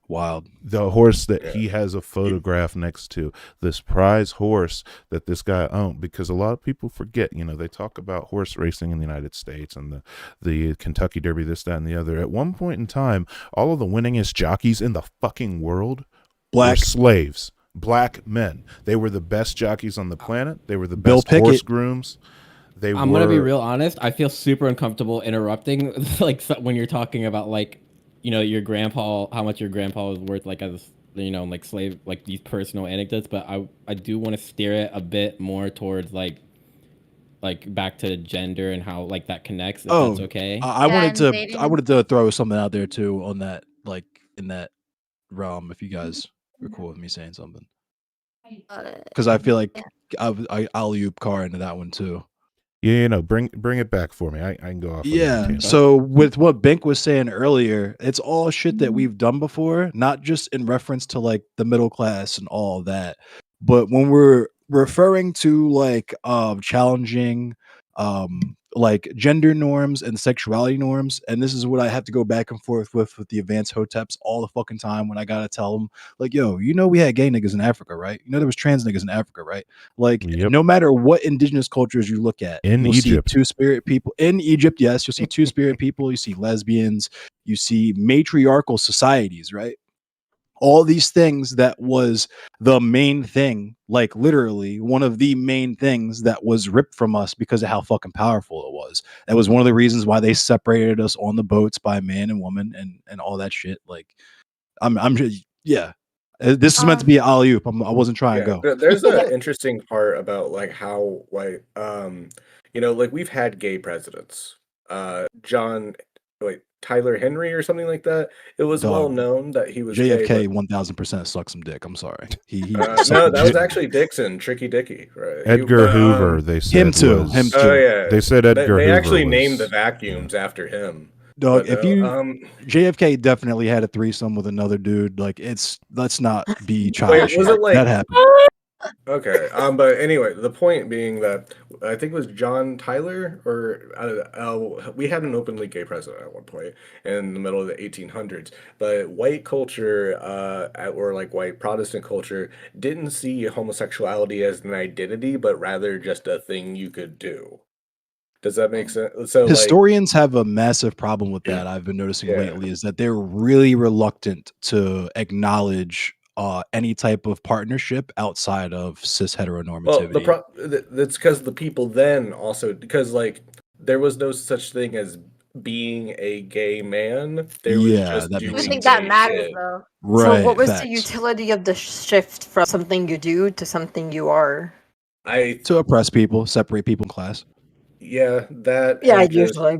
Wild. The horse that Yeah. he has a photograph next to, this prize horse that this guy owned, because a lot of people forget, you know, they talk about horse racing in the United States and the Kentucky Derby, this, that, and the other. At one point in time, all of the winningest jockeys in the fucking world were Black. slaves, black men. They were the best jockeys on the planet. They were the Bill best horse Pickett. grooms. I'm gonna be real honest. I feel super uncomfortable interrupting, like when you're talking about like, you know, your grandpa, how much your grandpa was worth, like as you know, like slave, like these personal anecdotes. But I do want to steer it a bit more towards like back to gender and how like that connects. If that's okay. I Yeah, wanted and to dating I and wanted to throw something out there too on that, like in that realm. If you guys are cool with me saying something, because I feel like I alley-oop Car into that one too. Yeah, you know, bring it back for me. I can go off. On that Yeah. tangent. So with what Bink was saying earlier, it's all shit that we've done before, not just in reference to like the middle class and all of that, but when we're referring to like challenging like gender norms and sexuality norms, and this is what I have to go back and forth with the advanced hoteps all the fucking time when I gotta tell them, like, yo, we had gay niggas in Africa, right? There was trans niggas in Africa, right? Like, Yep. no matter what indigenous cultures you look at, In you'll Egypt. see two-spirit people. In Egypt, yes, you'll see two-spirit people, you see lesbians, you see matriarchal societies, right? All these things that was the main thing, like literally one of the main things that was ripped from us because of how fucking powerful it was. That was one of the reasons why they separated us on the boats by man and woman and all that shit. Like, I'm just, yeah. This is meant to be an alley oop. I wasn't trying to Yeah, go. there's an interesting part about like how like like we've had gay presidents. John, Tyler Henry or something like that. It was well Dog. known that he was gay, JFK but 1000% sucked some dick. I'm sorry. He no, sucked that was dick. actually Dixon, Tricky Dicky, right? Edgar Hoover, they said him too. was. Him Oh too. yeah, They said Edgar they Hoover actually was, named the vacuums after him. Dog, But if no, you JFK definitely had a threesome with another dude. Like, let's not be wait, childish. was here. it like That happened? okay? But anyway, the point being that I think it was John Tyler, or we had an openly gay president at one point in the middle of the 1800s. But white culture, or like white Protestant culture, didn't see homosexuality as an identity, but rather just a thing you could do. Does that make sense? So like, Historians have a massive problem with that. I've been noticing yeah. lately is that they're really reluctant to acknowledge any type of partnership outside of cis Well, heteronormativity. that's because the people then also, because like there was no such thing as being a gay man. There was Yeah, just that I makes don't doing think sense. that gay matters shit. though. So Right, what was the facts. utility of the shift from something you do to something you are? To oppress people, separate people in class. Yeah, that Yeah, and just usually.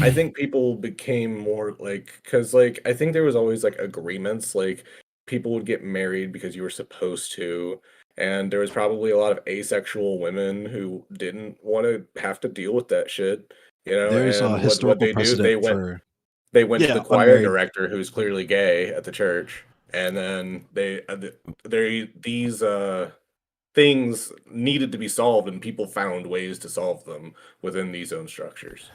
I think people became more like, because like I think there was always like agreements, like people would get married because you were supposed to, and there was probably a lot of asexual women who didn't want to have to deal with that shit, There's a and what historical they do, precedent for they went to the choir unmarried. director who's clearly gay at the church, and then these things needed to be solved, and people found ways to solve them within these own structures.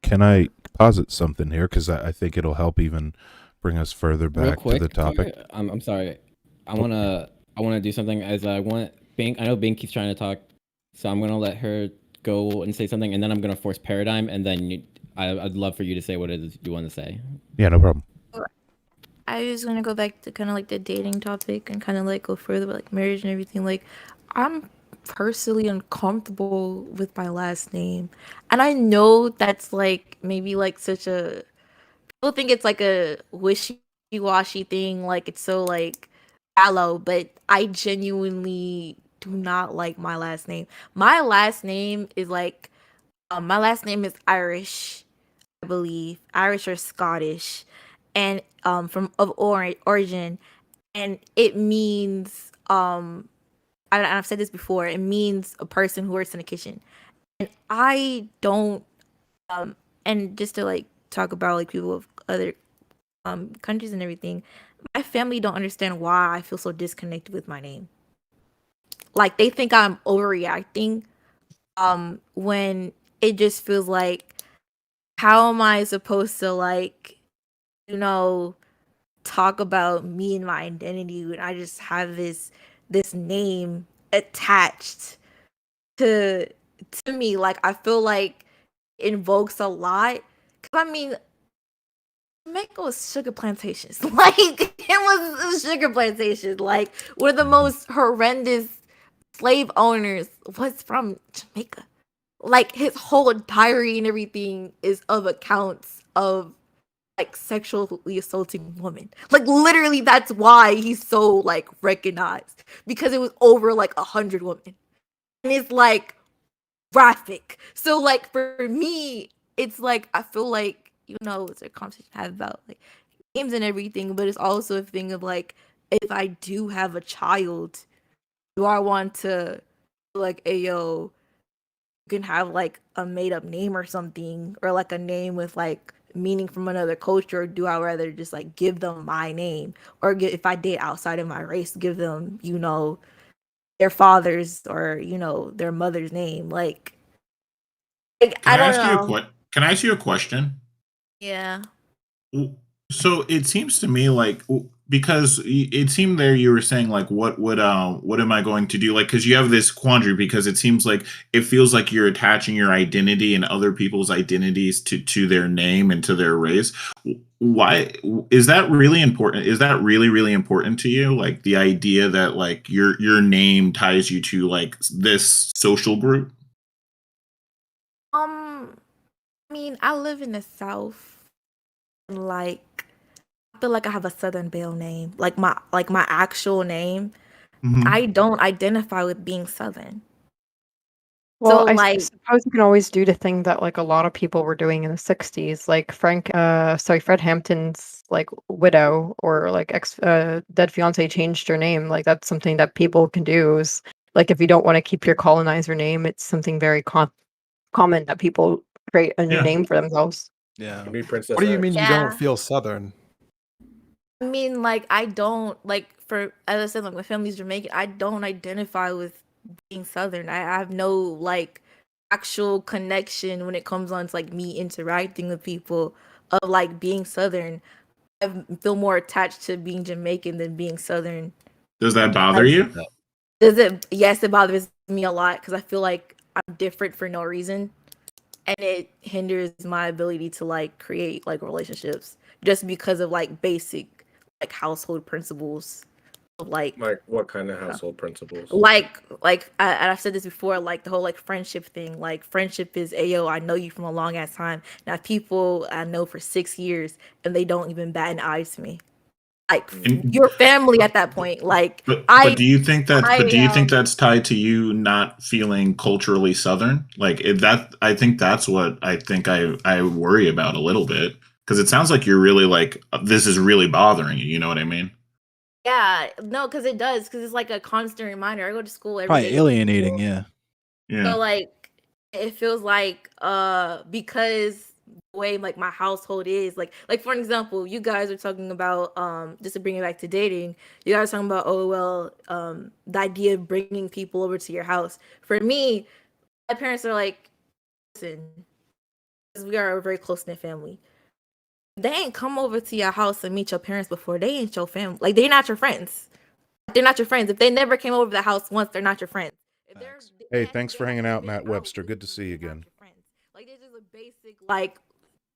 Can I posit something here? Because I think it'll help even bring us further Real back to quick, the topic. I'm sorry. I wanna do something as I want Bink. I know Binky's trying to talk, so I'm gonna let her go and say something, and then I'm gonna force Paradigm, and then I'd love for you to say what it is you want to say. Yeah, no problem. I was gonna go back to kind of like the dating topic and kind of like go further with like marriage and everything. Like, I'm personally uncomfortable with my last name, and I know that's like maybe like such a people think it's like a wishy-washy thing, like it's so like shallow, but I genuinely do not like my last name. My last name is like my last name is Irish, I believe, Irish or Scottish, and from of origin, and it means I've said this before. It means a person who works in a kitchen, and I don't and just to like talk about like people of other countries and everything, my family don't understand why I feel so disconnected with my name. Like they think I'm overreacting when it just feels like how am I supposed to like you know talk about me and my identity when I just have this name attached to me. Like I feel like it invokes a lot. 'Cause I mean Jamaica was sugar plantations. Like it was sugar plantations. Like one of the most horrendous slave owners was from Jamaica. Like his whole diary and everything is of accounts of like sexually assaulting women. Like literally that's why he's so like recognized. Because it was over like 100 women. And it's like graphic. So like for me, it's like I feel like it's a conversation I have about like games and everything, but it's also a thing of like if I do have a child, do I want to like you can have like a made up name or something, or like a name with like meaning from another culture, or do I rather just like give them my name, or if I date outside of my race, give them their father's or their mother's name? Like Like, Can I I don't ask you a know. Can I ask you a question? Yeah. So it seems to me like because it seemed there you were saying like what am I going to do, like because you have this quandary because it seems like it feels like you're attaching your identity and other people's identities to their name and to their race. Why is that really important? Is that really important to you, like the idea that like your name ties you to like this social group? I mean, I live in the South, and like, I feel like I have a Southern Belle name, like my actual name. Mhm. I don't identify with being Southern. So Well, like, suppose you can always do the thing that like a lot of people were doing in the 60s, like Fred Hampton's like widow or like ex dead fiance changed her name. Like that's something that people can do. Is like if you don't want to keep your colonizer name, it's something very common that people create a new Yeah. name for themselves. Yeah. Can be Princess What do you X. mean you don't yeah. feel Southern? I mean, like, I don't like for as I said, like my family's Jamaican. I don't identify with being Southern. I have no like actual connection when it comes on to like me interacting with people of like being Southern. I feel more attached to being Jamaican than being Southern. Does that Yeah, bother Like, I get you? that. does it? Yes, it bothers me a lot because I feel like I'm different for no reason, and it hinders my ability to like create like relationships just because of like basic like household principles of like Like, what kind of household principles? and I've said this before, like the whole like friendship thing. Like friendship is ayo, I know you from a long ass time. Now people I know for 6 years and they don't even bat an eye to me. Like And your family at that point. Like but do you think that but I do you think that's tied to you not feeling culturally Southern? Like that I think that's what I worry about a little bit because it sounds like you're really like this is really bothering you. You know what I mean? yeah, no, because it does, because it's like a constant reminder. I go to school every Probably day. alienating, yeah. Yeah. So like it feels like because the way like my household is like for an example, you guys are talking about just to bring it back to dating, you guys are talking about oh well the idea of bringing people over to your house. For me, my parents are like, listen, 'cause we are a very close knit family. They ain't come over to your house and meet your parents before. They ain't your family. Like they're not your friends. They're not your friends. If they never came over to the house once, they're not your friends. If they're Facts. they Hey, have thanks they for haven't hanging even out, been Matt out Webster. Good to see you they're not again. your friends. Like there's just a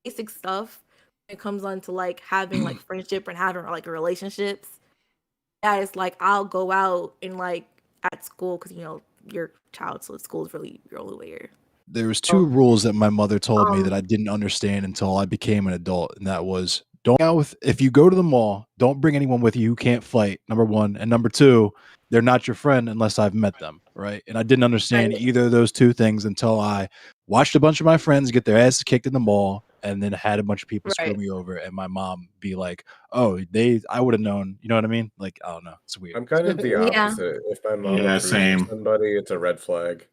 basic stuff when it comes on to like having like friendship and having like relationships. That is like I'll go out and like at school because you know your child, so school is really your only way here. There was So, two rules that my mother told me that I um, didn't understand until I became an adult, and that was don't hang out with if you go to the mall, don't bring anyone with you who can't fight, number 1, and number 2, they're not your friend unless I've met them, right? And I didn't understand right, either of those two things until I watched a bunch of my friends get their asses kicked in the mall and then had a bunch of people screw right. me over and my mom be like, "Oh, I would have known." You know what I mean? Like, I don't know. It's weird. I'm kind of the Yeah, opposite. If my mom Yeah, approves of same. somebody, it's a red flag.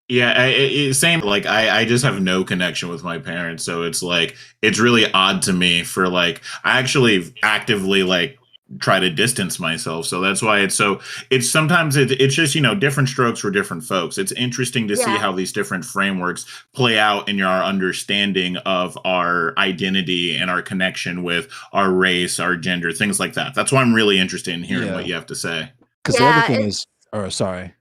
Yeah, same. Like I just have no connection with my parents, so it's like it's really odd to me for like I actually actively like try to distance myself. So that's why it's sometimes it's just different strokes for different folks. It's interesting to see yeah, how these different frameworks play out in our understanding of our identity and our connection with our race, our gender, things like that. That's why I'm really interested in hearing what Yeah, you have to say. because the other yeah. thing It's is, or sorry,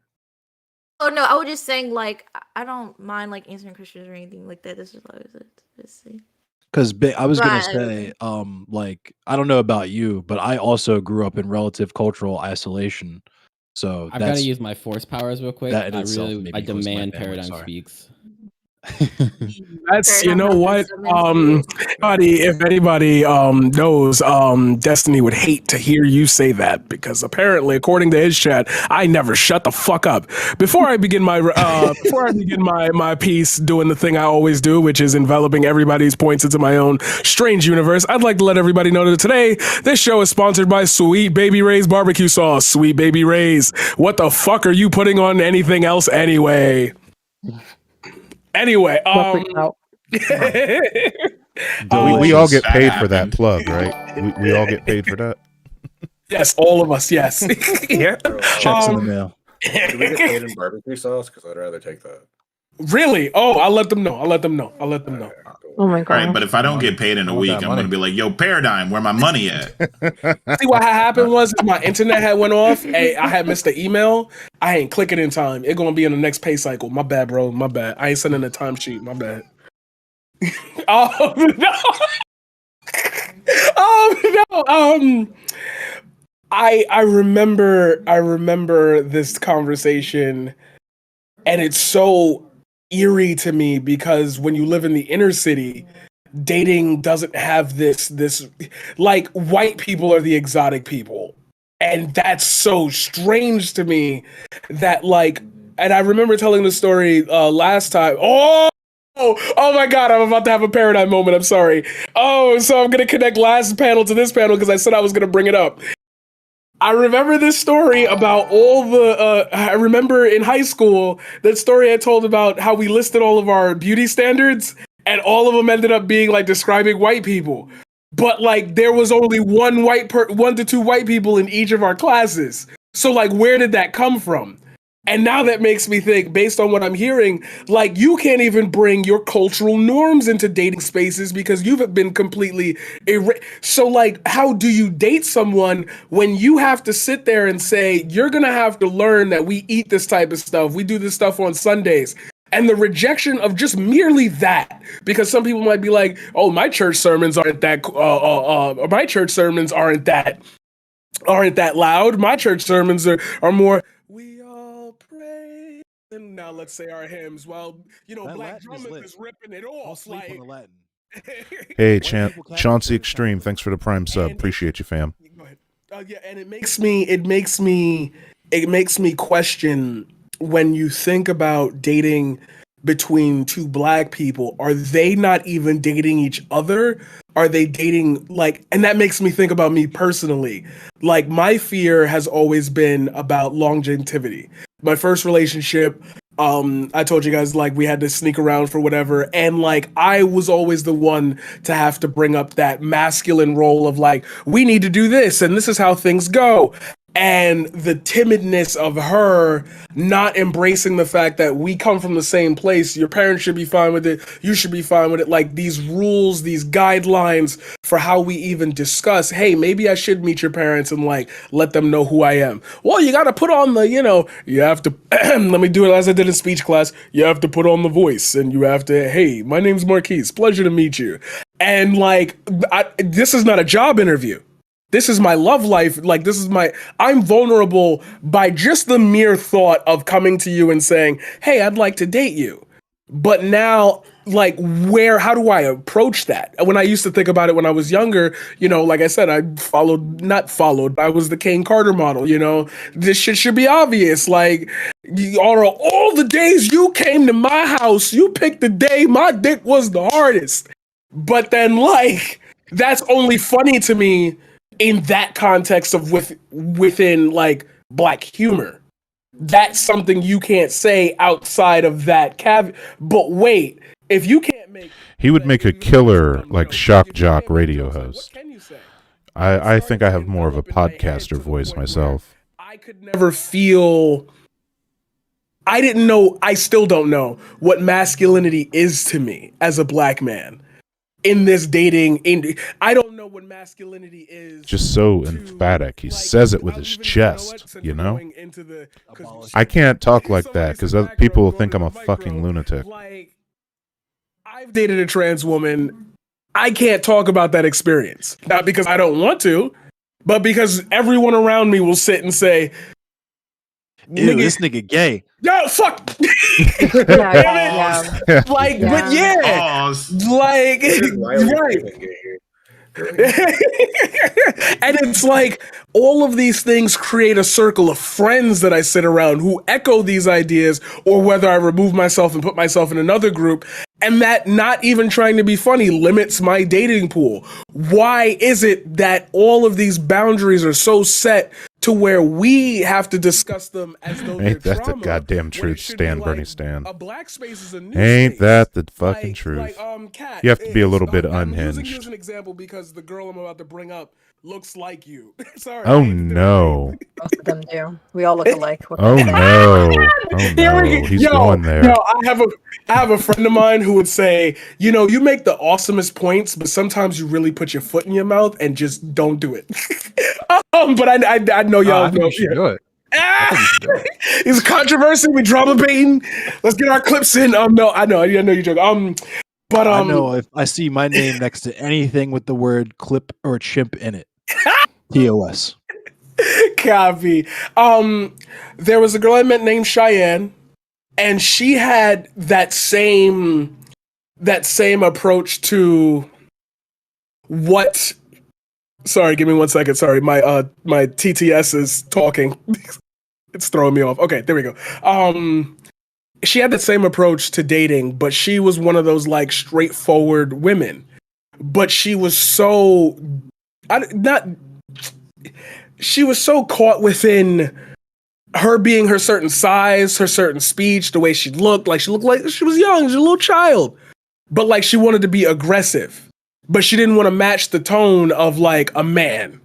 oh no, I was just saying like I don't mind like answering Christians or anything like that. This is what I was just saying. because I was gonna Right. say, like I don't know about you, but I also grew up in relative cultural isolation, so I've got to use my force powers real quick. that in itself made I me close to my demand family. Paradigm Sorry. speaks. That's, you Paradigm know has been what, so mentioned. if anybody knows, Destiny would hate to hear you say that because apparently, according to his chat, I never shut the fuck up. Before I begin my piece, doing the thing I always do, which is enveloping everybody's points into my own strange universe, I'd like to let everybody know that today this show is sponsored by Sweet Baby Ray's barbecue sauce. Sweet Baby Ray's. What the fuck are you putting on anything else anyway? Anyway, Nothing out. We all Delicious. get That paid for that happened. plug, right? We all get paid for that. yes, all of us, yes. Yeah. So, Checks in the mail. do we get paid in barbecue sauce? Because I'd rather take that. Really? Oh, I'll let them know. Alright, cool. Oh my All right, god. but if I don't get paid in a I want week, that I'm money. gonna be like, "Yo, Paradigm, where my money at?" See what happened was my internet had went off. Hey, I had missed the email. I ain't clicking in time. It gonna be in the next pay cycle. My bad, bro. My bad. I ain't sending a timesheet. My bad. Oh no. Oh no. I remember this conversation, and it's so eerie to me because when you live in the inner city, dating doesn't have this like white people are the exotic people. And that's so strange to me that like, and I remember telling the story last time. Oh my god, I'm about to have a paradigm moment. I'm sorry. Oh, so I'm gonna connect last panel to this panel because I said I was gonna bring it up. I remember this story about all the. I remember in high school that story I told about how we listed all of our beauty standards, and all of them ended up being like describing white people. But like there was only one to two white people in each of our classes. So like, where did that come from? And now that makes me think, based on what I'm hearing, like you can't even bring your cultural norms into dating spaces because you've been completely so like, how do you date someone when you have to sit there and say, you're gonna have to learn that we eat this type of stuff, we do this stuff on Sundays. And the rejection of just merely that, because some people might be like, oh, my church sermons aren't that loud. My church sermons are more, we all pray. And now let's say our hymns while, That Black Latin is Drummond lit. is ripping it Don't off. sleep on Like, the Latin. Hey, White people can't Chauncey do it. Extreme, thanks for the prime sub. And- Appreciate you, fam. Go ahead. Yeah, and it makes me question when you think about dating between two black people, are they not even dating each other? Are they dating like, and that makes me think about me personally. Like my fear has always been about longevity. My first relationship, I told you guys like we had to sneak around for whatever, and like I was always the one to have to bring up that masculine role of like, we need to do this and this is how things go. And the timidness of her not embracing the fact that we come from the same place. Your parents should be fine with it. You should be fine with it. Like these rules, these guidelines for how we even discuss, hey, maybe I should meet your parents and like let them know who I am. Well, you got to put on the, you have to, let me do it as I did in speech class. You have to put on the voice and you have to, hey, my name's Marquise. Pleasure to meet you. And like, this is not a job interview. This is my love life. Like, I'm vulnerable by just the mere thought of coming to you and saying, hey, I'd like to date you. But now, like, how do I approach that? When I used to think about it when I was younger, like I said, I was the Kane Carter model, this shit should be obvious. Like, all the days you came to my house, you picked the day my dick was the hardest. But then, like, that's only funny to me in that context of within like black humor. That's something you can't say outside of that caveat. But wait, if you can't make, He would make a killer like shock jock radio host. what can you say? I think I have more of a podcaster voice myself. I could never feel. I didn't know. I still don't know what masculinity is to me as a black man. In this dating, I don't know what masculinity is. Just so emphatic. He says it with his chest, I can't talk like that because other people will think I'm a fucking lunatic. Like, I've dated a trans woman. I can't talk about that experience. Not because I don't want to, but because everyone around me will sit and say, Ew, this nigga gay. yo, fuck. Yeah. Like, Yeah. but yeah. Pause. Like, Riley right. Freeman get here. And it's like all of these things create a circle of friends that I sit around who echo these ideas, or whether I remove myself and put myself in another group. And that, not even trying to be funny, limits my dating pool. Why is it that all of these boundaries are so set to where we have to discuss them as though they're Ain't that the trauma, goddamn when it truth, should be Stan, like, Bernie Stan? a black space is a new Ain't space. that the fucking truth? Kat, You have to be a little bit I'm using you unhinged. as an example because the girl I'm about to bring up looks like you. Sorry. Oh no. Most of them do. We all look alike. What can Oh I say? no. Oh Here we no. go. He's going there. Yo, I have a friend of mine who would say, you know, you make the awesomest points, but sometimes you really put your foot in your mouth and just don't do it. But I know y'all I think know. you should do it. I think you should do it. It's controversy. We drama baiting. Let's get our clips in. No, I know you're joking. But I know if I see my name next to anything with the word clip or chimp in it, TOS. copy. There was a girl I met named Cheyenne, and she had that same approach to what. Sorry, give me 1 second. Sorry, my TTS is talking. It's throwing me off. Okay, there we go. She had the same approach to dating, but she was one of those like straightforward women. But she was so she was so caught within her being her certain size, her certain speech, the way she looked like she was young, she was a little child. But like she wanted to be aggressive, but she didn't want to match the tone of like a man.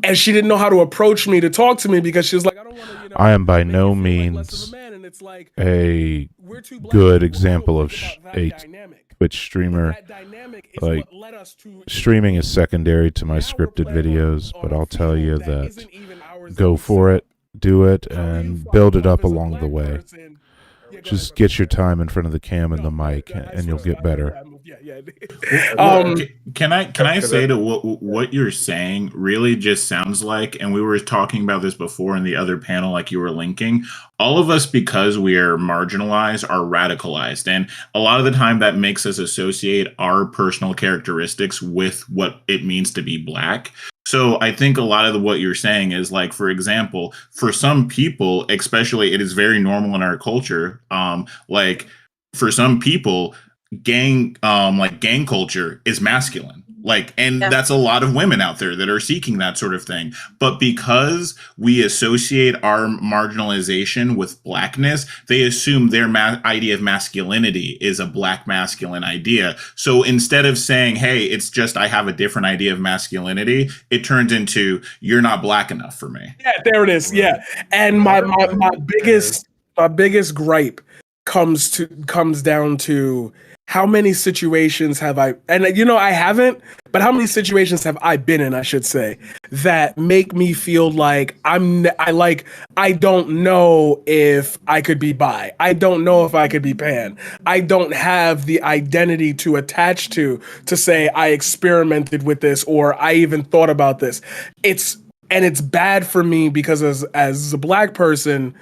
And she didn't know how to approach me to talk to me because she was like, I don't want to, you know, I am by make no you feel like less of means a man. And it's like, a we're two black good people who example don't of think about a that dynamic. Twitch streamer. That dynamic is Like, what led us to streaming is secondary to my now we're scripted playing videos, on but a I'll tell you field that that isn't even ours go that we for set it, do it, up. How do you and follow build it up as a along the black way. person? Yeah, go Just ahead, get your brother. time in front of the cam and the mic, I and you'll swear, get better. I moved. Yeah. Can I Could say I- to what you're saying really just sounds like, and we were talking about this before in the other panel, like you were linking, all of us, because we are marginalized, are radicalized, and a lot of the time that makes us associate our personal characteristics with what it means to be black. So I think a lot of what you're saying is like, for example, for some people, especially, it is very normal in our culture. Like for some people, gang culture is masculine. Like, and Yeah. that's a lot of women out there that are seeking that sort of thing. But because we associate our marginalization with blackness, they assume their idea of masculinity is a black masculine idea. So instead of saying, hey, it's just I have a different idea of masculinity, it turns into you're not black enough for me. Yeah, there it is. Yeah, and my biggest gripe comes down to how many situations have I, and you know I haven't, but how many situations have I been in, I should say, that make me feel like I don't know if I could be bi. I don't know if I could be pan. I don't have the identity to attach to say I experimented with this or I even thought about this. It's bad for me because as a black person,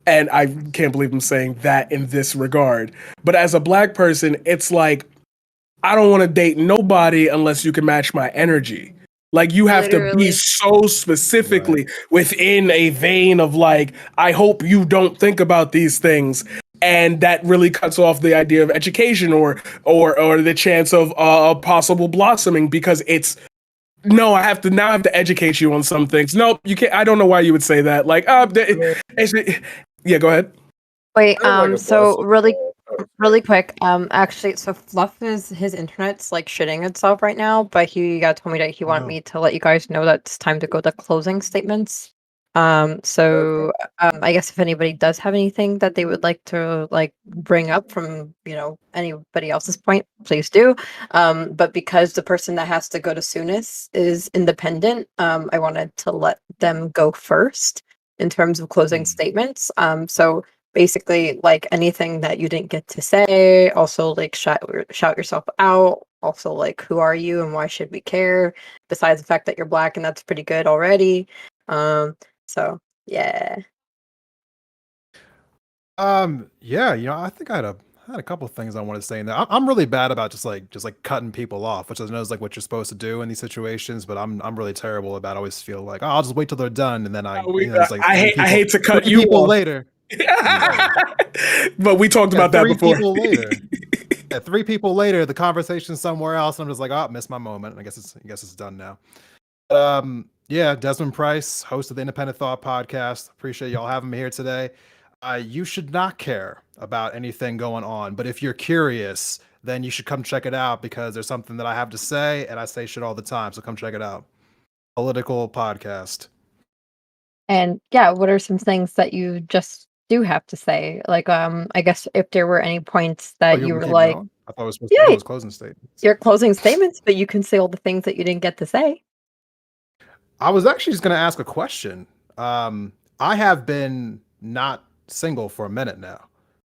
and I can't believe I'm saying that in this regard, but as a black person, it's like I don't want to date nobody unless you can match my energy. Like you have to be Literally. so specifically within a vein of like, I hope you don't think about these things. And that really cuts off the idea of education or the chance of possible blossoming because it's no, I have to educate you on some things. Nope, you can't. I don't know why you would say that. Like, yeah, go ahead. Wait, I have, like, a so blessing. really quick, actually, so Fluff his internet's like shitting itself right now, but he told me that he wanted me to let you guys know that it's time to go to closing statements. So I guess if anybody does have anything that they would like to like bring up from, you know, anybody else's point, please do. But because the person that has to go to soonest is independent, I wanted to let them go first in terms of closing statements. So basically like anything that you didn't get to say, also like shout yourself out, also like who are you and why should we care, besides the fact that you're black and that's pretty good already. So yeah. Yeah, you know, I think I had a couple of things I wanted to say in there. I'm really bad about just like cutting people off, which I know is like what you're supposed to do in these situations, but I'm really terrible about always feel like, oh, I'll just wait till they're done, and then it's like I hate to cut three you people off. later. But we talked about that three before. people later. Yeah, 3 people later, the conversation's somewhere else, and I'm just like, oh, missed my moment. I guess it's done now. Yeah, Desmond Price, host of the Independent Thought Podcast. Appreciate y'all having me here today. You should not care about anything going on, but if you're curious, then you should come check it out because there's something that I have to say, and I say shit all the time, so come check it out. political podcast. And yeah, what are some things that you just do have to say? Like, I guess if there were any points Oh, that you you want were me to keep like, going? I thought I was supposed to yeah, do those closing statements. your closing statements, but you can say all the things that you didn't get to say. I was actually just going to ask a question. I have been not single for a minute now.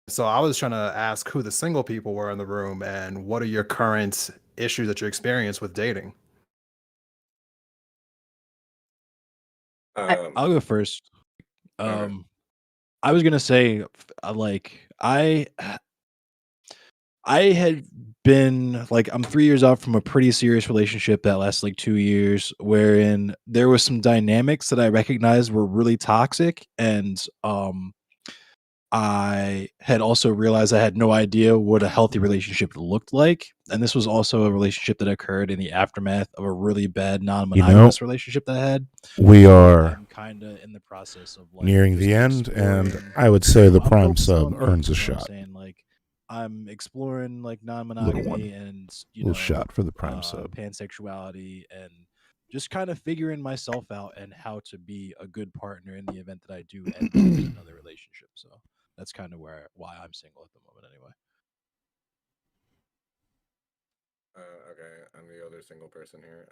So I was trying to ask who the single people were in the room and what are your current issues that you experience with dating? I'll go first. Okay. I was gonna say, like, I had been like, I'm 3 years out from a pretty serious relationship that lasted like 2 years, wherein there was some dynamics that I recognized were really toxic, and I had also realized I had no idea what a healthy relationship looked like, and this was also a relationship that occurred in the aftermath of a really bad non-monogamous relationship that I had. We So are I'm kind of in the process of like nearing just the end, and exploring. I would say the I'm prime focused sub on me, earns a you know what I'm shot. saying? Like, I'm exploring like Little non-monogamy one. and Little shot for the prime sub. pansexuality, and just kind of figuring myself out and how to be a good partner in the event that I do end up in another relationship. So that's kind of why I'm single at the moment, anyway. Okay, I'm the other single person here.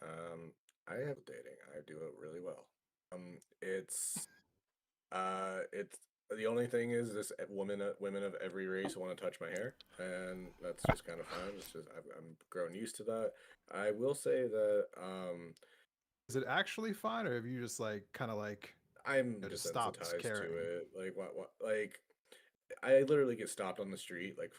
I have dating. I do it really well. It's the only thing is this women of every race want to touch my hair, and that's just kind of fine. It's just I'm grown used to that. I will say that Is it actually fine, or have you just like kind of like I'm just stopped desensitized to caring? it. Like what like I literally get stopped on the street like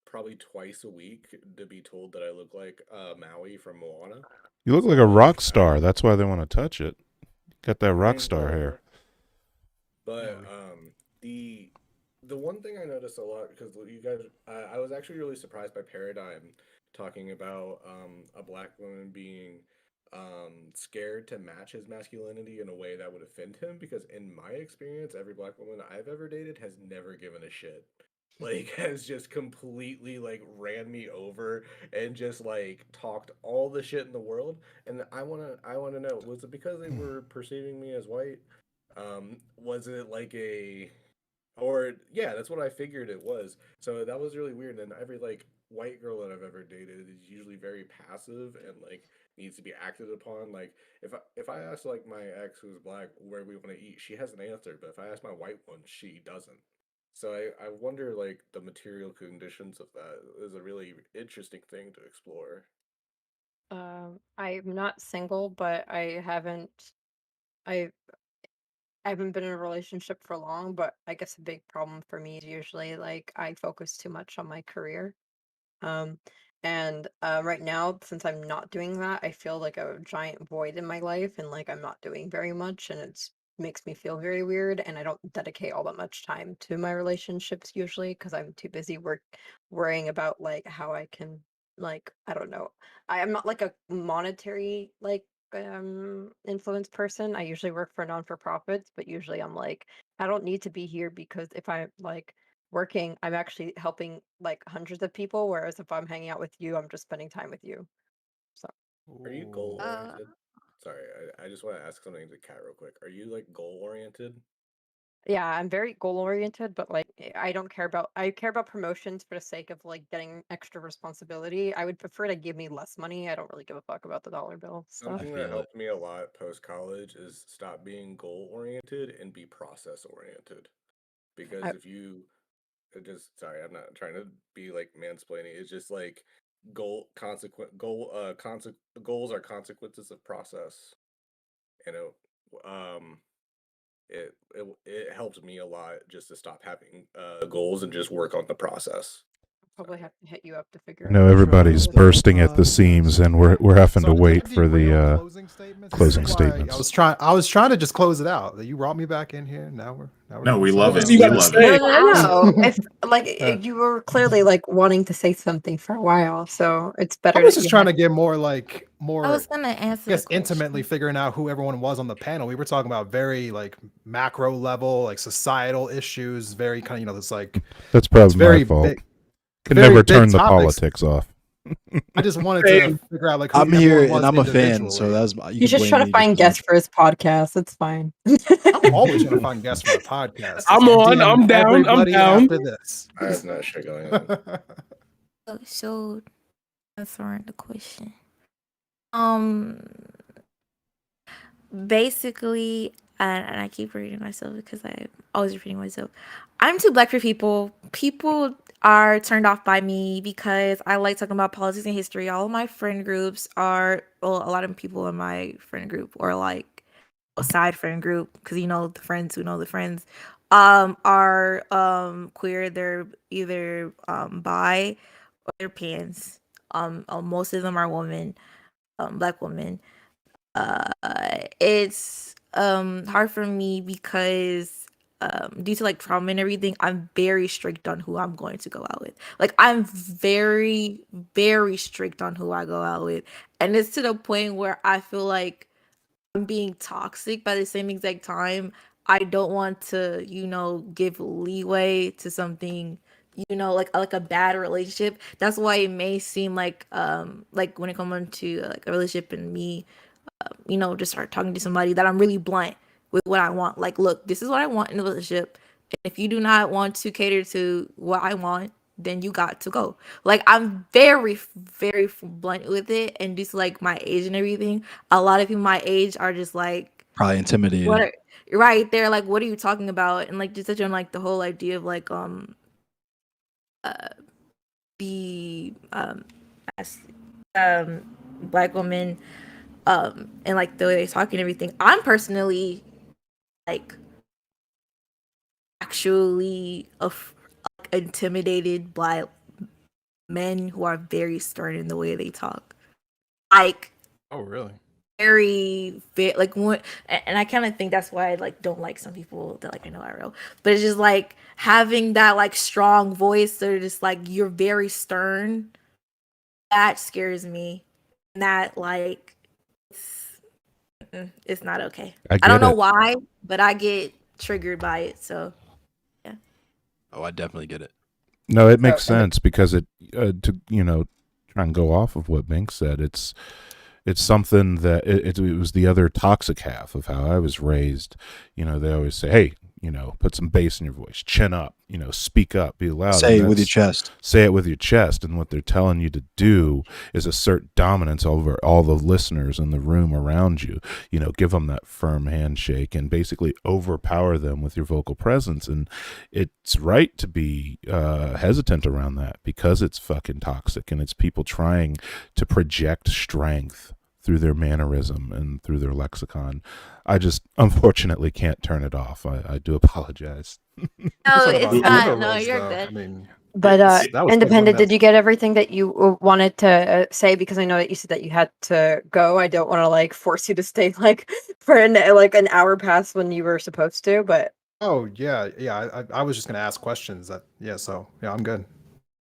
probably twice a week to be told that I look like Maui from Moana. You look So like a rock like star. That's why they want to touch it. Got that I rock mean, star hair. whatever. But the one thing I noticed a lot because you guys, I was actually really surprised by Paradigm talking about a black woman being scared to match his masculinity in a way that would offend him. Because in my experience, every black woman I've ever dated has never given a shit. Like has just completely like ran me over and just like talked all the shit in the world. And I wanna know, was it because they were perceiving me as white? Was it like a or yeah, that's what I figured it was. So that was really weird. And every like white girl that I've ever dated is usually very passive and like needs to be acted upon. Like if I ask like my ex who's black where we want to eat, she has an answer. But if I ask my white one, she doesn't. So I wonder like the material conditions of that is a really interesting thing to explore. I'm not single, but I I haven't been in a relationship for long, but I guess a big problem for me is usually like I focus too much on my career. Um, and right now, since I'm not doing that, I feel like a giant void in my life, and like I'm not doing very much, and it's makes me feel very weird. And I don't dedicate all that much time to my relationships usually because I'm too busy worrying about like how I can like I don't know. I'm not like a monetary like influence person. I usually work for non-for-profits, but usually I'm like I don't need to be here because if I'm like working, I'm actually helping like hundreds of people, whereas if I'm hanging out with you, I'm just spending time with you. So Are you goal Uh, oriented? Sorry, I just want to ask something to Kat real quick. Are you like goal oriented? yeah, I'm very goal oriented, but like I don't care about I care about promotions for the sake of like getting extra responsibility. I would prefer to give me less money. I don't really give a fuck about the dollar bill I stuff. Something that feel it. helped me a lot post college is stop being goal oriented and be process oriented. Because I, if you it just sorry, I'm not trying to be like mansplaining. It's just like goals are consequences of process. You know, it helped me a lot just to stop having goals and just work on the process. probably Sorry. have to hit you up to figure I know out which one everybody's it is. bursting at the seams, and we're having to So can I wait for derail the closing statements? closing This is why statements. I was trying to just close it out. You brought me back in here. Now we're No, doing we love something it. What you else. We got to love it. say? No, no, no, no. Uh, If like you were clearly like wanting to say something for a while, so it's I better was that just you trying had. to get more I was gonna answer I the guess intimately question. figuring out who everyone was on the panel. We were talking about very like macro level, like societal issues, very kind of this like That's it's probably my very fault. big, Can very never big turn the topics. politics off. I just wanted Same. to figure out like who I'm everyone here was and I'm a fan, so individually. that's you He's can just blame trying to me find just guests for his podcast. It's fine. I'm always trying to find guests for my podcast. I'm on. DMing I'm down. I'm everybody down. after this. I have no shit going on. So answering the question. Basically, and I keep repeating myself because I'm always repeating myself. I'm too black for people. People are turned off by me because I like talking about politics and history. All of my friend groups are, well, a lot of people in my friend group or like a side friend group, because you know the friends who know the friends, are queer. They're either bi or they're pans. Most of them are women, black women. It's hard for me because due to like trauma and everything, I'm very strict on who I'm going to go out with. Like I'm very, very strict on who I go out with. And it's to the point where I feel like I'm being toxic, but at the same exact time, I don't want to, give leeway to something, like a bad relationship. That's why it may seem like when it comes to like a relationship and me, just start talking to somebody that I'm really blunt with what I want. Like, look, this is what I want in a relationship. And if you do not want to cater to what I want, then you got to go. Like, I'm very, very blunt with it. And just like my age and everything, a lot of people my age are just like, probably intimidated. what are, right? They're like, what are you talking about? And like, just touch on like the whole idea of like, the, as, black woman, and like the way they talk and everything. I'm personally like actually intimidated by men who are very stern in the way they talk. Like, Oh, really? very like what, and I kind of think that's why I like don't like some people that like I know IRL. But it's just like having that like strong voice. They're just like you're very stern. That scares me. And that like it's not okay. I I don't get know it. why, but I get triggered by it. So yeah. Oh, I definitely get it. No, it makes and sense because it to try and go off of what Bink said. It's something that it was the other toxic half of how I was raised. They always say, hey, put some bass in your voice, chin up, speak up, be loud. Say And it with your that's- chest. Say it with your chest. And what they're telling you to do is assert dominance over all the listeners in the room around you. Give them that firm handshake and basically overpower them with your vocal presence. And it's right to be hesitant around that because it's fucking toxic and it's people trying to project strength through their mannerism and through their lexicon. I just unfortunately can't turn it off. I do apologize. No, Talking it's about not. gender No, roles, you're though, good. I mean, But that was something Independent, did that you get everything that you wanted to say? Because I know that you said that you had to go. I don't want to like force you to stay like for an hour past when you were supposed to. But Oh yeah. I was just gonna ask questions. So yeah, I'm good.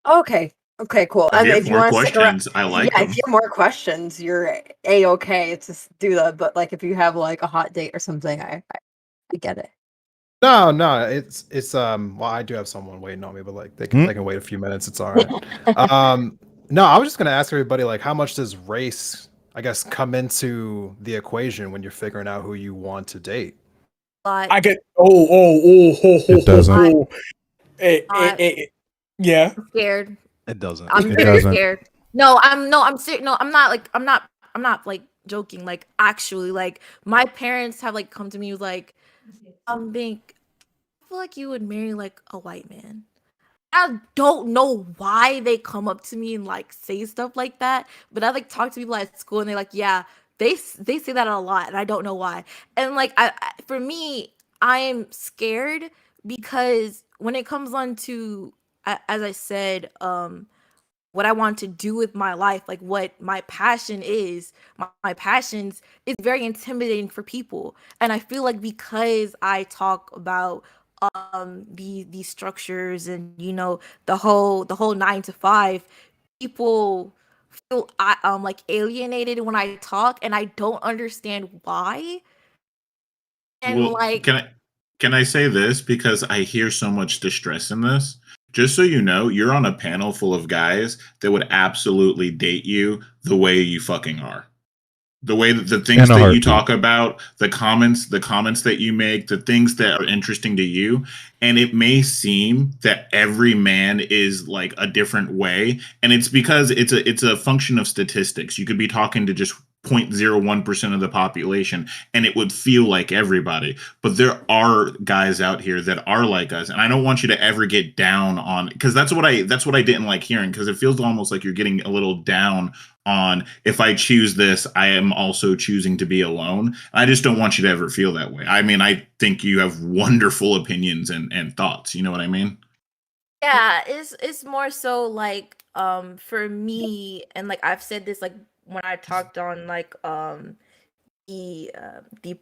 okay, cool. If you have If you more want to stick around, questions, I like yeah, them. if you have more questions, you're okay. It's just do that. But like if you have like a hot date or something, I get it. No, it's well, I do have someone waiting on me, but like they can wait a few minutes. It's all right. No, I was just gonna ask everybody like how much does race, I guess, come into the equation when you're figuring out who you want to date? But I get It doesn't. Yeah. I'm scared. It doesn't. I'm It very doesn't. scared. I'm serious. No, I'm not like joking. Like actually, like my parents have like come to me with like, being. I feel like you would marry like a white man. I don't know why they come up to me and like say stuff like that, but I like talk to people at school and they're like, yeah, they say that a lot, and I don't know why. And like, for me, I'm scared because when it comes on to, as I said, what I want to do with my life, like what my passion is, my passions is very intimidating for people. And I feel like because I talk about these structures and the whole 9 to 5, people feel like alienated when I talk, and I don't understand why. And Well, like, can I say this because I hear so much distress in this? just so you know, you're on a panel full of guys that would absolutely date you the way you fucking are. The way that the things In a that you heartbeat. talk about, the comments that you make, the things that are interesting to you, and it may seem that every man is like a different way, and it's because it's a function of statistics. You could be talking to just 0.01% of the population and it would feel like everybody, but there are guys out here that are like us, and I don't want you to ever get down on, because that's what I didn't like hearing, because it feels almost like you're getting a little down on, if I choose this, I am also choosing to be alone. I just don't want you to ever feel that way. I mean, I think you have wonderful opinions and thoughts. You know what I mean? Yeah, it's more so like for me, and like I've said this like when I talked on like the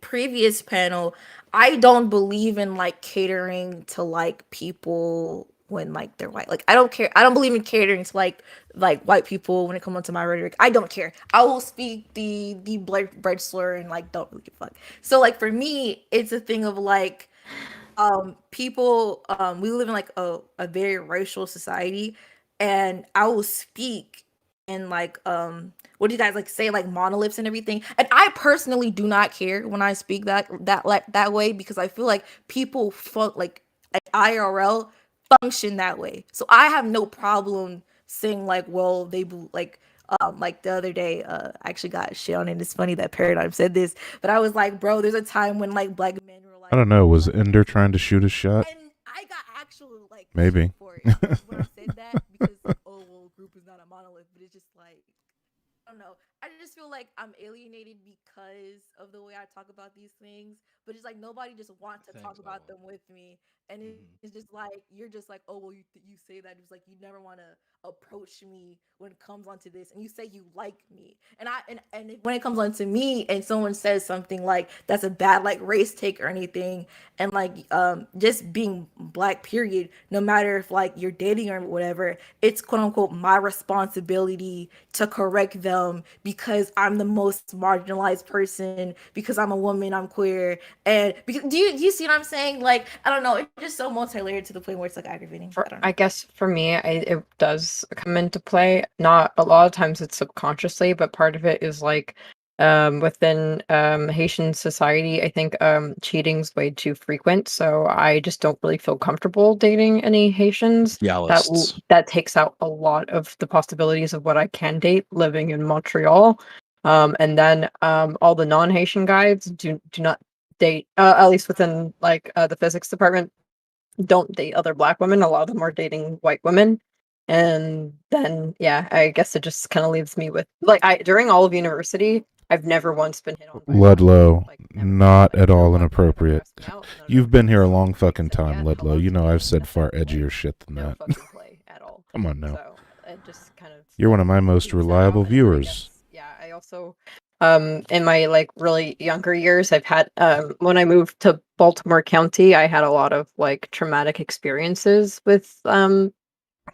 previous panel, I don't believe in like catering to like people when like they're white. Like I don't care. I don't believe in catering to like white people when it comes to my rhetoric. I don't care. I will speak the bread slur and like don't really give a fuck. So like for me, it's a thing of like people we live in like a very racial society, and I will speak and like what do you guys like say, like monoliths and everything, and I personally do not care when I speak that way, because I feel like people like IRL function that way, so I have no problem saying like, well, like the other day, I actually got shit on, and it's funny that Paradigm said this, but I was like, bro, there's a time when like black men were like, I don't know. Was Ender trying to shoot a shot? and I got actual like Maybe. shit for it when I said that, because like, oh well, group is not a monolith, but it's just like, I don't know. I just feel like I'm alienated because of the way I talk about these things, but it's like nobody just wants to talk about them with me, and it's just like you're just like, oh well, you say that, it's like you never want to approach me when it comes onto this, and you say you like me, and when it comes onto me, and someone says something like that's a bad like race take or anything, and like just being black period, no matter if like you're dating or whatever, it's quote unquote my responsibility to correct them because I'm the most marginalized person, because I'm a woman, I'm queer, and because do you see what I'm saying? Like I don't know, it's just so multi-layered to the point where it's like aggravating. I don't know. I guess for me, it does come into play. Not a lot of times it's subconsciously, but part of it is like within Haitian society, I think cheating's way too frequent. So I just don't really feel comfortable dating any Haitians. Realists. That takes out a lot of the possibilities of what I can date living in Montreal. And then all the non-Haitian guys do not date, at least within like the physics department, don't date other black women. A lot of them are dating white women. And then yeah, I guess it just kind of leaves me with like, during all of university, I've never once been hit on by a black woman, Ludlow, like, ever. not Like, at no all black men ever inappropriate. asked me out, no You've been here a guys long fucking said, time, yeah, Ludlow. hello You to know me. I've said That's far it. edgier shit than No that. fucking play at all. Come on now. So it just kind of You're one of my most evens out, reliable and then I viewers. guess, yeah, I also in my like really younger years, I've had when I moved to Baltimore County, I had a lot of like traumatic experiences with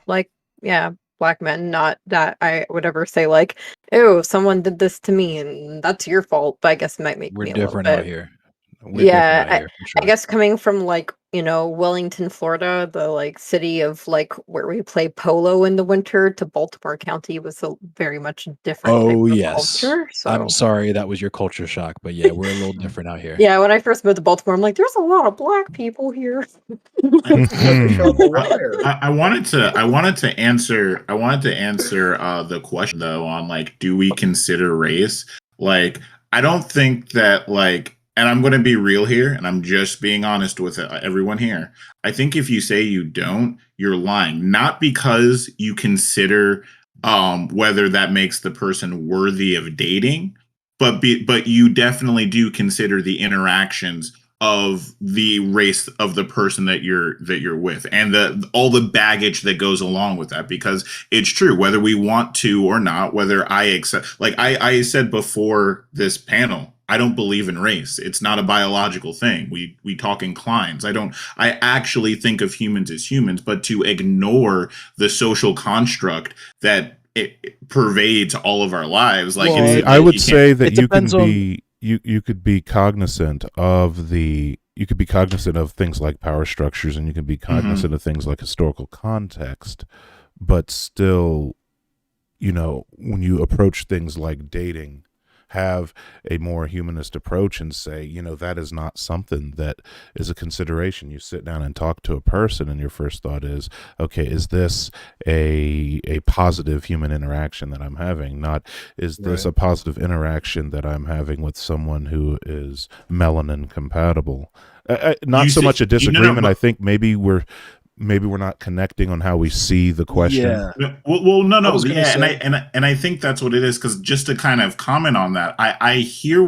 like, yeah, black men. Not that I would ever say like, oh, someone did this to me and that's your fault, but I guess it might make We're me a little different out bit. here. We're different Yeah, out here for I sure. guess coming from like, Wellington, Florida, the like city of like where we play polo in the winter, to Baltimore County was a very much different type Oh of yes. culture. I'm So sorry that was your culture shock, but yeah, we're a little different out here. yeah, when I first moved to Baltimore, I'm like, there's a lot of black people here. Liar. I wanted to answer the question though, on like, do we consider race? Like, I don't think that, like, and I'm going to be real here, and I'm just being honest with everyone here. I think if you say you don't, you're lying. Not because you consider whether that makes the person worthy of dating, but you definitely do consider the interactions of the race of the person that you're with, and all the baggage that goes along with that, because it's true, whether we want to or not, whether I accept, like I said before this panel, I don't believe in race. It's not a biological thing. We talk in clines. I actually think of humans as humans, but to ignore the social construct that it pervades all of our lives, like, Well, it's, I would you can't- say that it you can depends on- be you could be cognizant of the you could be cognizant of things like power structures, and you can be cognizant of things like historical context, but still, when you approach things like dating, have a more humanist approach and say, that is not something that is a consideration. You sit down and talk to a person, and your first thought is, okay, is this a positive human interaction that I'm having? Not, is this a positive interaction that I'm having with someone who is melanin compatible? Not so much a disagreement. I think maybe we're not connecting on how we see the question. Yeah. Well, no, I was gonna yeah, say- and I think that's what it is. Because just to kind of comment on that, I hear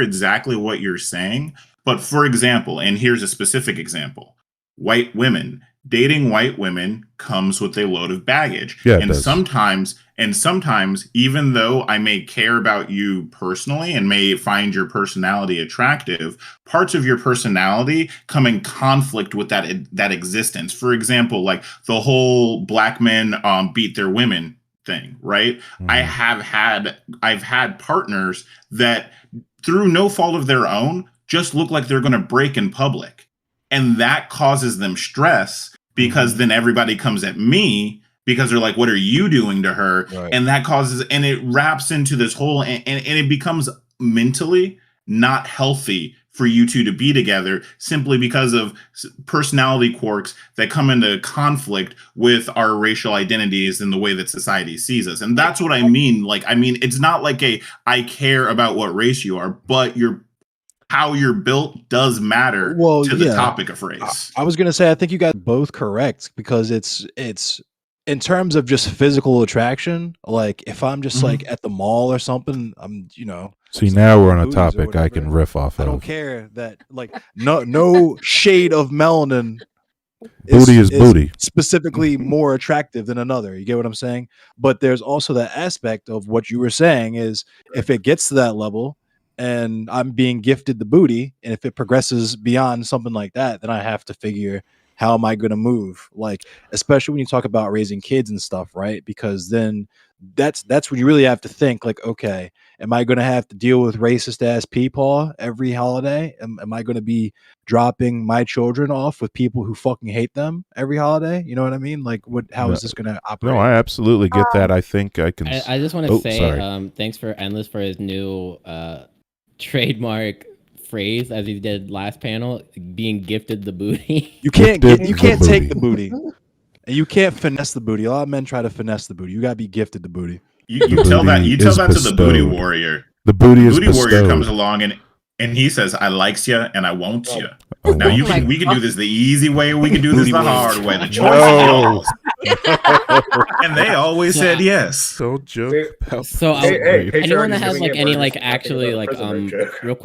exactly what you're saying. But for example, and here's a specific example: white women dating white women comes with a load of baggage, Yeah, it and does. sometimes, even though I may care about you personally and may find your personality attractive, parts of your personality come in conflict with that existence. For example, like the whole black men beat their women thing, right? I've had partners that, through no fault of their own, just look like they're going to break in public, and that causes them stress because then everybody comes at me because they're like, what are you doing to her? Right. And that causes, and it wraps into this whole, and it becomes mentally not healthy for you two to be together, simply because of personality quirks that come into conflict with our racial identities and the way that society sees us. And that's what I mean. Like, it's not like I care about what race you are, but how you're built does matter to the topic of race. I was gonna say, I think you got both correct, because it's in terms of just physical attraction. Like, if I'm just like at the mall or something, I'm See, now we're on a booties or topic I can whatever. riff off I of. don't care that, like, no shade of melanin Booty is booty. specifically more attractive than another. You get what I'm saying? But there's also that aspect of what you were saying is, if it gets to that level and I'm being gifted the booty, and if it progresses beyond something like that, then I have to figure, how am I going to move? Like, especially when you talk about raising kids and stuff, right? Because then that's when you really have to think, like, okay, am I going to have to deal with racist ass peepaw every holiday? Am I going to be dropping my children off with people who fucking hate them every holiday? You know what I mean? Like, how is this going to operate? No, I absolutely get that. I think I can. I just want to say thanks for Endless for his new trademark phrase, as he did last panel, being gifted the booty. You can't take the booty, and you can't finesse the booty. A lot of men try to finesse the booty. You gotta be gifted the booty. You tell that to the booty warrior. The booty is booty warrior bestowed. comes along and he says, "I likes you and I wants you." Oh, Now we can do this the easy way, or we can do this the hard way. The choice is yours. And they always said yes. Don't joke. So Hey, anyone that Charlie's has giving like it any more like just actually about like prisoner joke. real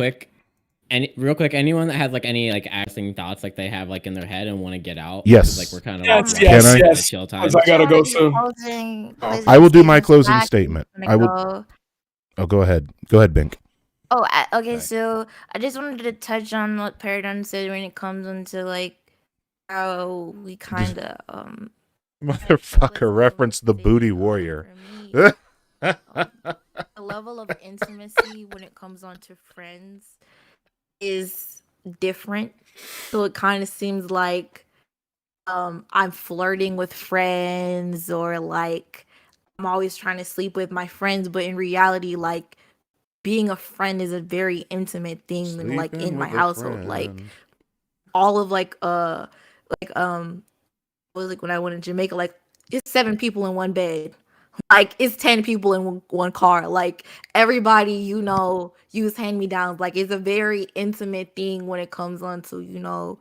quick, anyone that has like any like acting thoughts like they have like in their head and want to get out. Yes. Like we're kind of yes. chill time. Because I gotta go soon. I will do my closing statement. I will. Oh, go ahead. Go ahead, Bink. Oh, okay. So I just wanted to touch on what Paradigm said when it comes into like how we kind of Motherfucker referenced the booty warrior. The level of intimacy when it comes on to friends is different. So it kind of seems like I'm flirting with friends, or like I'm always trying to sleep with my friends, but in reality, like, being a friend is a very intimate thing. Like in my household, like all of like was like when I went to Jamaica, like it's 7 people in one bed, like it's 10 people in one car, like everybody use hand-me-downs. Like, it's a very intimate thing when it comes on to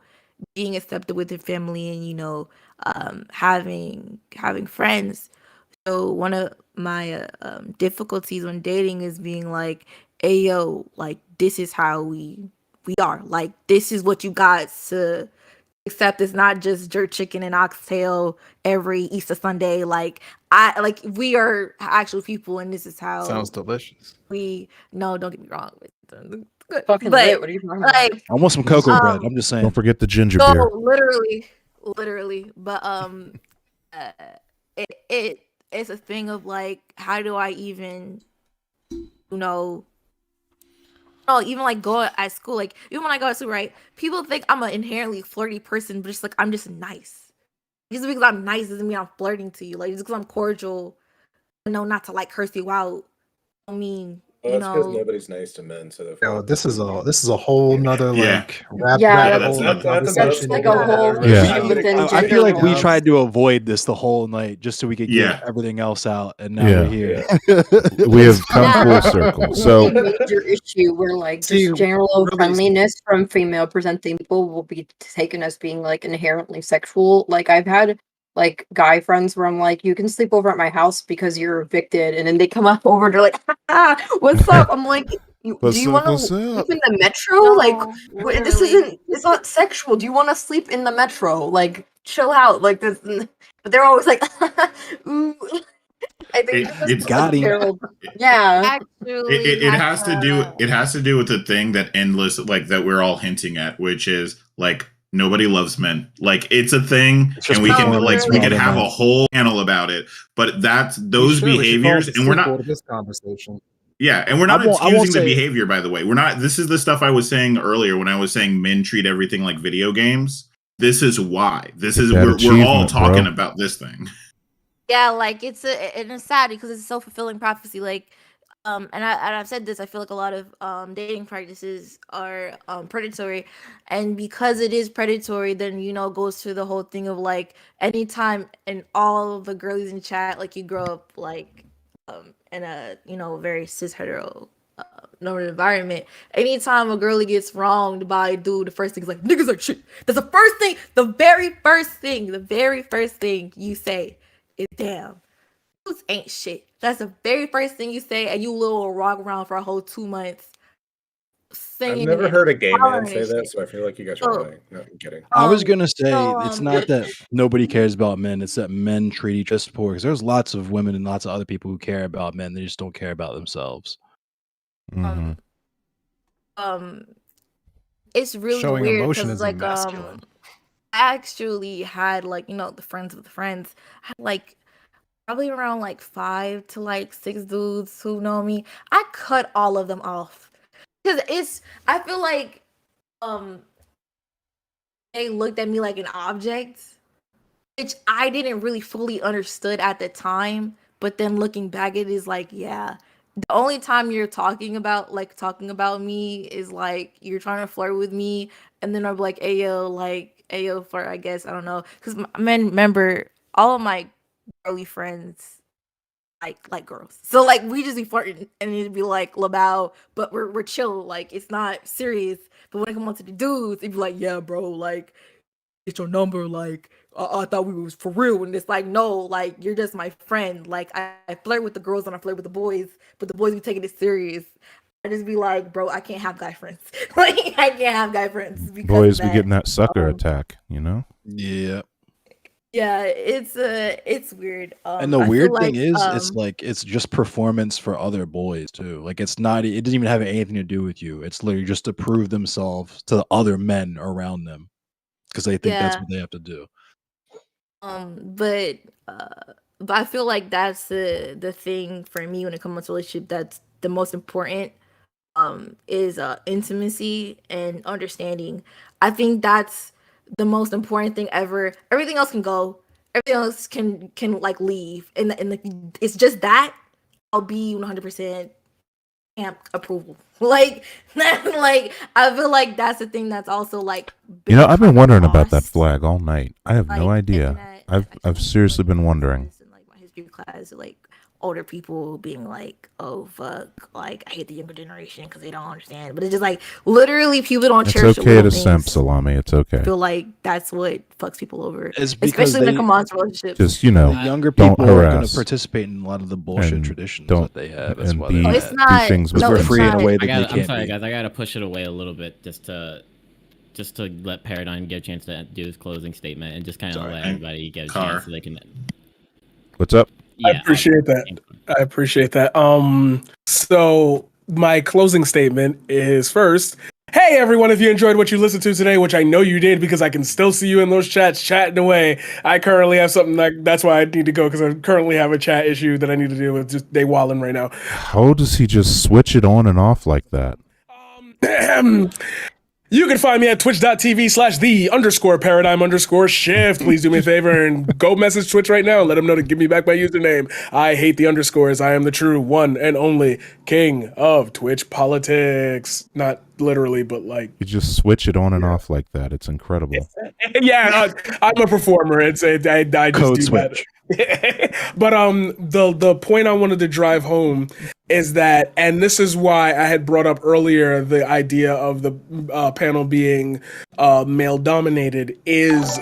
being accepted with your family and having friends. So one of my difficulties when dating is being like, hey yo, like this is how we are, like this is what you got to accept. It's not just jerk chicken and oxtail every Easter Sunday. Like we are actual people, and this is how Sounds delicious. no, don't get me wrong, it's good. Fucking But lit. What are you talking about? like I want some cocoa bread. I'm just saying. Don't forget the ginger no, beer. literally, but it's a thing of like, how do I even No, even like go at school, like even when I go to school, right? People think I'm an inherently flirty person, but just like I'm just nice. Just because I'm nice doesn't mean I'm flirting to you. Like just because I'm cordial, not to like curse you out. I mean, Well, that's because nobody's nice to men, so Yo, this is a whole nother Yeah. like Yeah, rabbit that's hole that's conversation. like you a can whole have. Yeah. issue within I gender feel like we roles. tried to avoid this the whole night just so we could Yeah. get everything else out, and now Yeah. we're here. We have come Now, full circle. a So major issue where like See, just general really- friendliness from female presenting people will be taken as being like inherently sexual. Like I've had like guy friends where I'm like, you can sleep over at my house because you're evicted, and then they come up over and they're like, what's up? I'm like, do What's you up, want to what's sleep up? in the metro? Like this isn't, it's not sexual. Do you want to sleep in the metro? Like chill out. Like this, but they're always like, ooh. I think It- this it's is got him. terrible. Yeah. actually, it has to do with the thing that endless like that we're all hinting at, which is like nobody loves men. Like it's a thing, It's just and we can performance we for could other have men. a whole panel about it. But that's those Sure, we should call behaviors, it the and we're sequel not. to this conversation. Yeah, and we're I not won't excusing the say- behavior. By the way, we're not. This is the stuff I was saying earlier when I was saying men treat everything like video games. This is why. This Get is that we're all achievement, talking bro. about this thing. Yeah, like and it's sad because it's a self-fulfilling prophecy. Like, and I've said this. I feel like a lot of dating practices are predatory, and because it is predatory, then goes through the whole thing of like anytime and all of the girlies in chat, like you grow up like in a very cis hetero normal environment. Anytime a girlie gets wronged by a dude, the first thing is like niggas are shit. That's the first thing, the very first thing you say is damn. Dudes ain't shit. That's the very first thing you say, and you little rock around for a whole 2 months. I've Singing never and heard a gay man hollering say and that, shit. so I feel like you guys are Oh. lying. No, I'm kidding. I was gonna say so, it's not that nobody cares about men; it's that men treat each other poor. Because there's lots of women and lots of other people who care about men. They just don't care about themselves. Mhm. It's really Showing weird emotion because is like masculine. I actually had like the friends of the friends. I had like probably around like 5 to like 6 dudes who know me. I cut all of them off because I feel like they looked at me like an object, which I didn't really fully understood at the time. But then looking back, it is like, yeah, the only time you're talking about me is like you're trying to flirt with me, and then I'm like, ayo, flirt, I guess, I don't know, because remember all of my girly friends like girls, so like we just be flirting and it'd be like labao, but we're chill, like it's not serious. But when it comes to the dudes, it'd be like, yeah, bro, like get your number, like I thought we was for real, and it's like, no, like you're just my friend. Like I flirt with the girls and I flirt with the boys, but the boys be taking it serious. I just be like, bro, I can't have guy friends. Like I can't have guy friends because Boys of be that. getting that sucker attack, you know? Yeah. Yeah, it's weird. And the I feel weird like, thing is, it's like it's just performance for other boys too. Like it's not. It doesn't even have anything to do with you. It's literally just to prove themselves to the other men around them because they think that's Yeah. what they have to do. But I feel like that's the thing for me when it comes to relationship that's the most important is intimacy and understanding. I think that's the most important thing ever. Everything else can go. Everything else can like leave, and it's just that I'll be 100% camp approval. Like like I feel like that's the thing that's also like You know, I've been kinda wondering about that lost. flag all night. I have no Like, idea. thinking that I've I I've seriously been wondering. in like my history class, like older people being like, "Oh fuck, like I hate the younger generation because they don't understand." But it's just like literally people don't It's cherish the okay little to simp, things. Salami. It's okay. I feel like that's what fucks people over, It's because especially when it they- comes to relationships. Just, The don't younger people are going harass to participate in a lot of the bullshit and traditions don't- that they have. That's and why be- they're Oh, it's mad. not. do things Because with No, we're it's free in a not. way that they I'm can't sorry, be. guys. I gotta push it away a little bit just to let Paradigm get a chance to do his closing statement and just kind of Sorry, let and everybody get a Car. chance so they can. What's up? I Yeah, appreciate that. I appreciate that. So my closing statement is first, hey everyone, if you enjoyed what you listened to today, which I know you did because I can still see you in those chats chatting away. I currently have something that's why I need to go because I currently have a chat issue that I need to deal with. Just they walling right now. How does he just switch it on and off like that? You can find me at twitch.tv/the_paradigm_shift. Please do me a favor and go message Twitch right now and let them know to give me back my username. I hate the underscores. I am the true one and only king of Twitch politics. Not literally, but like. You just switch it on and off like that. It's incredible. Yeah, I'm a performer. I just Code do switch. that. But the point I wanted to drive home is that, and this is why I had brought up earlier the idea of the panel being male dominated. It's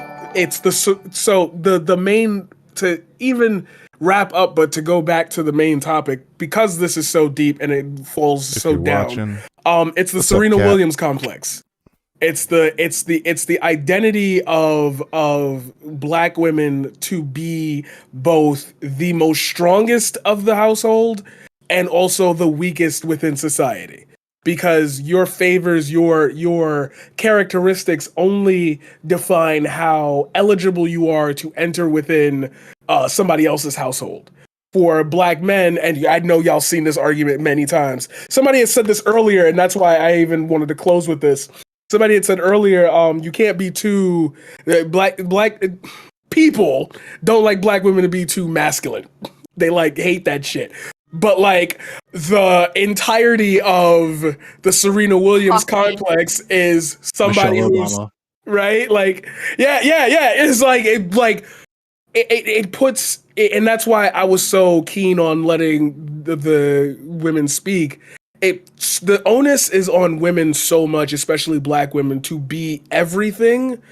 the main, to even wrap up, but to go back to the main topic, because this is so deep and it falls If so you're down. watching, It's the what's up, Serena Kat? Williams complex. It's the identity of black women to be both the most strongest of the household and also the weakest within society, because your favors, your characteristics only define how eligible you are to enter within somebody else's household. For black men, and I know y'all seen this argument many times. Somebody had said this earlier, and that's why I even wanted to close with this. Somebody had said earlier, you can't be too black people don't like black women to be too masculine. They like hate that shit. But like the entirety of the Serena Williams Coffee. complex is somebody Michelle who's Obama. right. Like yeah. It's like it puts, and that's why I was so keen on letting the women speak. The onus is on women so much, especially black women, to be everything,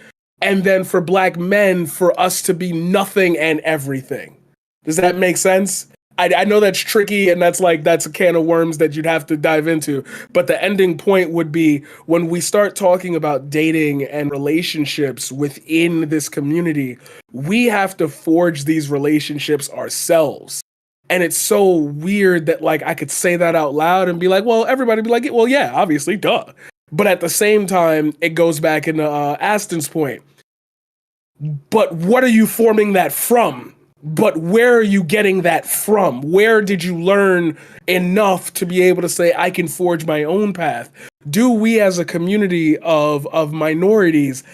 and then for black men, for us to be nothing and everything. Does that make sense? I know that's tricky, and that's a can of worms that you'd have to dive into. But the ending point would be when we start talking about dating and relationships within this community, we have to forge these relationships ourselves. And it's so weird that like I could say that out loud and be like, well, everybody be like, well, yeah, obviously, duh. But at the same time, it goes back into Aston's point. But what are you forming that from? But where are you getting that from? Where did you learn enough to be able to say, I can forge my own path? Do we as a community of minorities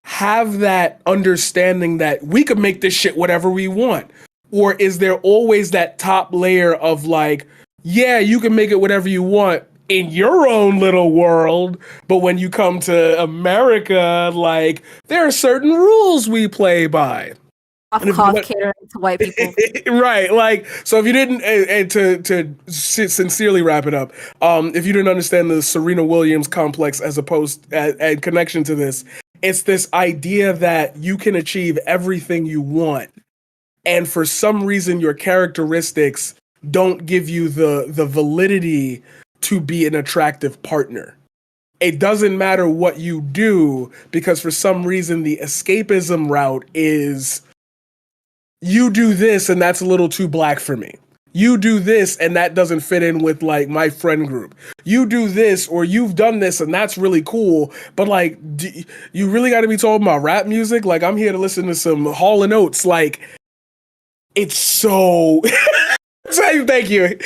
have that understanding that we could make this shit whatever we want? Or is there always that top layer of like, yeah, you can make it whatever you want in your own little world, but when you come to America, like, there are certain rules we play by. Of course, catering to white people. Right, like, so if you didn't, and to sincerely wrap it up, if you didn't understand the Serena Williams complex as opposed and connection to this, it's this idea that you can achieve everything you want, and for some reason your characteristics don't give you the validity to be an attractive partner. It doesn't matter what you do, because for some reason the escapism route is, you do this and that's a little too black for me. You do this and that doesn't fit in with like my friend group. You do this or you've done this and that's really cool, but like, you really got to be talking about rap music? Like, I'm here to listen to some Hall & Oates. Like, it's so thank you.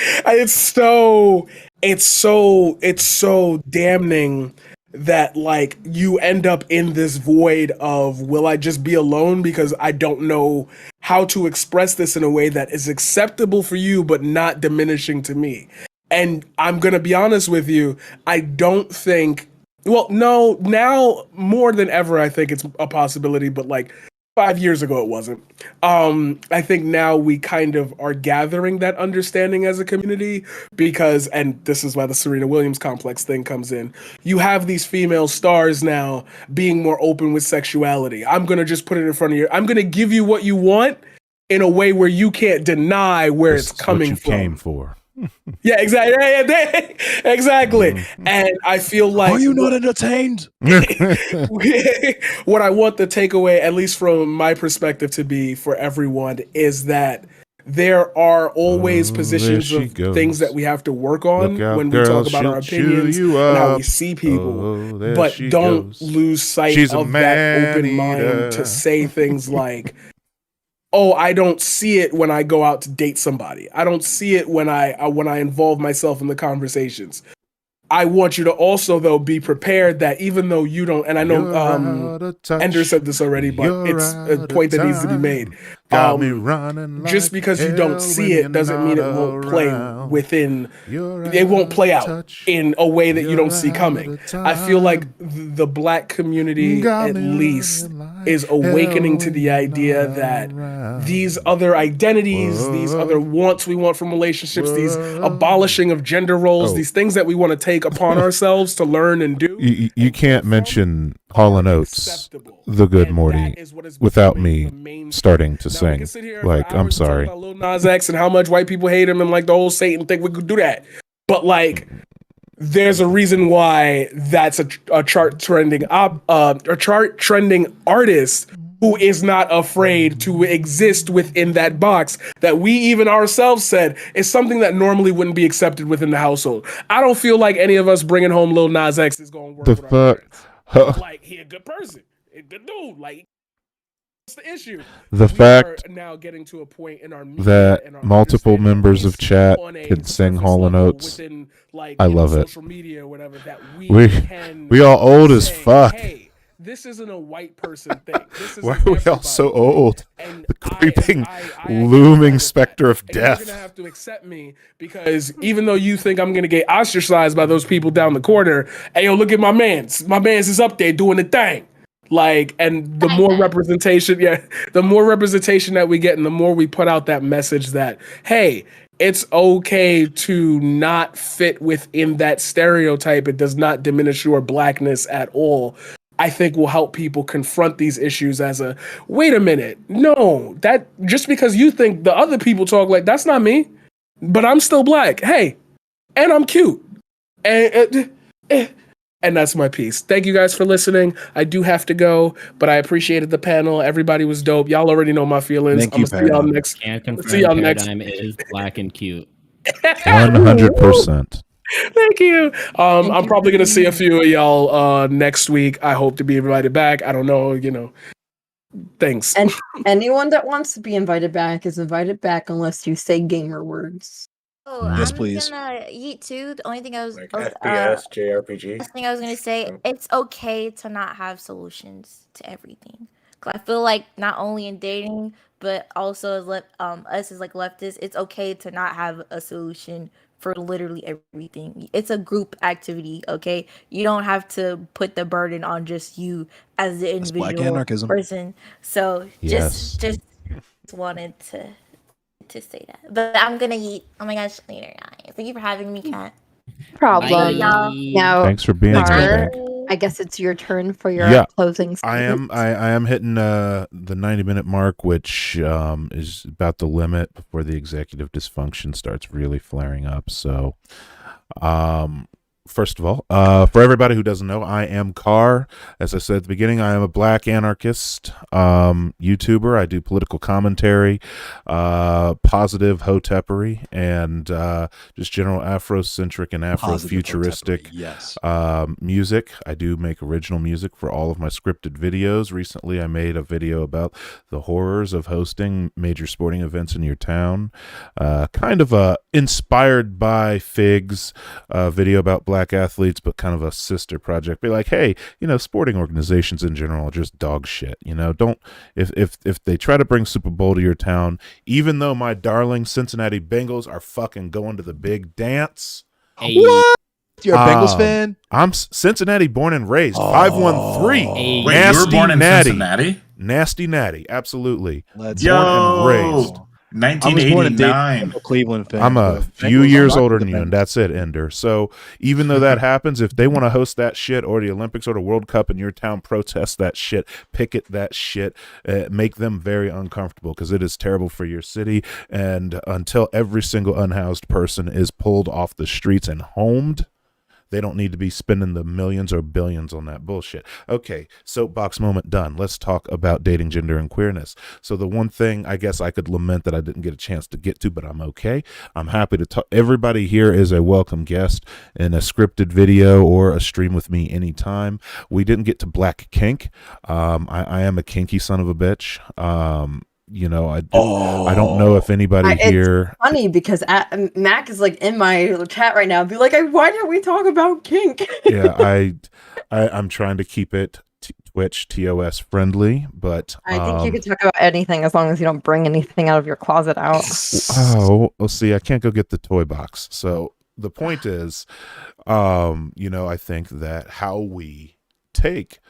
It's so damning that like you end up in this void of, will I just be alone because I don't know how to express this in a way that is acceptable for you but not diminishing to me. And I'm going to be honest with you, I don't think, well, no, now more than ever I think it's a possibility, but like 5 years ago it wasn't. I think now we kind of are gathering that understanding as a community, because, and this is why the Serena Williams complex thing comes in, you have these female stars now being more open with sexuality. I'm going to just put it in front of you. I'm going to give you what you want in a way where you can't deny where This it's is coming what you from. came for. Yeah, exactly. Yeah, exactly. Mhm. And I feel like, Are you not entertained? what I want the takeaway, at least from my perspective, to be for everyone is that there are always Oh, positions there she of goes. things that we have to work on Look out, when we girl, talk about our she'll chew opinions you and how we up. see people. Oh, there But she don't goes. lose sight She's a of that open man-eater. mind to say things like, oh, I don't see it when I go out to date somebody. I don't see it when I involve myself in the conversations. I want you to also, though, be prepared that even though you don't, and I know Ender said this already, but it's a point that needs to be made. Got me running Just like because you don't hell see when it you're doesn't mean it not won't play around. within. You're It won't play out out of touch. in a way that you don't You're see out coming. of I feel like time. the black community, Got at me least, running like is hell awakening to when the you're idea not that around. these other identities, these other Whoa. wants we want from relationships, these Whoa. abolishing of gender roles, Oh. these things that we want to take upon ourselves to learn and do. You and can't from mention Hall are & Oates, acceptable. The Good And Morty, that is what is without becoming me the mainstream. starting to Now, we sing. can sit here Like, for I'm hours and talk sorry. about Lil Nas X and how much white people hate him and like the whole Satan thing. We could do that, but like, there's a reason why that's a chart trending artist who is not afraid to exist within that box that we even ourselves said is something that normally wouldn't be accepted within the household. I don't feel like any of us bringing home Lil Nas X is going to work The with our parents. fuck? Like, he a good person, a good dude. Like, what's the issue? The We fact are now getting to a point in our media that and our multiple understanding, at members of least chat on a can sing surface Hall & level Oates, within, like, I you know, love it. social media or whatever, that We can all old as say, fuck. hey, this isn't a white person thing. This is Why an are we all everybody so thing. old? And The creeping, I looming identify with specter that. of And you're death. gonna have to accept me, because even though you think I'm gonna get ostracized by those people down the corner, hey yo, look at my man's. My man's is up there doing the thing. Like, and the more representation, the more representation that we get, and the more we put out that message that, hey, it's okay to not fit within that stereotype. It does not diminish your blackness at all. I think will help people confront these issues as a, wait a minute, no, that just because you think the other people talk like, that's not me, but I'm still black. Hey, and I'm cute. And that's my piece. Thank you guys for listening. I do have to go, but I appreciated the panel. Everybody was dope. Y'all already know my feelings. Thank I'm you, gonna see y'all Paradigm. next. Can't See confirm y'all next. Paradigm is black and cute. 100%. Thank you. Thank I'm you probably for gonna see a being few of y'all next week. I hope to be invited back. I don't know, thanks. And anyone that wants to be invited back is invited back unless you say gamer words. Oh, Yes, I'm please. gonna eat too. The only thing Like FPS, JRPG. last thing I was gonna say, Oh. it's okay to not have solutions to everything. 'Cause I feel like not only in dating, but also as us as like leftists, it's okay to not have a solution for literally everything. It's a group activity, okay? You don't have to put the burden on just you as the That's black individual anarchism. person. So Yes. just wanted to say that. But I'm gonna eat. Oh my gosh, later, guys. Thank you for having me, Kat. Problem. y'all. Now, Thanks for being Thanks, here, man. Bank. I guess it's your turn for your Yeah, closing I statement. am hitting the 90-minute mark, which is about the limit before the executive dysfunction starts really flaring up. So, first of all, for everybody who doesn't know, I am Carr. As I said at the beginning, I am a black anarchist YouTuber. I do political commentary, positive hotepery, and just general Afrocentric and Positive Afrofuturistic hotepery, yes. music. I do make original music for all of my scripted videos. Recently, I made a video about the horrors of hosting major sporting events in your town. Kind of inspired by Fig's video about black athletes, but kind of a sister project. Be like, hey, sporting organizations in general are just dog shit. Don't if they try to bring Super Bowl to your town, even though my darling Cincinnati Bengals are fucking going to the big dance. Hey, What? You're a Bengals fan? I'm Cincinnati born and raised. 513. Hey. Wait, you were born in Cincinnati? Nasty natty, absolutely. Let's Born and Yo, raised. I was born in Dayton. 1989. I'm a Cleveland fan. I'm a but few Bengals years rock older with than the you, and Bengals. that's it, Ender. So even though that happens, if they want to host that shit or the Olympics or the World Cup in your town, protest that shit, picket that shit, make them very uncomfortable because it is terrible for your city. And until every single unhoused person is pulled off the streets and homed, they don't need to be spending the millions or billions on that bullshit. Okay, soapbox moment done. Let's talk about dating, gender, and queerness. So the one thing I guess I could lament that I didn't get a chance to get to, but I'm okay. I'm happy to talk. Everybody here is a welcome guest in a scripted video or a stream with me anytime. We didn't get to black kink. I am a kinky son of a bitch. I don't know if anybody It's here. funny because Mac is like in my chat right now. Be like, why didn't we talk about kink? Yeah, I'm trying to keep it Twitch TOS friendly, but I think you could talk about anything as long as you don't bring anything out of your closet out. well, see, I can't go get the toy box. So the point is, I think that how we take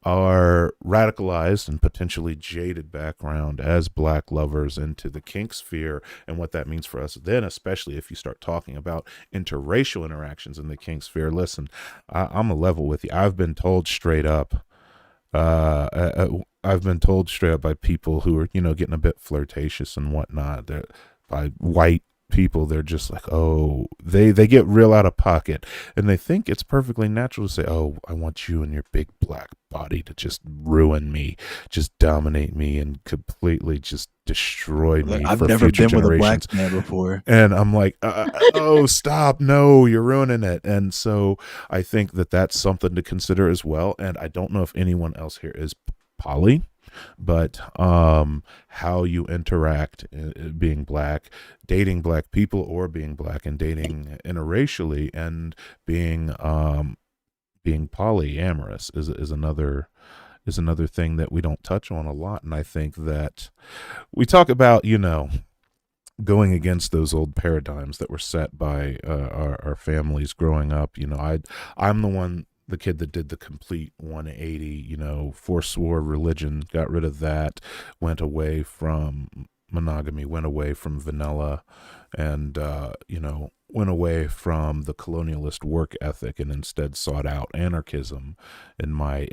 our radicalized and potentially jaded background as Black lovers into the kink sphere and what that means for us then, especially if you start talking about interracial interactions in the kink sphere. Listen, I'm a level with you. I've been told straight up by people who are, getting a bit flirtatious and whatnot, that by white people, they're just like, oh, they get real out of pocket, and they think it's perfectly natural to say, oh, I want you and your big black body to just ruin me, just dominate me, and completely just destroy me I've for never future been with a generations. black man before. And I'm like, oh, stop. No, you're ruining it. And so I think that that's something to consider as well. And I don't know if anyone else here is poly, but how you interact being black, dating black people, or being black and dating interracially, and being polyamorous is another thing that we don't touch on a lot. And I think that we talk about, going against those old paradigms that were set by our families growing up. I'm the kid that did the complete 180, forswore religion, got rid of that, went away from monogamy, went away from vanilla, and, went away from the colonialist work ethic and instead sought out anarchism in my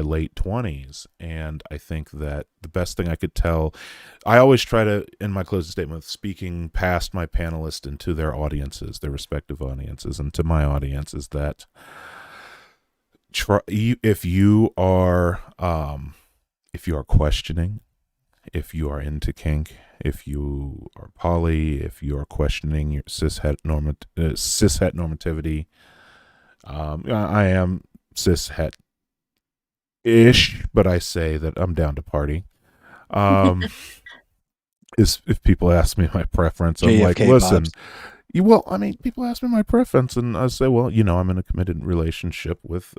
late 20s. And I think that the best thing I could tell, I always try to, in my closing statement, speaking past my panelists and to their audiences, their respective audiences, and to my audience, is that if you are questioning, if you are into kink, if you are poly, if you are questioning your cishet normativity, I am cishet-ish, but I say that I'm down to party. If people ask me my preference, I'm like, listen. Well, I mean, people ask me my preference, and I say, well, I'm in a committed relationship with,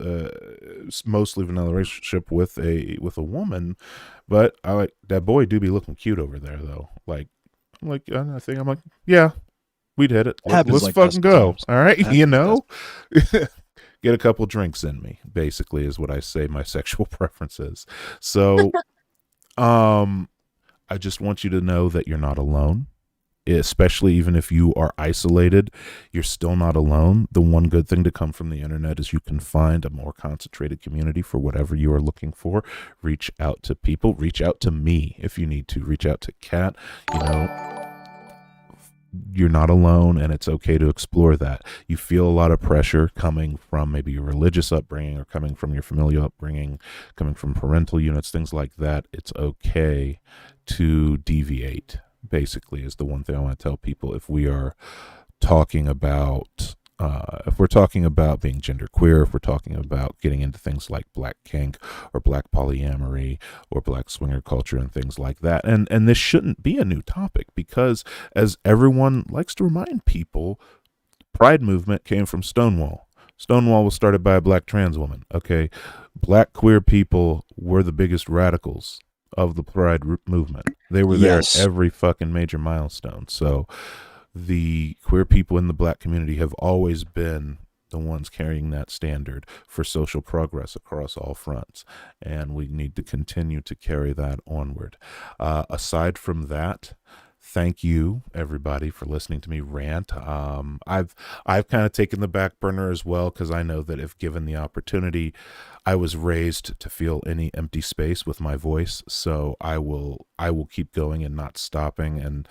mostly vanilla relationship with a woman, but I like that boy do be looking cute over there though. Like, I'm like, yeah, we'd hit it. Let's like fucking go. All right, get a couple drinks in me. Basically, is what I say my sexual preference is. So, I just want you to know that you're not alone. Especially even if you are isolated, you're still not alone. The one good thing to come from the internet is you can find a more concentrated community for whatever you are looking for. Reach out to people. Reach out to me if you need to. Reach out to Kat. You're not alone, and it's okay to explore that. You feel a lot of pressure coming from maybe your religious upbringing, or coming from your familial upbringing, coming from parental units, things like that. It's okay to deviate, basically, is the one thing I want to tell people. If we are talking about being genderqueer, if we're talking about getting into things like black kink or black polyamory or black swinger culture and things like that, and this shouldn't be a new topic, because as everyone likes to remind people, Pride movement came from Stonewall. Stonewall was started by a black trans woman. Okay, black queer people were the biggest radicals of the Pride movement. They were there at every fucking major milestone. So the queer people in the black community have always been the ones carrying that standard for social progress across all fronts, and we need to continue to carry that onward. Aside from that, thank you everybody for listening to me rant. I've kind of taken the back burner as well, because I know that if given the opportunity, I was raised to fill any empty space with my voice. So I will keep going and not stopping. And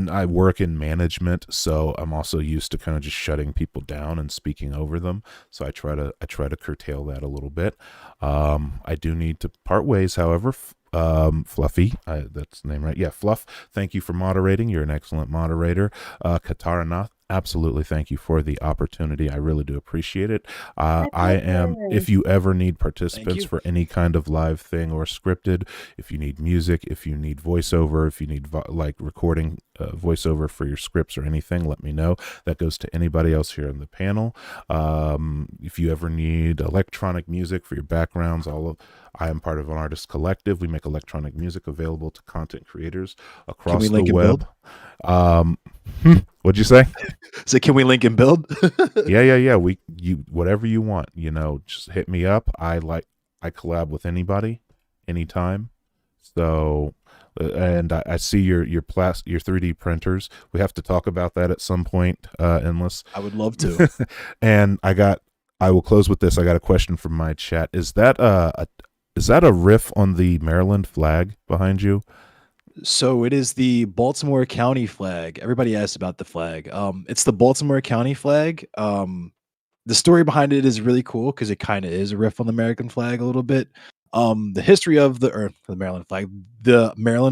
I work in management, so I'm also used to kind of just shutting people down and speaking over them. So I try to curtail that a little bit. I do need to part ways, however. Fluffy, that's the name, right? Yeah, Fluff, thank you for moderating. You're an excellent moderator. KataraNa, Absolutely. Thank you for the opportunity. I really do appreciate it. My I am, pleasure. if you ever need participants you. for any kind of live thing or scripted, if you need music, if you need voiceover, if you need like recording voiceover for your scripts or anything, let me know. That goes to anybody else here in the panel. If you ever need electronic music for your backgrounds, I am part of an artist collective. We make electronic music available to content creators across we the link and web. build? What'd you say? So can we link and build? Yeah. You whatever you want, just hit me up. I collab with anybody, anytime. So, and I see your 3D printers. We have to talk about that at some point, Endless. I would love to. And I will close with this. I got a question from my chat. Is that a riff on the Maryland flag behind you? So it is the Baltimore County flag. Everybody asks about the flag. It's the Baltimore County flag. The story behind it is really cool because it kind of is a riff on the American flag a little bit. The history of the Maryland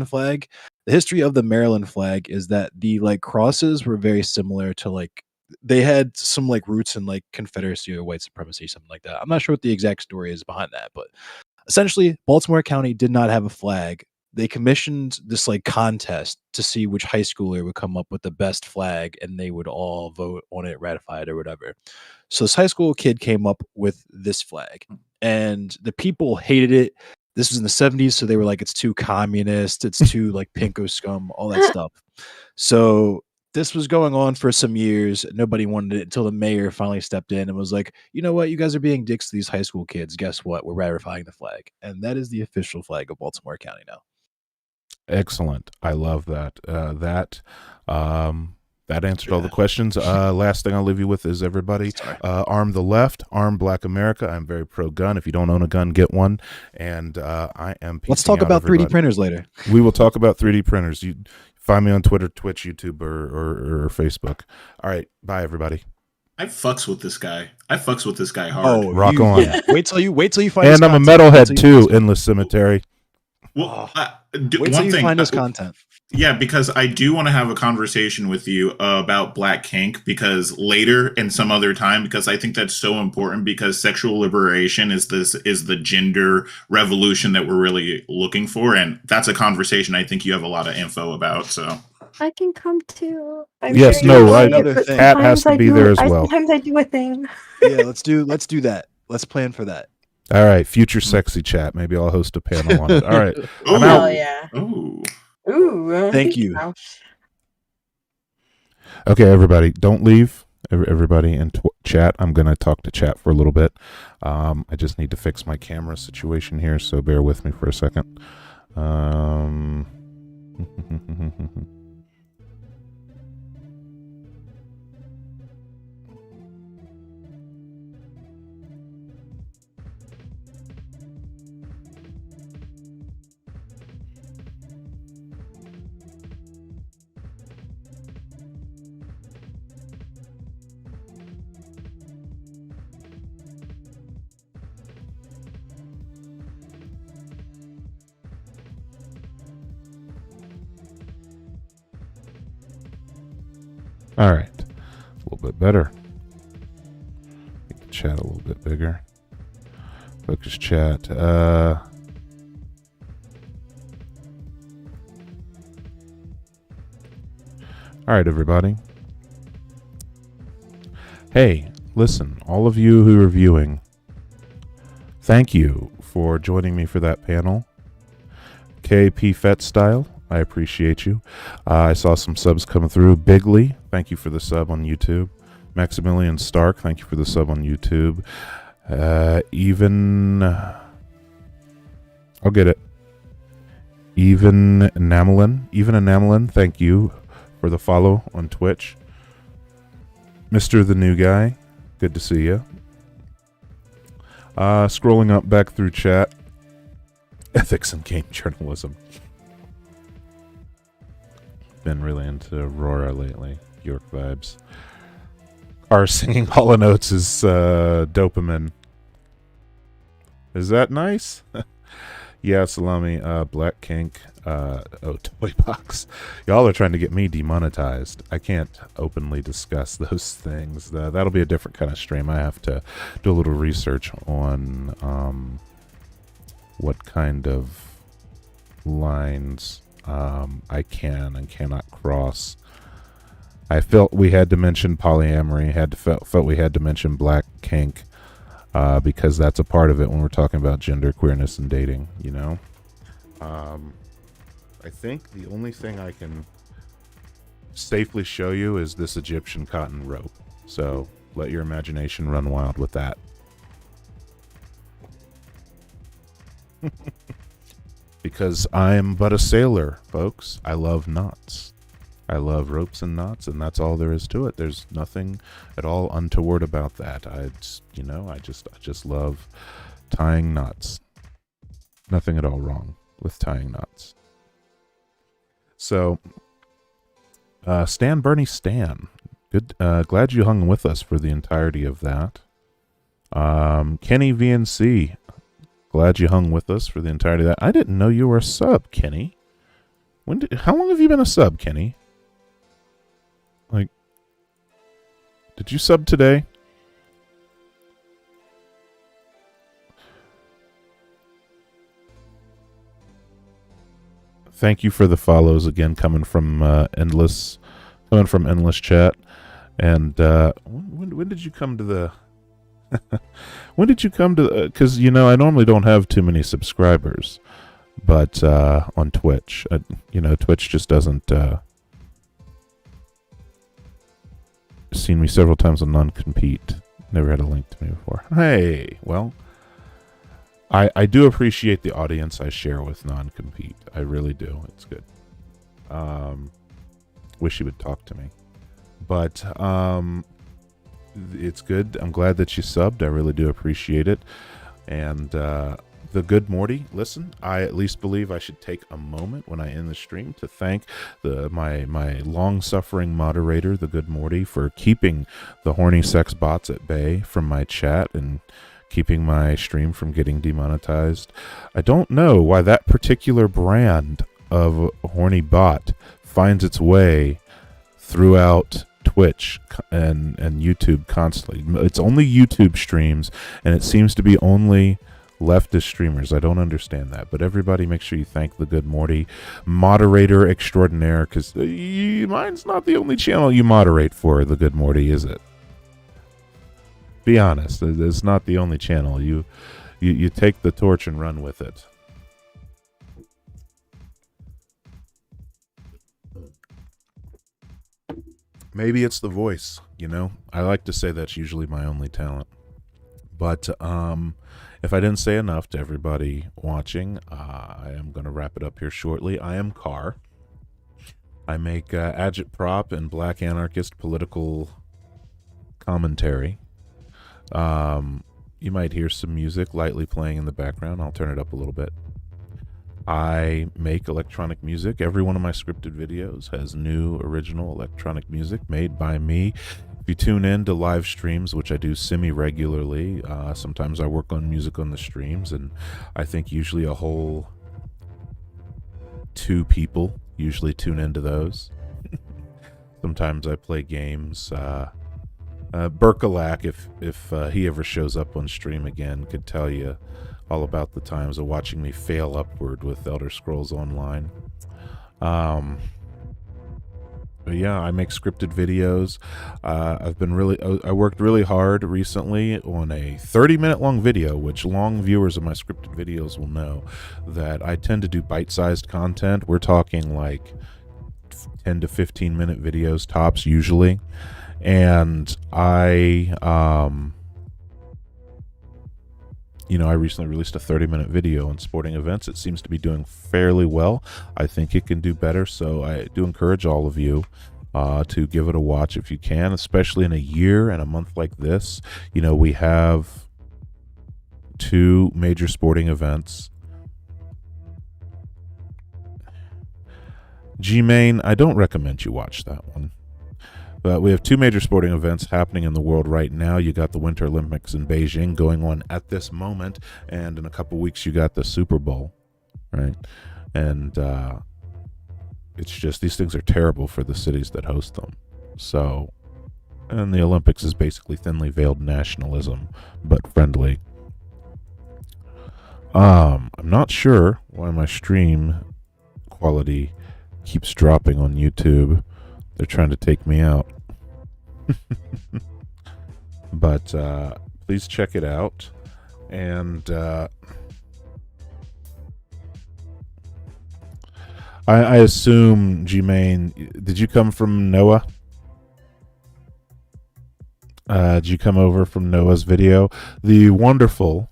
flag, the history of the Maryland flag is that the like crosses were very similar to like they had some like roots in like Confederacy or white supremacy, something like that. I'm not sure what the exact story is behind that, but essentially, Baltimore County did not have a flag. They commissioned this like contest to see which high schooler would come up with the best flag, and they would all vote on it, ratify it, or whatever. So this high school kid came up with this flag, and the people hated it. This was in the 70s, so they were like, it's too communist, it's too like pinko scum, all that stuff. So this was going on for some years. Nobody wanted it until the mayor finally stepped in and was like, you know what? You guys are being dicks to these high school kids. Guess what? We're ratifying the flag. And that is the official flag of Baltimore County now. Excellent. I love that. That answered all the questions. Last thing I'll leave you with is everybody, arm the left, arm Black America. I'm very pro-gun. If you don't own a gun, get one. And I am. Let's talk about 3D printers later. We will talk about 3D printers. You find me on Twitter, Twitch, YouTube, or Facebook. All right. Bye, everybody. I fucks with this guy. Hard. Oh, rock on. Yeah. Wait till you find. And I'm a metalhead too. Endless Cemetery. Well, wait till you find this content. Yeah, because I do want to have a conversation with you about Black kink, because later and some other time, because I think that's so important, because sexual liberation is the gender revolution that we're really looking for, and that's a conversation I think you have a lot of info about. So I can come too. Yes, no, Kat has to be there as well. Sometimes I do a thing. Yeah, let's do that. Let's plan for that. All right, future sexy chat. Maybe I'll host a panel on it. All right, I'm out. Oh yeah. Ooh. Thank you. Okay, everybody, don't leave. Everybody in chat. I'm gonna talk to chat for a little bit. I just need to fix my camera situation here, so bear with me for a second. All right, a little bit better. Make the chat a little bit bigger. Focus chat. All right, everybody. Hey, listen, all of you who are viewing, thank you for joining me for that panel. KP Fett Style, I appreciate you. I saw some subs coming through. Bigley, thank you for the sub on YouTube. Maximilian Stark, thank you for the sub on YouTube. I'll get it. Even Enamelin, thank you for the follow on Twitch. Mr. The New Guy, good to see you. Scrolling up back through chat. Ethics and game journalism. Been really into Aurora lately. York vibes. Our singing Hall & Oates is dopamine. Is that nice? Yeah, Salami, Black Kink, Toy Box. Y'all are trying to get me demonetized. I can't openly discuss those things. That'll be a different kind of stream. I have to do a little research on what kind of lines I can and cannot cross. I felt we had to mention polyamory. Felt we had to mention Black Kink. Because that's a part of it when we're talking about gender, queerness, and dating, you know? I think the only thing I can safely show you is this Egyptian cotton rope. So let your imagination run wild with that. Because I'm but a sailor, folks. I love knots. I love ropes and knots, and that's all there is to it. There's nothing at all untoward about that. I just love tying knots. Nothing at all wrong with tying knots. So, Stan Bernie Stan, good. Glad you hung with us for the entirety of that. Kenny VNC, glad you hung with us for the entirety of that. I didn't know you were a sub, Kenny. How long have you been a sub, Kenny? Like, did you sub today? Thank you for the follows again, coming from Endless Chat. And when did you come to the? When did you come to? Because I normally don't have too many subscribers, but on Twitch, Twitch just doesn't. Seen me several times on non-compete. Never had a link to me before. Hey, well, I do appreciate the audience I share with non-compete. I really do. It's good. Wish you would talk to me, but it's good. I'm glad that you subbed. I really do appreciate it. And the good Morty, listen, I at least believe I should take a moment when I end the stream to thank my long-suffering moderator, the good Morty, for keeping the horny sex bots at bay from my chat and keeping my stream from getting demonetized. I don't know why that particular brand of horny bot finds its way throughout Twitch and YouTube constantly. It's only YouTube streams, and it seems to be only leftist streamers. I don't understand that, but everybody make sure you thank the good Morty, moderator extraordinaire, because mine's not the only channel you moderate for, the good Morty, is it? Be honest, it's not the only channel. You take the torch and run with it. Maybe it's the voice, I like to say that's usually my only talent. But if I didn't say enough to everybody watching, I am going to wrap it up here shortly. I am Car. I make agitprop and black anarchist political commentary. You might hear some music lightly playing in the background. I'll turn it up a little bit. I make electronic music. Every one of my scripted videos has new original electronic music made by me. If you tune in to live streams, which I do semi-regularly, sometimes I work on music on the streams, and I think usually a whole 2 people usually tune into those. Sometimes I play games. Berkalak, if he ever shows up on stream again, could tell you all about the times of watching me fail upward with Elder Scrolls Online. But yeah, I make scripted videos. I worked really hard recently on a 30-minute long video, which long viewers of my scripted videos will know that I tend to do bite-sized content. We're talking like 10 to 15-minute videos tops usually. And I recently released a 30-minute video on sporting events. It seems to be doing fairly well. I think it can do better, so I do encourage all of you to give it a watch if you can, especially in a year and a month like this. We have 2 major sporting events. G-Main, I don't recommend you watch that one. But we have 2 major sporting events happening in the world right now. You got the Winter Olympics in Beijing going on at this moment, and in a couple weeks you got the Super Bowl. right? And it's just these things are terrible for the cities that host them. So, and the Olympics is basically thinly veiled nationalism, but friendly. I'm not sure why my stream quality keeps dropping on YouTube. They're trying to take me out. But please check it out. And I assume, G-Main, did you come from Noah? Did you come over from Noah's video? The wonderful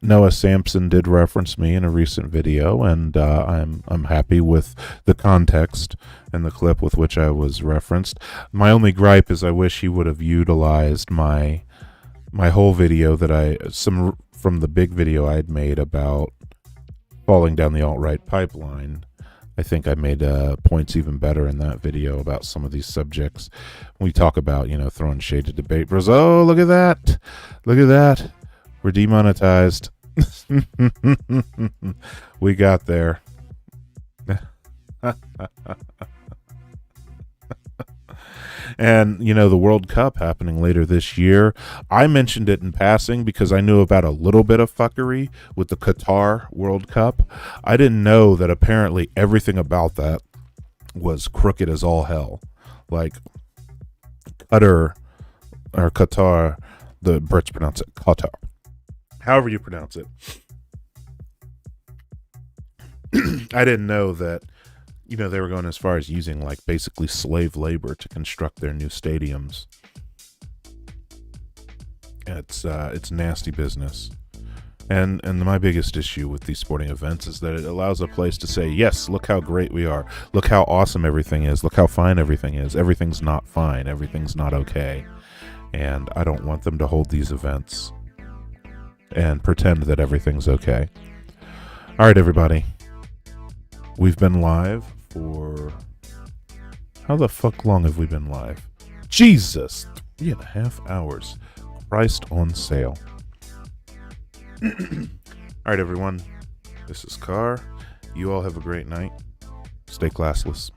Noah Sampson did reference me in a recent video, and I'm happy with the context and the clip with which I was referenced. My only gripe is I wish he would have utilized my whole video from the big video I'd made about falling down the alt-right pipeline. I think I made points even better in that video about some of these subjects. We talk about, throwing shade to debate bros. Oh, look at that. Look at that. We're demonetized. We got there. And, the World Cup happening later this year. I mentioned it in passing because I knew about a little bit of fuckery with the Qatar World Cup. I didn't know that apparently everything about that was crooked as all hell. Like, Qatar, the Brits pronounce it Qatar. However you pronounce it. I didn't know that they were going as far as using like basically slave labor to construct their new stadiums. It's nasty business. And my biggest issue with these sporting events is that it allows a place to say, yes, look how great we are. Look how awesome everything is. Look how fine everything is. Everything's not fine. Everything's not okay. And I don't want them to hold these events and pretend that everything's okay. All right, everybody. We've been live for... How the fuck long have we been live? Jesus! 3.5 hours. Christ on sale. All right, everyone. This is Carr. You all have a great night. Stay classless.